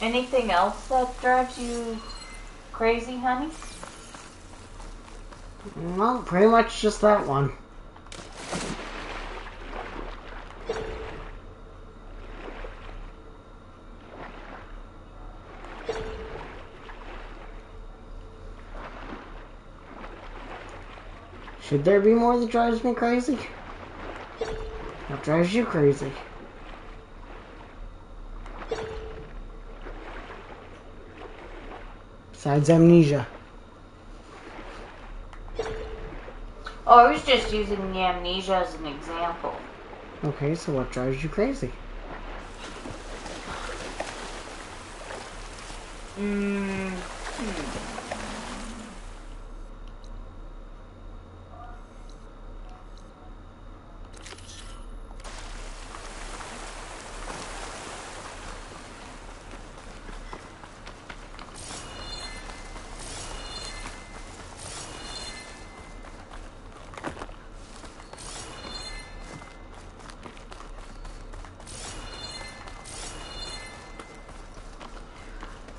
Speaker 5: Anything else that drives you crazy, honey?
Speaker 1: Well, pretty much just that one. Should there be more that drives me crazy? What drives you crazy? Besides amnesia.
Speaker 5: Oh, I was just using the amnesia as an example.
Speaker 1: Okay, so what drives you crazy?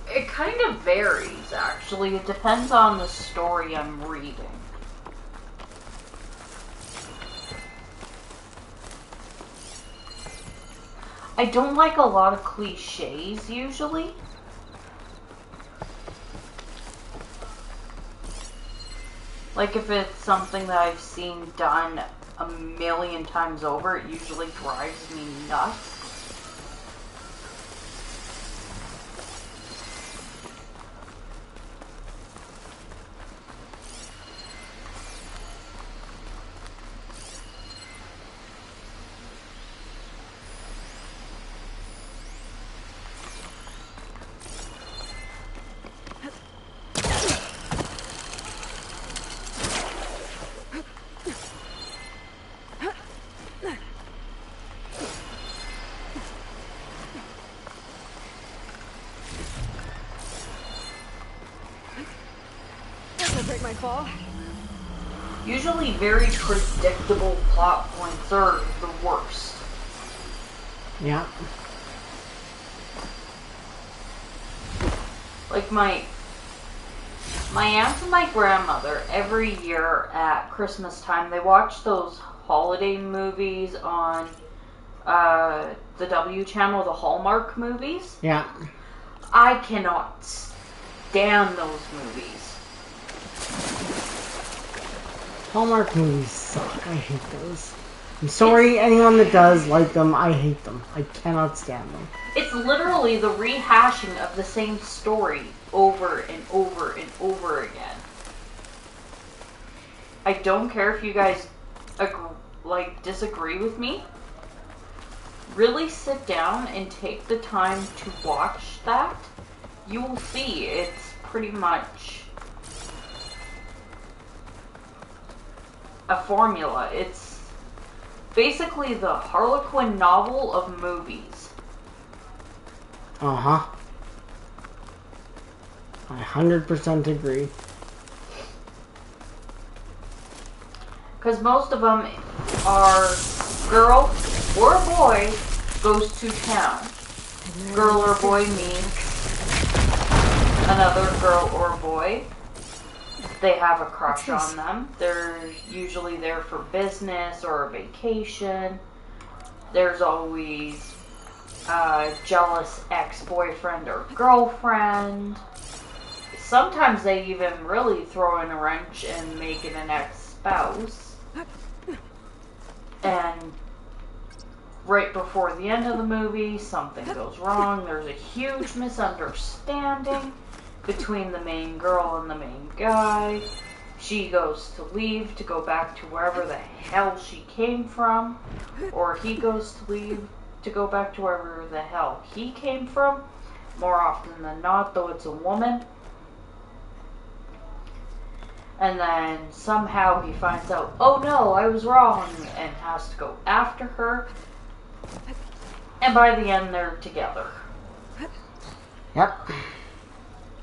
Speaker 5: It kind of varies, actually. It depends on the story I'm reading. I don't like a lot of cliches, usually. Like, if it's something that I've seen done a million times over, it usually drives me nuts.
Speaker 2: My fall.
Speaker 5: Usually very predictable plot points are the worst.
Speaker 1: Yeah.
Speaker 5: Like my aunt and my grandmother, every year at Christmas time, they watch those holiday movies on the W channel, the Hallmark movies.
Speaker 1: Yeah.
Speaker 5: I cannot stand those movies.
Speaker 1: Hallmark movies suck. I hate those. I'm sorry, anyone that does like them, I hate them. I cannot stand them.
Speaker 5: It's literally the rehashing of the same story over and over and over again. I don't care if you guys disagree with me. Really sit down and take the time to watch that. You will see it's pretty much a formula. It's basically the Harlequin novel of movies.
Speaker 1: Uh-huh. I 100% agree.
Speaker 5: Because most of them are girl or boy goes to town. Girl or boy meets another girl or boy. they have a crush on them. They're usually there for business or a vacation. There's always a jealous ex-boyfriend or girlfriend. Sometimes they even really throw in a wrench and make it an ex-spouse. And right before the end of the movie, something goes wrong. There's a huge misunderstanding between the main girl and the main guy. She goes to leave to go back to wherever the hell she came from. Or he goes to leave to go back to wherever the hell he came from. More often than not, though, it's a woman. And then somehow he finds out, oh no, I was wrong, and has to go after her. And by the end, they're together.
Speaker 1: Yep.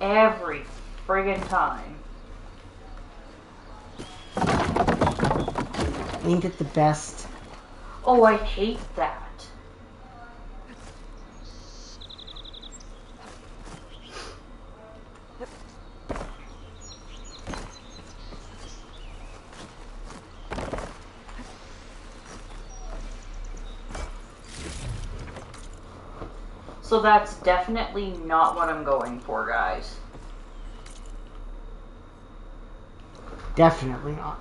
Speaker 5: Every friggin' time.
Speaker 1: Ain't it the best?
Speaker 5: Oh, I hate that. So that's definitely not what I'm going for, guys.
Speaker 1: Definitely not.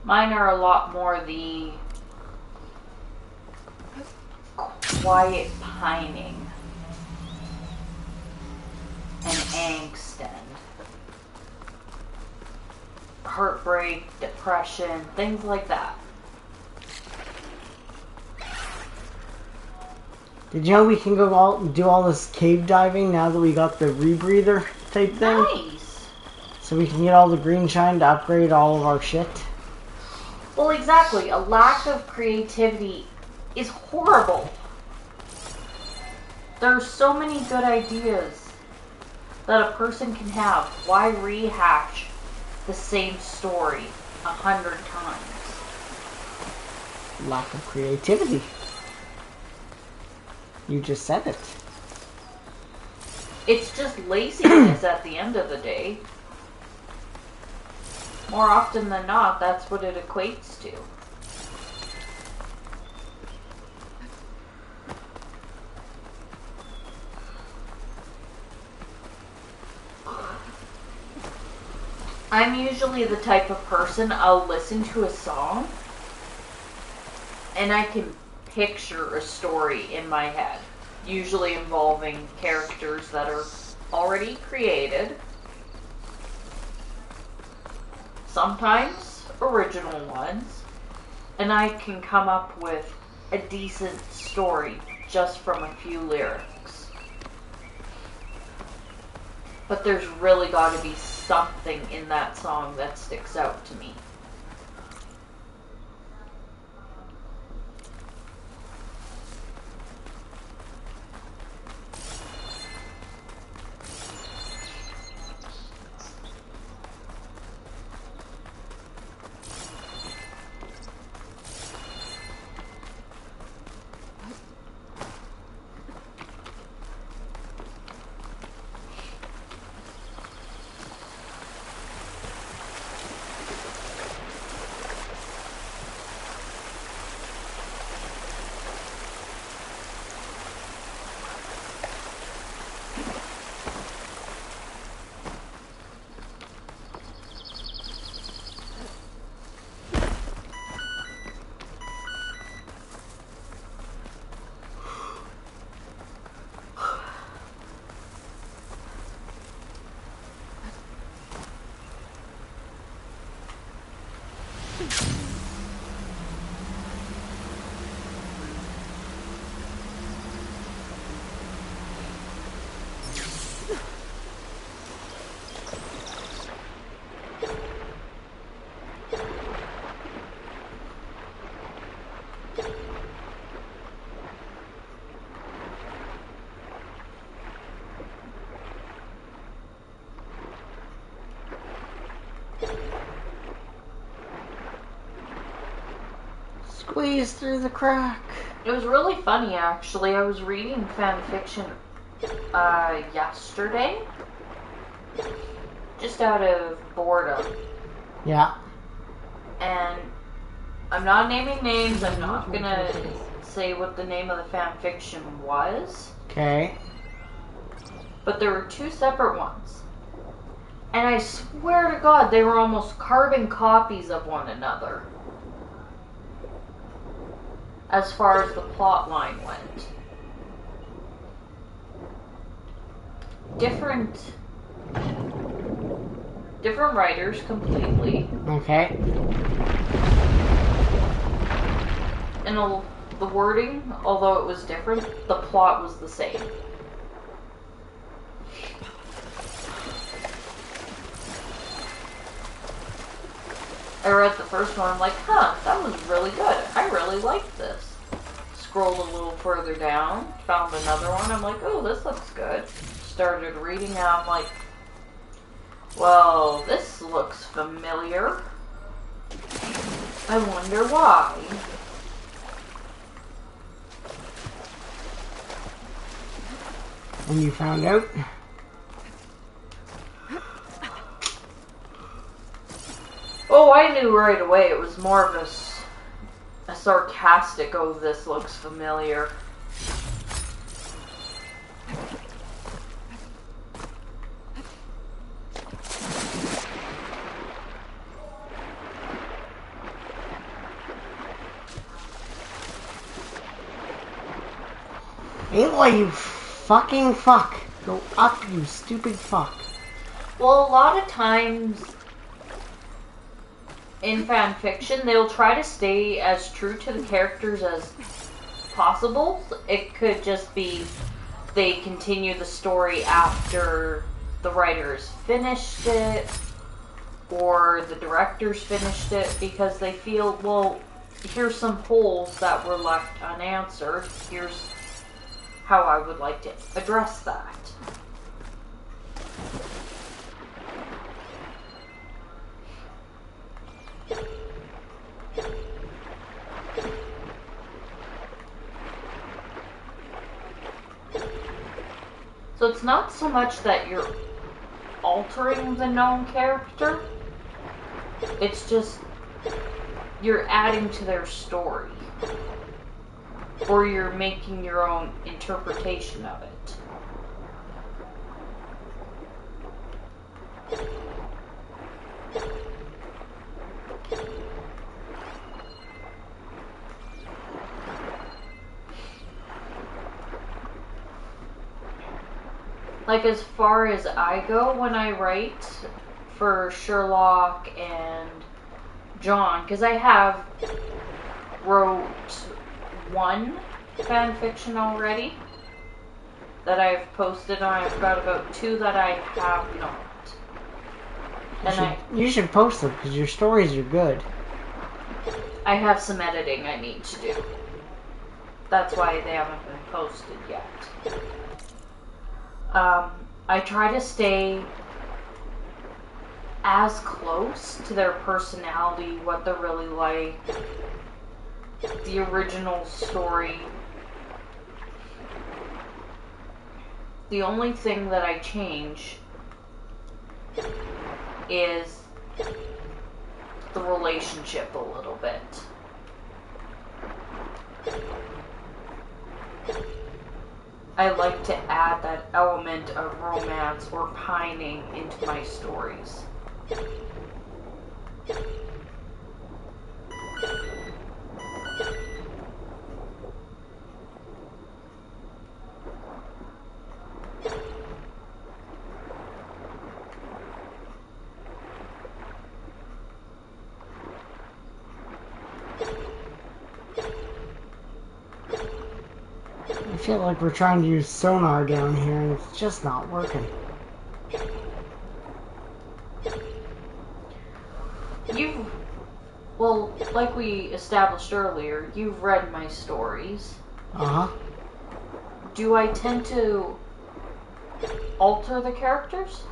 Speaker 5: Mine are a lot more the quiet pining and angst and heartbreak, depression, things like that.
Speaker 1: Did you know we can go do all this cave diving now that we got the rebreather type thing?
Speaker 5: Nice.
Speaker 1: So we can get all the green shine to upgrade all of our shit.
Speaker 5: Well, exactly. A lack of creativity is horrible. There are so many good ideas that a person can have. Why rehash the same story 100 times?
Speaker 1: Lack of creativity. You just said it.
Speaker 5: It's just laziness at the end of the day. More often than not, that's what it equates to. I'm usually the type of person, I'll listen to a song and I can picture a story in my head, usually involving characters that are already created, sometimes original ones, and I can come up with a decent story just from a few lyrics. But there's really got to be something in that song that sticks out to me.
Speaker 1: Squeeze through the crack.
Speaker 5: It was really funny, actually. I was reading fan fiction yesterday, just out of boredom.
Speaker 1: Yeah.
Speaker 5: And I'm not naming names. I'm not gonna say what the name of the fan fiction was.
Speaker 1: Okay.
Speaker 5: But there were two separate ones. And I swear to God, they were almost carbon copies of one another. As far as the plot line went. Different writers completely.
Speaker 1: Okay.
Speaker 5: And the wording, although it was different, the plot was the same. I read the first one, I'm like, huh, that was really good. I really liked this. Scrolled a little further down, found another one, I'm like, oh, this looks good. Started reading it, I'm like, well, this looks familiar. I wonder why.
Speaker 1: And you found out?
Speaker 5: Oh, I knew right away. It was more of a sarcastic, oh, this looks familiar.
Speaker 1: Ayla, you fucking fuck. Go up, you stupid fuck.
Speaker 5: Well, a lot of times in fan fiction, they'll try to stay as true to the characters as possible. It could just be they continue the story after the writers finished it, or the directors finished it, because they feel, well, here's some holes that were left unanswered. Here's how I would like to address that. So it's not so much that you're altering the known character, it's just you're adding to their story. Or you're making your own interpretation of it. Like, as far as I go when I write for Sherlock and John, because I have wrote one fan fiction already that I've posted on. I've got about 2 that I have not. And
Speaker 1: you should post them because your stories are good.
Speaker 5: I have some editing I need to do. That's why they haven't been posted yet. I try to stay as close to their personality, what they're really like, the original story. The only thing that I change is the relationship a little bit. I like to add that element of romance or pining into my stories.
Speaker 1: I feel like we're trying to use sonar down here and it's just not working.
Speaker 5: Well, like we established earlier, you've read my stories.
Speaker 1: Uh-huh.
Speaker 5: Do I tend to alter the characters?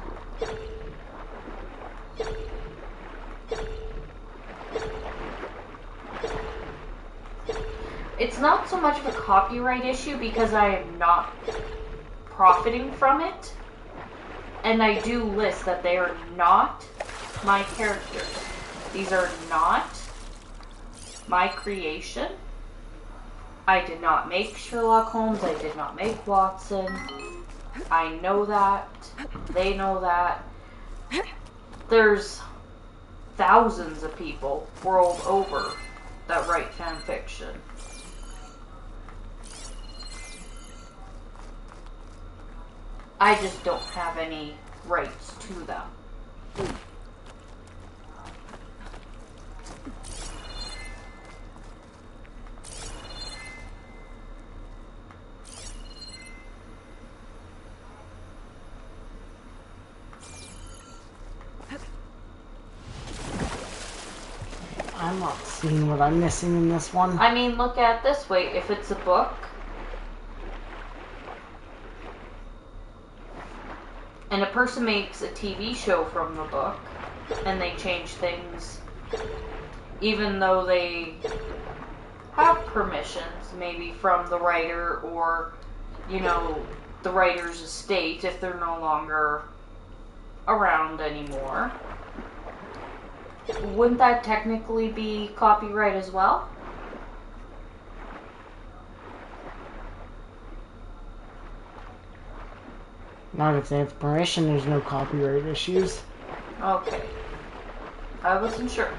Speaker 5: It's not so much of a copyright issue because I am not profiting from it. And I do list that they are not my characters. These are not my creation. I did not make Sherlock Holmes. I did not make Watson. I know that. They know that. There's thousands of people world over that write fan fiction. I just don't have any rights to them.
Speaker 1: I'm not seeing what I'm missing in this one.
Speaker 5: I mean, look at it this way. If it's a book, and a person makes a TV show from the book, and they change things, even though they have permissions, maybe from the writer or, you know, the writer's estate, if they're no longer around anymore, wouldn't that technically be copyright as well?
Speaker 1: Not if they have permission, there's no copyright issues.
Speaker 5: Okay. I wasn't sure.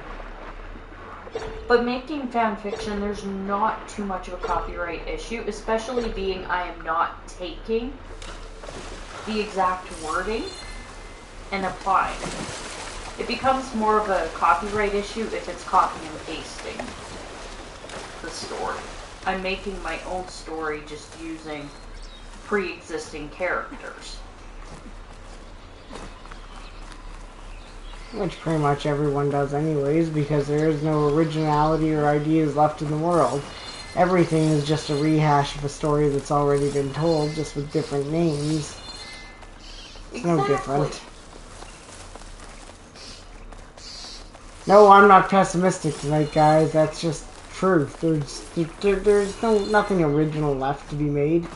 Speaker 5: But making fan fiction, there's not too much of a copyright issue, especially being I am not taking the exact wording and applying. It becomes more of a copyright issue if it's copy and pasting the story. I'm making my own story just using pre-existing characters.
Speaker 1: Which pretty much everyone does anyways, because there is no originality or ideas left in the world. Everything is just a rehash of a story that's already been told, just with different names. It's no different. No, I'm not pessimistic tonight, guys. That's just truth. There's nothing original left to be made.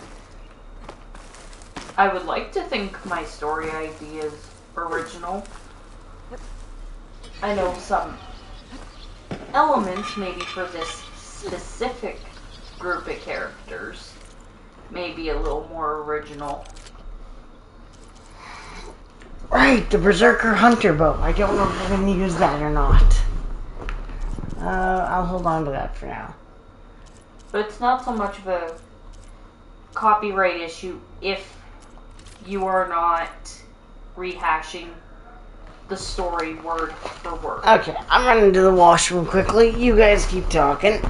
Speaker 5: I would like to think my story idea is original. I know some elements, maybe for this specific group of characters, may be a little more original.
Speaker 1: Right, the Berserker Hunter bow. I don't know if we're going to use that or not. I'll hold on to that for now.
Speaker 5: But it's not so much of a copyright issue if you are not rehashing the story word for word.
Speaker 1: Okay, I'm running to the washroom quickly. You guys keep talking.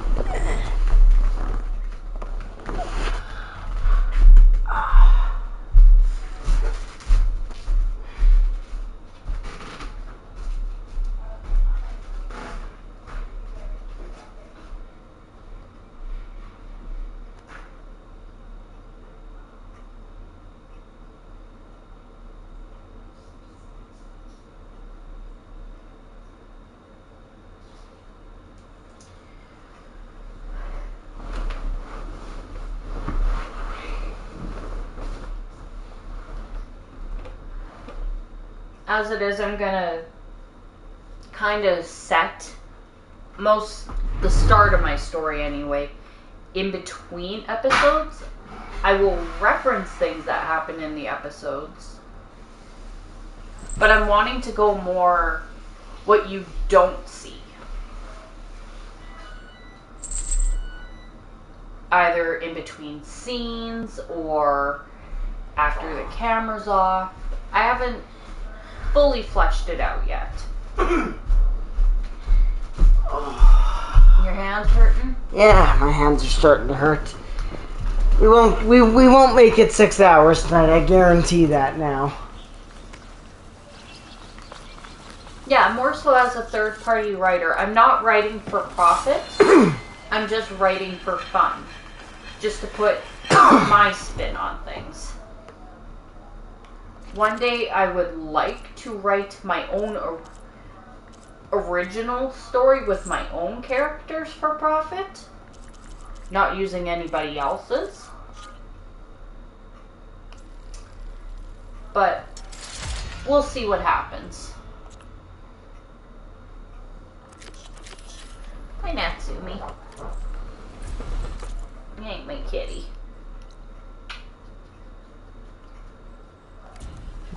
Speaker 5: As it is, I'm gonna kind of set the start of my story anyway. In between episodes, I will reference things that happen in the episodes. But I'm wanting to go more what you don't see. Either in between scenes or after the camera's off. I haven't fully fleshed it out yet. Your hands hurting?
Speaker 1: Yeah, my hands are starting to hurt. We won't make it 6 hours tonight, I guarantee that now.
Speaker 5: Yeah, more so as a third-party writer. I'm not writing for profit. I'm just writing for fun. Just to put my spin on things. One day I would like to write my own original story with my own characters for profit. not using anybody else's. But we'll see what happens. Hi, Natsumi. You ain't my kitty.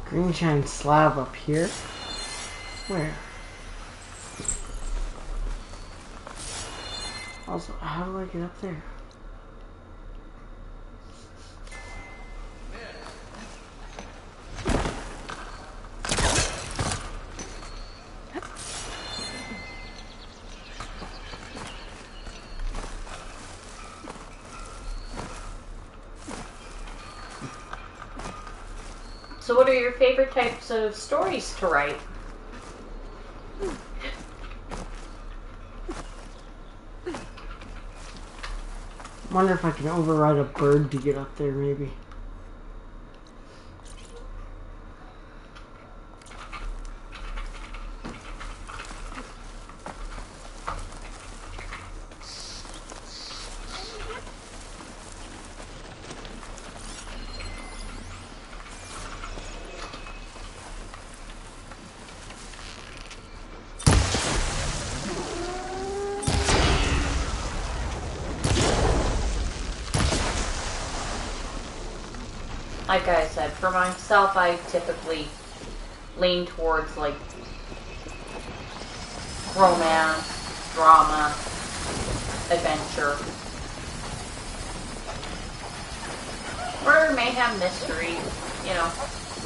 Speaker 1: Green shine slab up here. Where? Also, how do I get up there?
Speaker 5: So what are your favorite types of stories to write?
Speaker 1: Wonder if I can override a bird to get up there, maybe.
Speaker 5: Like I said, for myself, I typically lean towards, like, romance, drama, adventure, murder, mayhem, mystery, you know,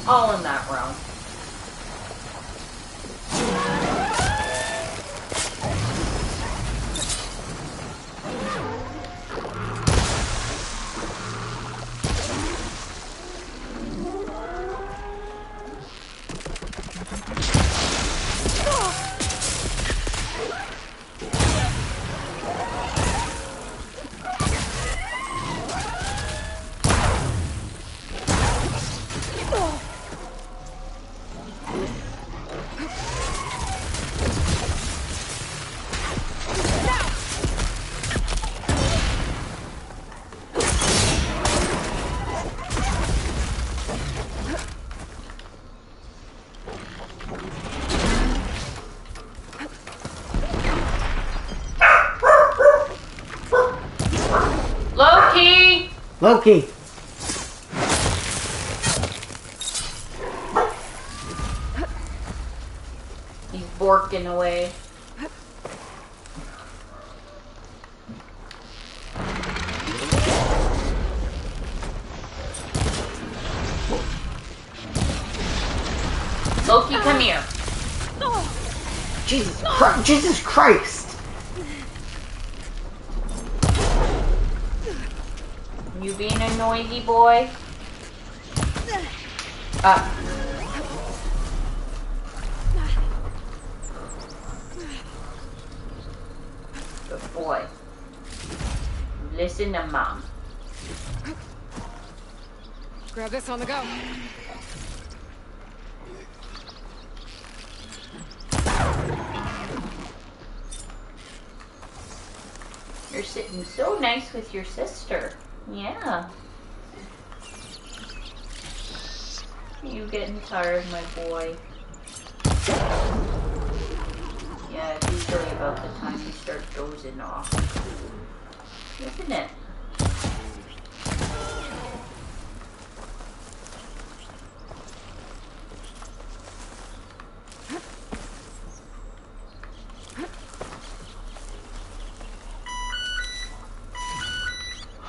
Speaker 5: all in that realm. Loki! He's borking away. Loki, come here.
Speaker 1: Jesus Christ!
Speaker 5: You being a noisy boy? Up. Good boy. Listen to Mom.
Speaker 2: Grab this on the go.
Speaker 5: You're sitting so nice with your sister. Yeah. You getting tired, my boy? Yeah, it's usually about the time you start dozing off. Isn't it?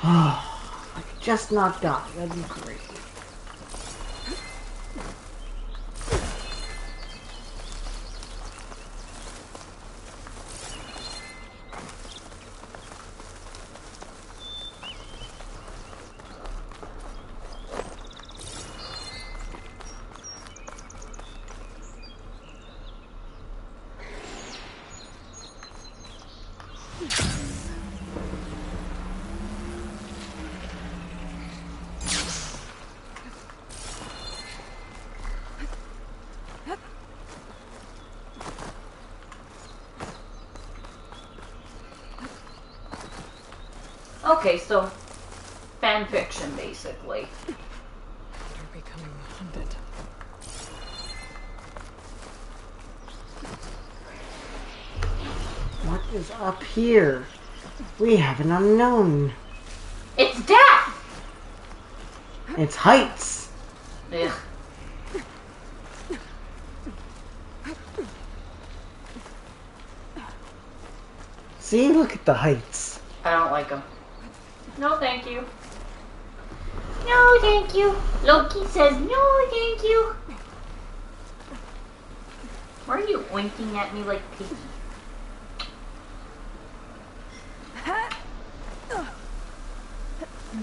Speaker 1: I could just not die. That'd be great.
Speaker 5: Okay, so fan fiction, basically.
Speaker 2: They're becoming hunted.
Speaker 1: What is up here? We have an unknown.
Speaker 5: It's death!
Speaker 1: It's heights.
Speaker 5: Ugh.
Speaker 1: See, look at the heights.
Speaker 5: I don't like them. No, thank you. No, thank you. Loki says no, thank you. Why are you winking at me like Piggy?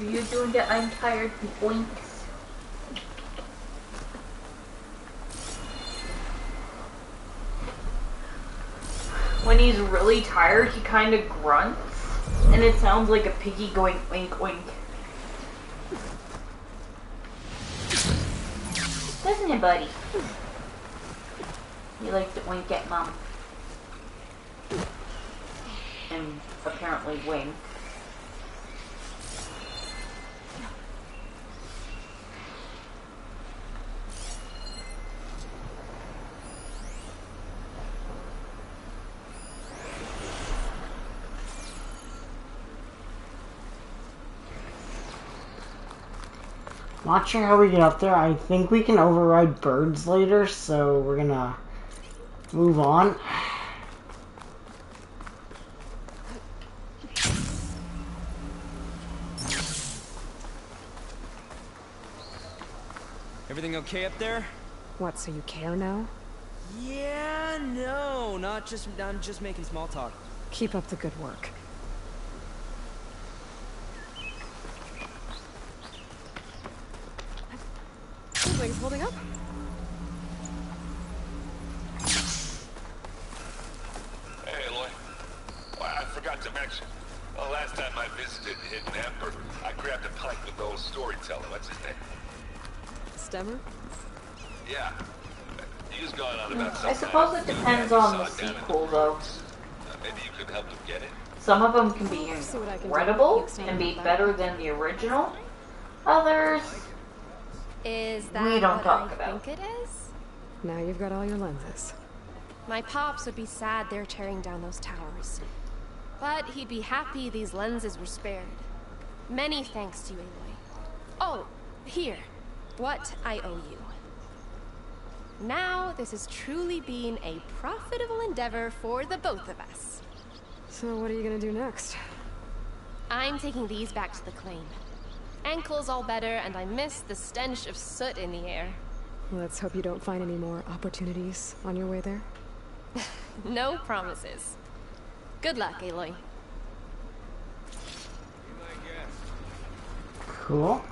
Speaker 5: You're doing the I'm tired winks. When he's really tired, he kind of grunts, and it sounds like a piggy going oink oink. Doesn't it, buddy? You like to wink at mom. And apparently wink.
Speaker 1: Not sure how we get up there. I think we can override birds later, so we're gonna move on.
Speaker 6: Everything okay up there?
Speaker 2: What, so you care now?
Speaker 6: Yeah, no, I'm just making small talk.
Speaker 2: Keep up the good work. Things holding up?
Speaker 10: Hey, Eloy. Well, I forgot to mention. Well, last time I visited Hidden Ember, I grabbed a pint with the old storyteller. What's his name?
Speaker 2: Stemmer?
Speaker 10: Yeah. He was going on about something.
Speaker 5: I suppose it depends on the sequel, though.
Speaker 10: Maybe you could help him get it.
Speaker 5: Some of them can be incredible and be better than the original. Others,
Speaker 15: Is that
Speaker 5: we don't
Speaker 15: what
Speaker 5: talk
Speaker 15: I
Speaker 5: about.
Speaker 15: think it is?
Speaker 2: Now you've got all your lenses.
Speaker 15: My pops would be sad they're tearing down those towers. But he'd be happy these lenses were spared. Many thanks to you, Aloy. Oh, here. What I owe you. Now, this has truly been a profitable endeavor for the both of us.
Speaker 2: So what are you gonna do next?
Speaker 15: I'm taking these back to the claim. Ankle's all better, and I miss the stench of soot in the air.
Speaker 2: Let's hope you don't find any more opportunities on your way there.
Speaker 15: No promises. Good luck, Aloy.
Speaker 1: Cool.